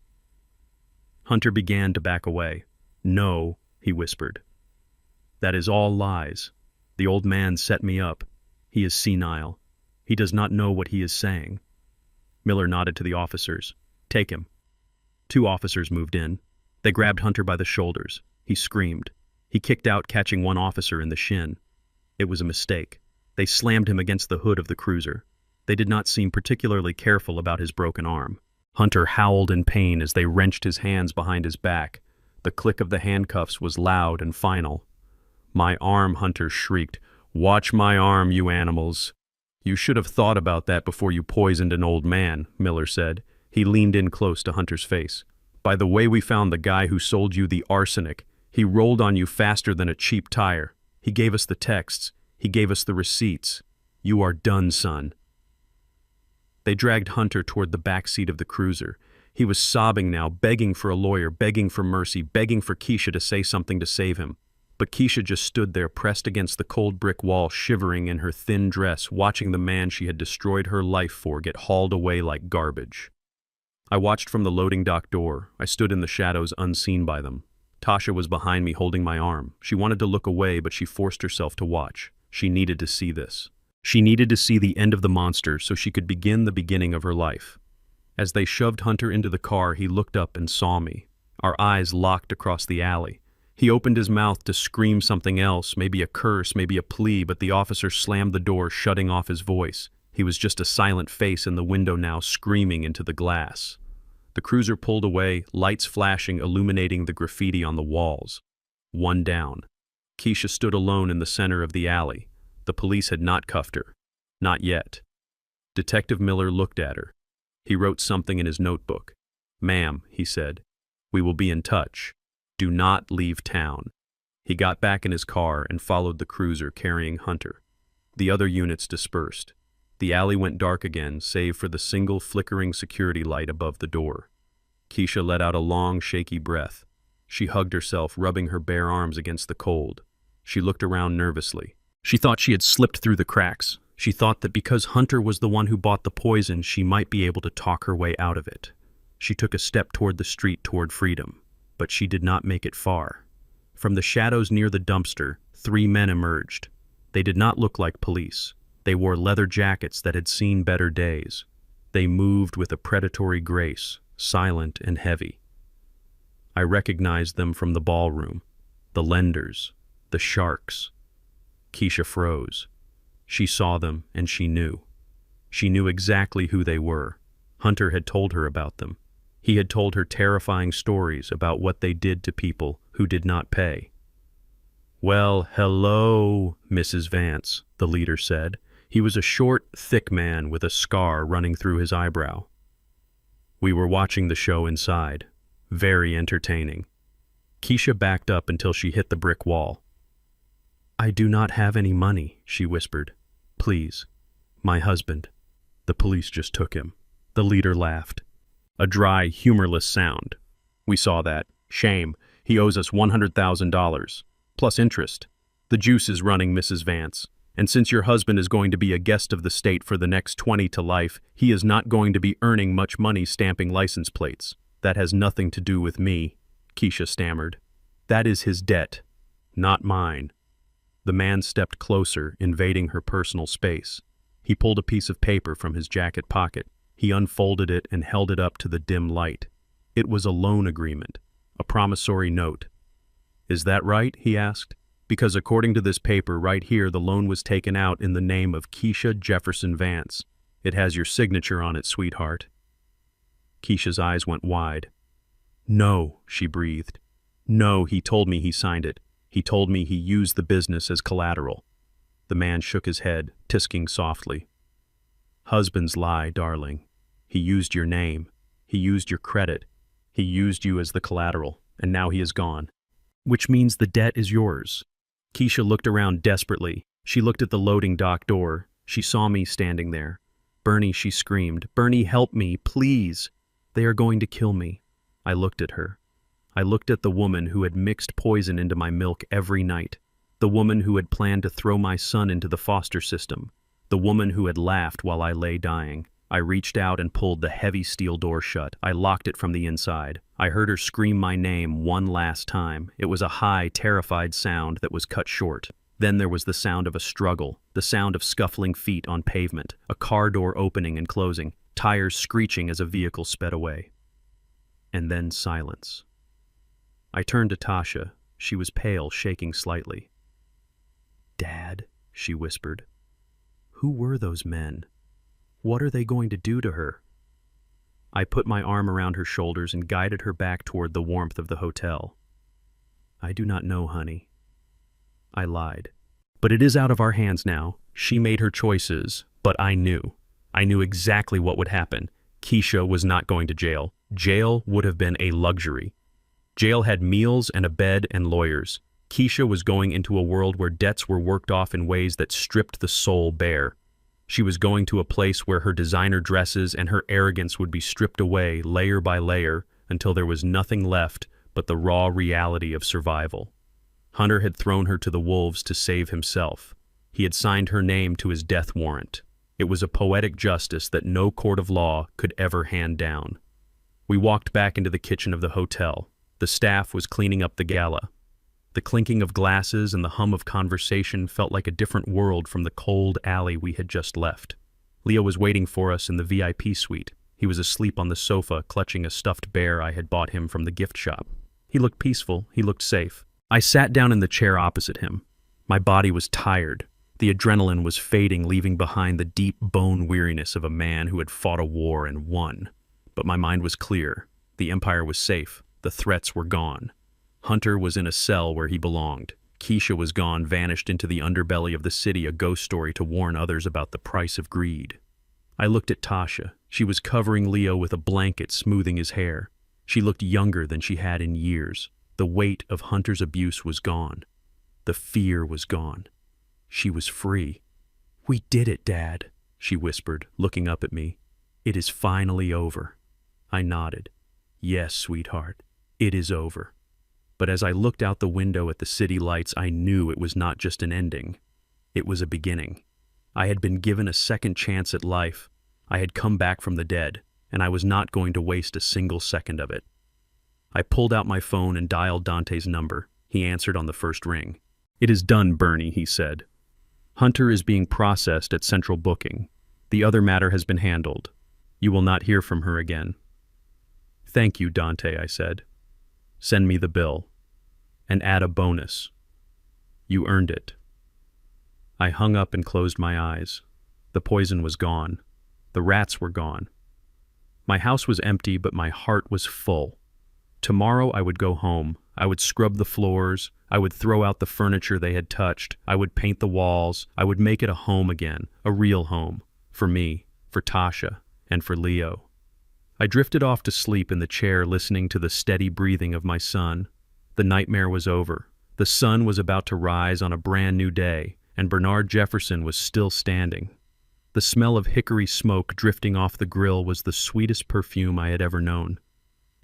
Hunter began to back away. "No," he whispered. "That is all lies. The old man set me up. He is senile. He does not know what he is saying." Miller nodded to the officers. "Take him." 2 officers moved in. They grabbed Hunter by the shoulders. He screamed. He kicked out, catching one officer in the shin. It was a mistake. They slammed him against the hood of the cruiser. They did not seem particularly careful about his broken arm. Hunter howled in pain as they wrenched his hands behind his back. The click of the handcuffs was loud and final. "My arm," Hunter shrieked. "Watch my arm, you animals." "You should have thought about that before you poisoned an old man," Miller said. He leaned in close to Hunter's face. "By the way we found the guy who sold you the arsenic, he rolled on you faster than a cheap tire. He gave us the texts. He gave us the receipts. You are done, son." They dragged Hunter toward the back seat of the cruiser. He was sobbing now, begging for a lawyer, begging for mercy, begging for Keisha to say something to save him. But Keisha just stood there, pressed against the cold brick wall, shivering in her thin dress, watching the man she had destroyed her life for get hauled away like garbage. I watched from the loading dock door. I stood in the shadows, unseen by them. Tasha was behind me, holding my arm. She wanted to look away, but she forced herself to watch. She needed to see this. She needed to see the end of the monster so she could begin the beginning of her life. As they shoved Hunter into the car, he looked up and saw me. Our eyes locked across the alley. He opened his mouth to scream something else, maybe a curse, maybe a plea, but the officer slammed the door, shutting off his voice. He was just a silent face in the window now, screaming into the glass. The cruiser pulled away, lights flashing, illuminating the graffiti on the walls. 1 down. Keisha stood alone in the center of the alley. The police had not cuffed her. Not yet. Detective Miller looked at her. He wrote something in his notebook. "Ma'am," he said, "we will be in touch. Do not leave town." He got back in his car and followed the cruiser carrying Hunter. The other units dispersed. The alley went dark again, save for the single flickering security light above the door. Keisha let out a long, shaky breath. She hugged herself, rubbing her bare arms against the cold. She looked around nervously. She thought she had slipped through the cracks. She thought that because Hunter was the one who bought the poison, she might be able to talk her way out of it. She took a step toward the street, toward freedom. But she did not make it far. From the shadows near the dumpster, 3 men emerged. They did not look like police. They wore leather jackets that had seen better days. They moved with a predatory grace, silent and heavy. I recognized them from the ballroom. The lenders, the sharks. Keisha froze. She saw them and she knew. She knew exactly who they were. Hunter had told her about them. He had told her terrifying stories about what they did to people who did not pay. "Well, hello, Mrs. Vance," the leader said. He was a short, thick man with a scar running through his eyebrow. We were watching the show inside. Very entertaining. Keisha backed up until she hit the brick wall. "I do not have any money," she whispered. "Please. My husband. The police just took him." The leader laughed. A dry, humorless sound. "We saw that. Shame. He owes us $100,000. Plus interest. The juice is running, Mrs. Vance. And since your husband is going to be a guest of the state for the next 20 to life, he is not going to be earning much money stamping license plates. That has nothing to do with me," Keisha stammered. "That is his debt, not mine." The man stepped closer, invading her personal space. He pulled a piece of paper from his jacket pocket. He unfolded it and held it up to the dim light. It was a loan agreement, a promissory note. "Is that right?" he asked. "Because according to this paper right here, the loan was taken out in the name of Keisha Jefferson Vance. It has your signature on it, sweetheart." Keisha's eyes went wide. "No," she breathed. "No, he told me he signed it. He told me he used the business as collateral." The man shook his head, tisking softly. "Husbands lie, darling. He used your name. He used your credit. He used you as the collateral, and now he is gone. Which means the debt is yours." Keisha looked around desperately. She looked at the loading dock door. She saw me standing there. "Bernie," she screamed. "Bernie, help me, please. They are going to kill me." I looked at her. I looked at the woman who had mixed poison into my milk every night. The woman who had planned to throw my son into the foster system. The woman who had laughed while I lay dying. I reached out and pulled the heavy steel door shut. I locked it from the inside. I heard her scream my name one last time. It was a high, terrified sound that was cut short. Then there was the sound of a struggle, the sound of scuffling feet on pavement, a car door opening and closing, tires screeching as a vehicle sped away. And then silence. I turned to Tasha. She was pale, shaking slightly. "Dad," she whispered. "Who were those men? What are they going to do to her?" I put my arm around her shoulders and guided her back toward the warmth of the hotel. "I do not know, honey." I lied. "But it is out of our hands now. She made her choices, but I knew. I knew exactly what would happen. Keisha was not going to jail. Jail would have been a luxury. Jail had meals and a bed and lawyers. Keisha was going into a world where debts were worked off in ways that stripped the soul bare. She was going to a place where her designer dresses and her arrogance would be stripped away layer by layer until there was nothing left but the raw reality of survival. Hunter had thrown her to the wolves to save himself. He had signed her name to his death warrant. It was a poetic justice that no court of law could ever hand down. We walked back into the kitchen of the hotel. The staff was cleaning up the gala. The clinking of glasses and the hum of conversation felt like a different world from the cold alley we had just left. Leo was waiting for us in the VIP suite. He was asleep on the sofa, clutching a stuffed bear I had bought him from the gift shop. He looked peaceful. He looked safe. I sat down in the chair opposite him. My body was tired. The adrenaline was fading, leaving behind the deep bone weariness of a man who had fought a war and won. But my mind was clear. The Empire was safe. The threats were gone. Hunter was in a cell where he belonged. Keisha was gone, vanished into the underbelly of the city, a ghost story to warn others about the price of greed. I looked at Tasha. She was covering Leo with a blanket, smoothing his hair. She looked younger than she had in years. The weight of Hunter's abuse was gone. The fear was gone. She was free. "We did it, Dad," she whispered, looking up at me. "It is finally over." I nodded. "Yes, sweetheart, it is over." But as I looked out the window at the city lights, I knew it was not just an ending. It was a beginning. I had been given a second chance at life. I had come back from the dead, and I was not going to waste a single second of it. I pulled out my phone and dialed Dante's number. He answered on the first ring. "It is done, Bernie," he said. Hunter is being processed at central booking. The other matter has been handled. You will not hear from her again." "Thank you, Dante," I said. "Send me the bill. And add a bonus. You earned it." I hung up and closed my eyes. The poison was gone. The rats were gone. My house was empty, but my heart was full. Tomorrow I would go home. I would scrub the floors. I would throw out the furniture they had touched. I would paint the walls. I would make it a home again, a real home. For me, for Tasha, and for Leo. I drifted off to sleep in the chair listening to the steady breathing of my son. The nightmare was over. The sun was about to rise on a brand new day, and Bernard Jefferson was still standing. The smell of hickory smoke drifting off the grill was the sweetest perfume I had ever known.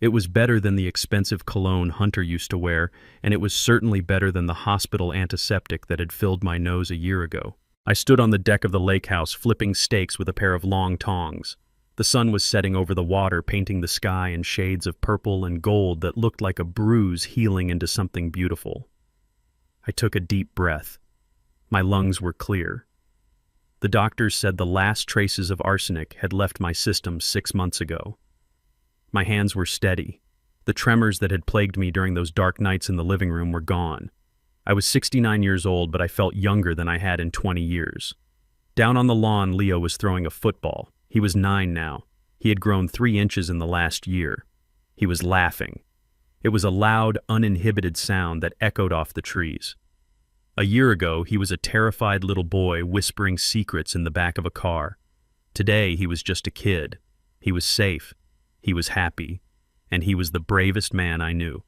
It was better than the expensive cologne Hunter used to wear, and it was certainly better than the hospital antiseptic that had filled my nose a year ago. I stood on the deck of the lake house flipping steaks with a pair of long tongs. The sun was setting over the water, painting the sky in shades of purple and gold that looked like a bruise healing into something beautiful. I took a deep breath. My lungs were clear. The doctors said the last traces of arsenic had left my system 6 months ago. My hands were steady. The tremors that had plagued me during those dark nights in the living room were gone. I was 69 years old, but I felt younger than I had in 20 years. Down on the lawn, Leo was throwing a football. He was 9 now. He had grown 3 inches in the last year. He was laughing. It was a loud, uninhibited sound that echoed off the trees. A year ago, he was a terrified little boy whispering secrets in the back of a car. Today, he was just a kid. He was safe. He was happy. And he was the bravest man I knew.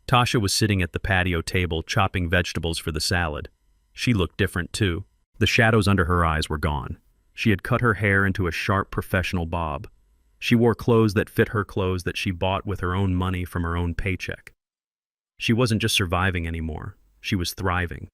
Tasha was sitting at the patio table chopping vegetables for the salad. She looked different too. The shadows under her eyes were gone. She had cut her hair into a sharp professional bob. She wore clothes that fit her clothes that she bought with her own money from her own paycheck. She wasn't just surviving anymore. She was thriving.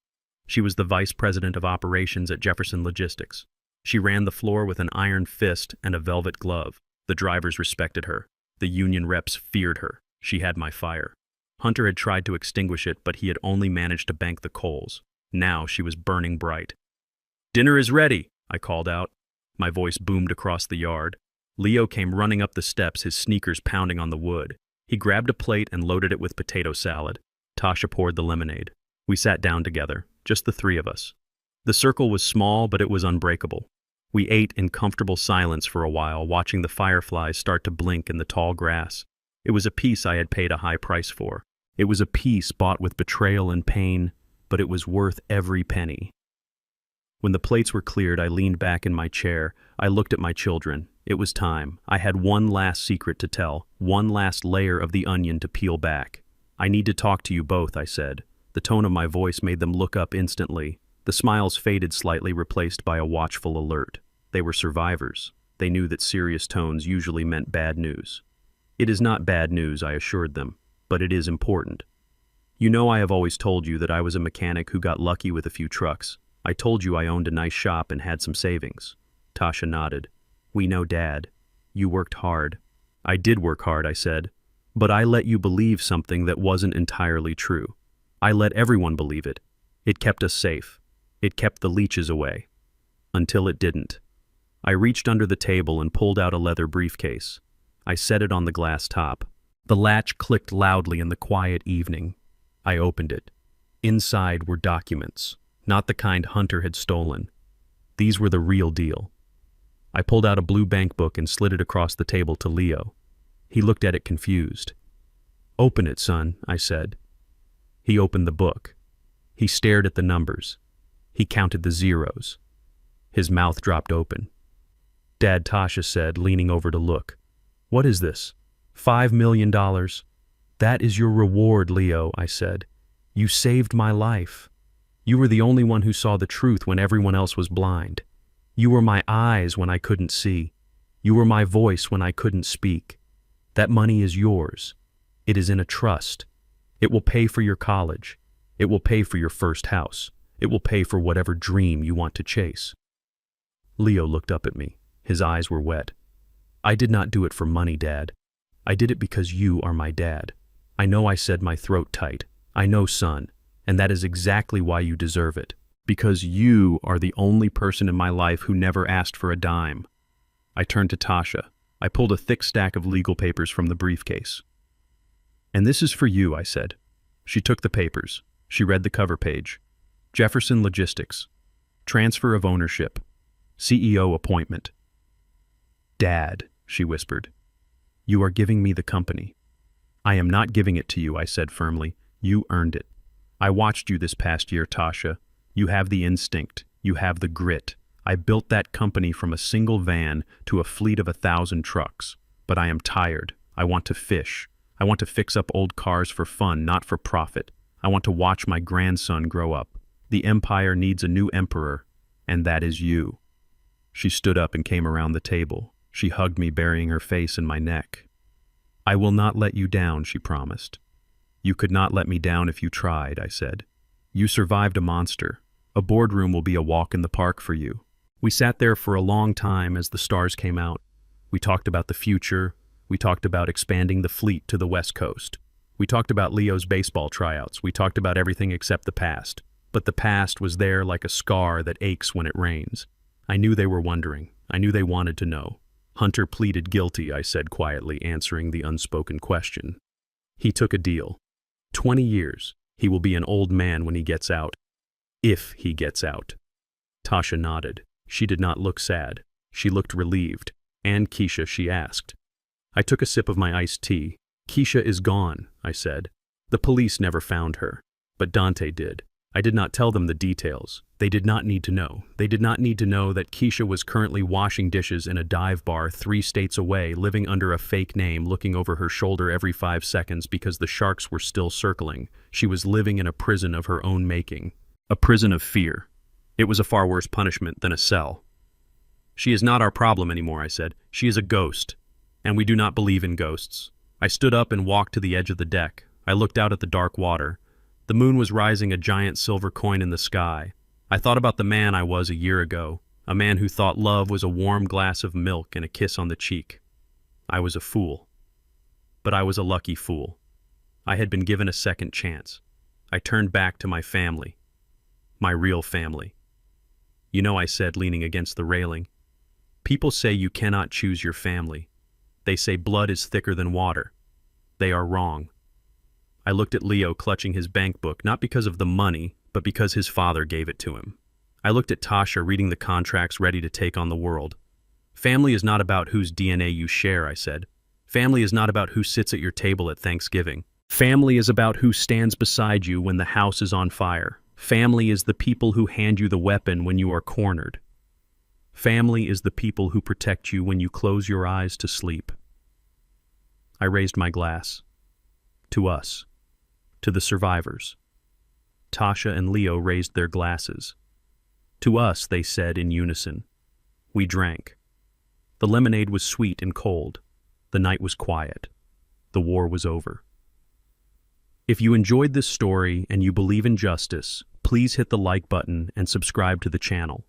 She was the vice president of operations at Jefferson Logistics. She ran the floor with an iron fist and a velvet glove. The drivers respected her. The union reps feared her. She had my fire. Hunter had tried to extinguish it, but he had only managed to bank the coals. Now she was burning bright. "Dinner is ready," I called out. My voice boomed across the yard. Leo came running up the steps, his sneakers pounding on the wood. He grabbed a plate and loaded it with potato salad. Tasha poured the lemonade. We sat down together, just the 3 of us. The circle was small, but it was unbreakable. We ate in comfortable silence for a while, watching the fireflies start to blink in the tall grass. It was a peace I had paid a high price for. It was a peace bought with betrayal and pain, but it was worth every penny. When the plates were cleared, I leaned back in my chair. I looked at my children. It was time. I had one last secret to tell, one last layer of the onion to peel back. "I need to talk to you both," I said. The tone of my voice made them look up instantly. The smiles faded slightly, replaced by a watchful alert. They were survivors. They knew that serious tones usually meant bad news. "It is not bad news," I assured them, "but it is important. You know I have always told you that I was a mechanic who got lucky with a few trucks. I told you I owned a nice shop and had some savings." Tasha nodded. "We know, Dad. You worked hard." "I did work hard," I said, "but I let you believe something that wasn't entirely true. I let everyone believe it. It kept us safe. It kept the leeches away. Until it didn't." I reached under the table and pulled out a leather briefcase. I set it on the glass top. The latch clicked loudly in the quiet evening. I opened it. Inside were documents, not the kind Hunter had stolen. These were the real deal. I pulled out a blue bank book and slid it across the table to Leo. He looked at it confused. "Open it, son," I said. He opened the book. He stared at the numbers. He counted the zeros. His mouth dropped open. "Dad," Tasha said, leaning over to look. "What is this? $5 million? "That is your reward, Leo," I said. "You saved my life. You were the only one who saw the truth when everyone else was blind. You were my eyes when I couldn't see. You were my voice when I couldn't speak. That money is yours. It is in a trust. It will pay for your college. It will pay for your first house. It will pay for whatever dream you want to chase." Leo looked up at me. His eyes were wet. "I did not do it for money, Dad. I did it because you are my dad. I know I said my throat tight. I know, son, and that is exactly why you deserve it. Because you are the only person in my life who never asked for a dime. I turned to Tasha. I pulled a thick stack of legal papers from the briefcase. And this is for you, I said. She took the papers. She read the cover page. Jefferson Logistics. Transfer of ownership. CEO appointment. Dad, she whispered. You are giving me the company. I am not giving it to you, I said firmly. You earned it. I watched you this past year, Tasha. You have the instinct. You have the grit. I built that company from a single van to a fleet of 1,000 trucks. But I am tired. I want to fish. I want to fix up old cars for fun, not for profit. I want to watch my grandson grow up. The empire needs a new emperor, and that is you. She stood up and came around the table. She hugged me, burying her face in my neck. I will not let you down, she promised. You could not let me down if you tried, I said. You survived a monster. A boardroom will be a walk in the park for you. We sat there for a long time as the stars came out. We talked about the future. We talked about expanding the fleet to the West Coast. We talked about Leo's baseball tryouts. We talked about everything except the past. But the past was there like a scar that aches when it rains. I knew they were wondering. I knew they wanted to know. Hunter pleaded guilty, I said quietly, answering the unspoken question. He took a deal. 20 years. He will be an old man when he gets out. If he gets out. Tasha nodded. She did not look sad. She looked relieved. And Keisha, she asked. I took a sip of my iced tea. Keisha is gone, I said. The police never found her. But Dante did. I did not tell them the details. They did not need to know. They did not need to know that Keisha was currently washing dishes in a dive bar 3 states away, living under a fake name, looking over her shoulder every 5 seconds because the sharks were still circling. She was living in a prison of her own making. A prison of fear. It was a far worse punishment than a cell. She is not our problem anymore, I said. She is a ghost. And we do not believe in ghosts. I stood up and walked to the edge of the deck. I looked out at the dark water. The moon was rising, a giant silver coin in the sky. I thought about the man I was a year ago, a man who thought love was a warm glass of milk and a kiss on the cheek. I was a fool. But I was a lucky fool. I had been given a second chance. I turned back to my family. My real family. You know, I said, leaning against the railing. People say you cannot choose your family. They say blood is thicker than water. They are wrong. I looked at Leo clutching his bank book, not because of the money, but because his father gave it to him. I looked at Tasha reading the contracts, ready to take on the world. Family is not about whose DNA you share, I said. Family is not about who sits at your table at Thanksgiving. Family is about who stands beside you when the house is on fire. Family is the people who hand you the weapon when you are cornered. Family is the people who protect you when you close your eyes to sleep. I raised my glass. To us. To the survivors. Tasha and Leo raised their glasses. To us, they said in unison. We drank. The lemonade was sweet and cold. The night was quiet. The war was over. If you enjoyed this story and you believe in justice, please hit the like button and subscribe to the channel.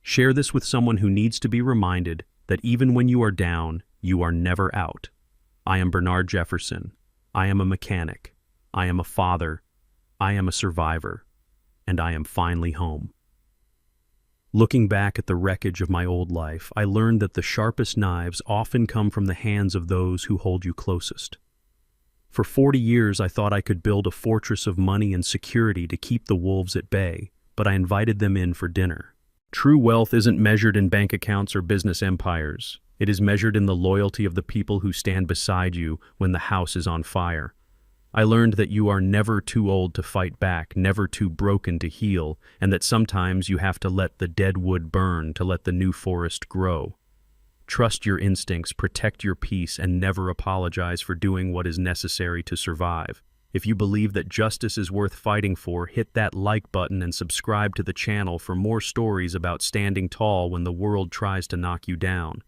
Share this with someone who needs to be reminded that even when you are down, you are never out. I am Bernard Jefferson. I am a mechanic. I am a father. I am a survivor. And I am finally home. Looking back at the wreckage of my old life, I learned that the sharpest knives often come from the hands of those who hold you closest. For 40 years, I thought I could build a fortress of money and security to keep the wolves at bay, but I invited them in for dinner. True wealth isn't measured in bank accounts or business empires. It is measured in the loyalty of the people who stand beside you when the house is on fire. I learned that you are never too old to fight back, never too broken to heal, and that sometimes you have to let the dead wood burn to let the new forest grow. Trust your instincts, protect your peace, and never apologize for doing what is necessary to survive. If you believe that justice is worth fighting for, hit that like button and subscribe to the channel for more stories about standing tall when the world tries to knock you down.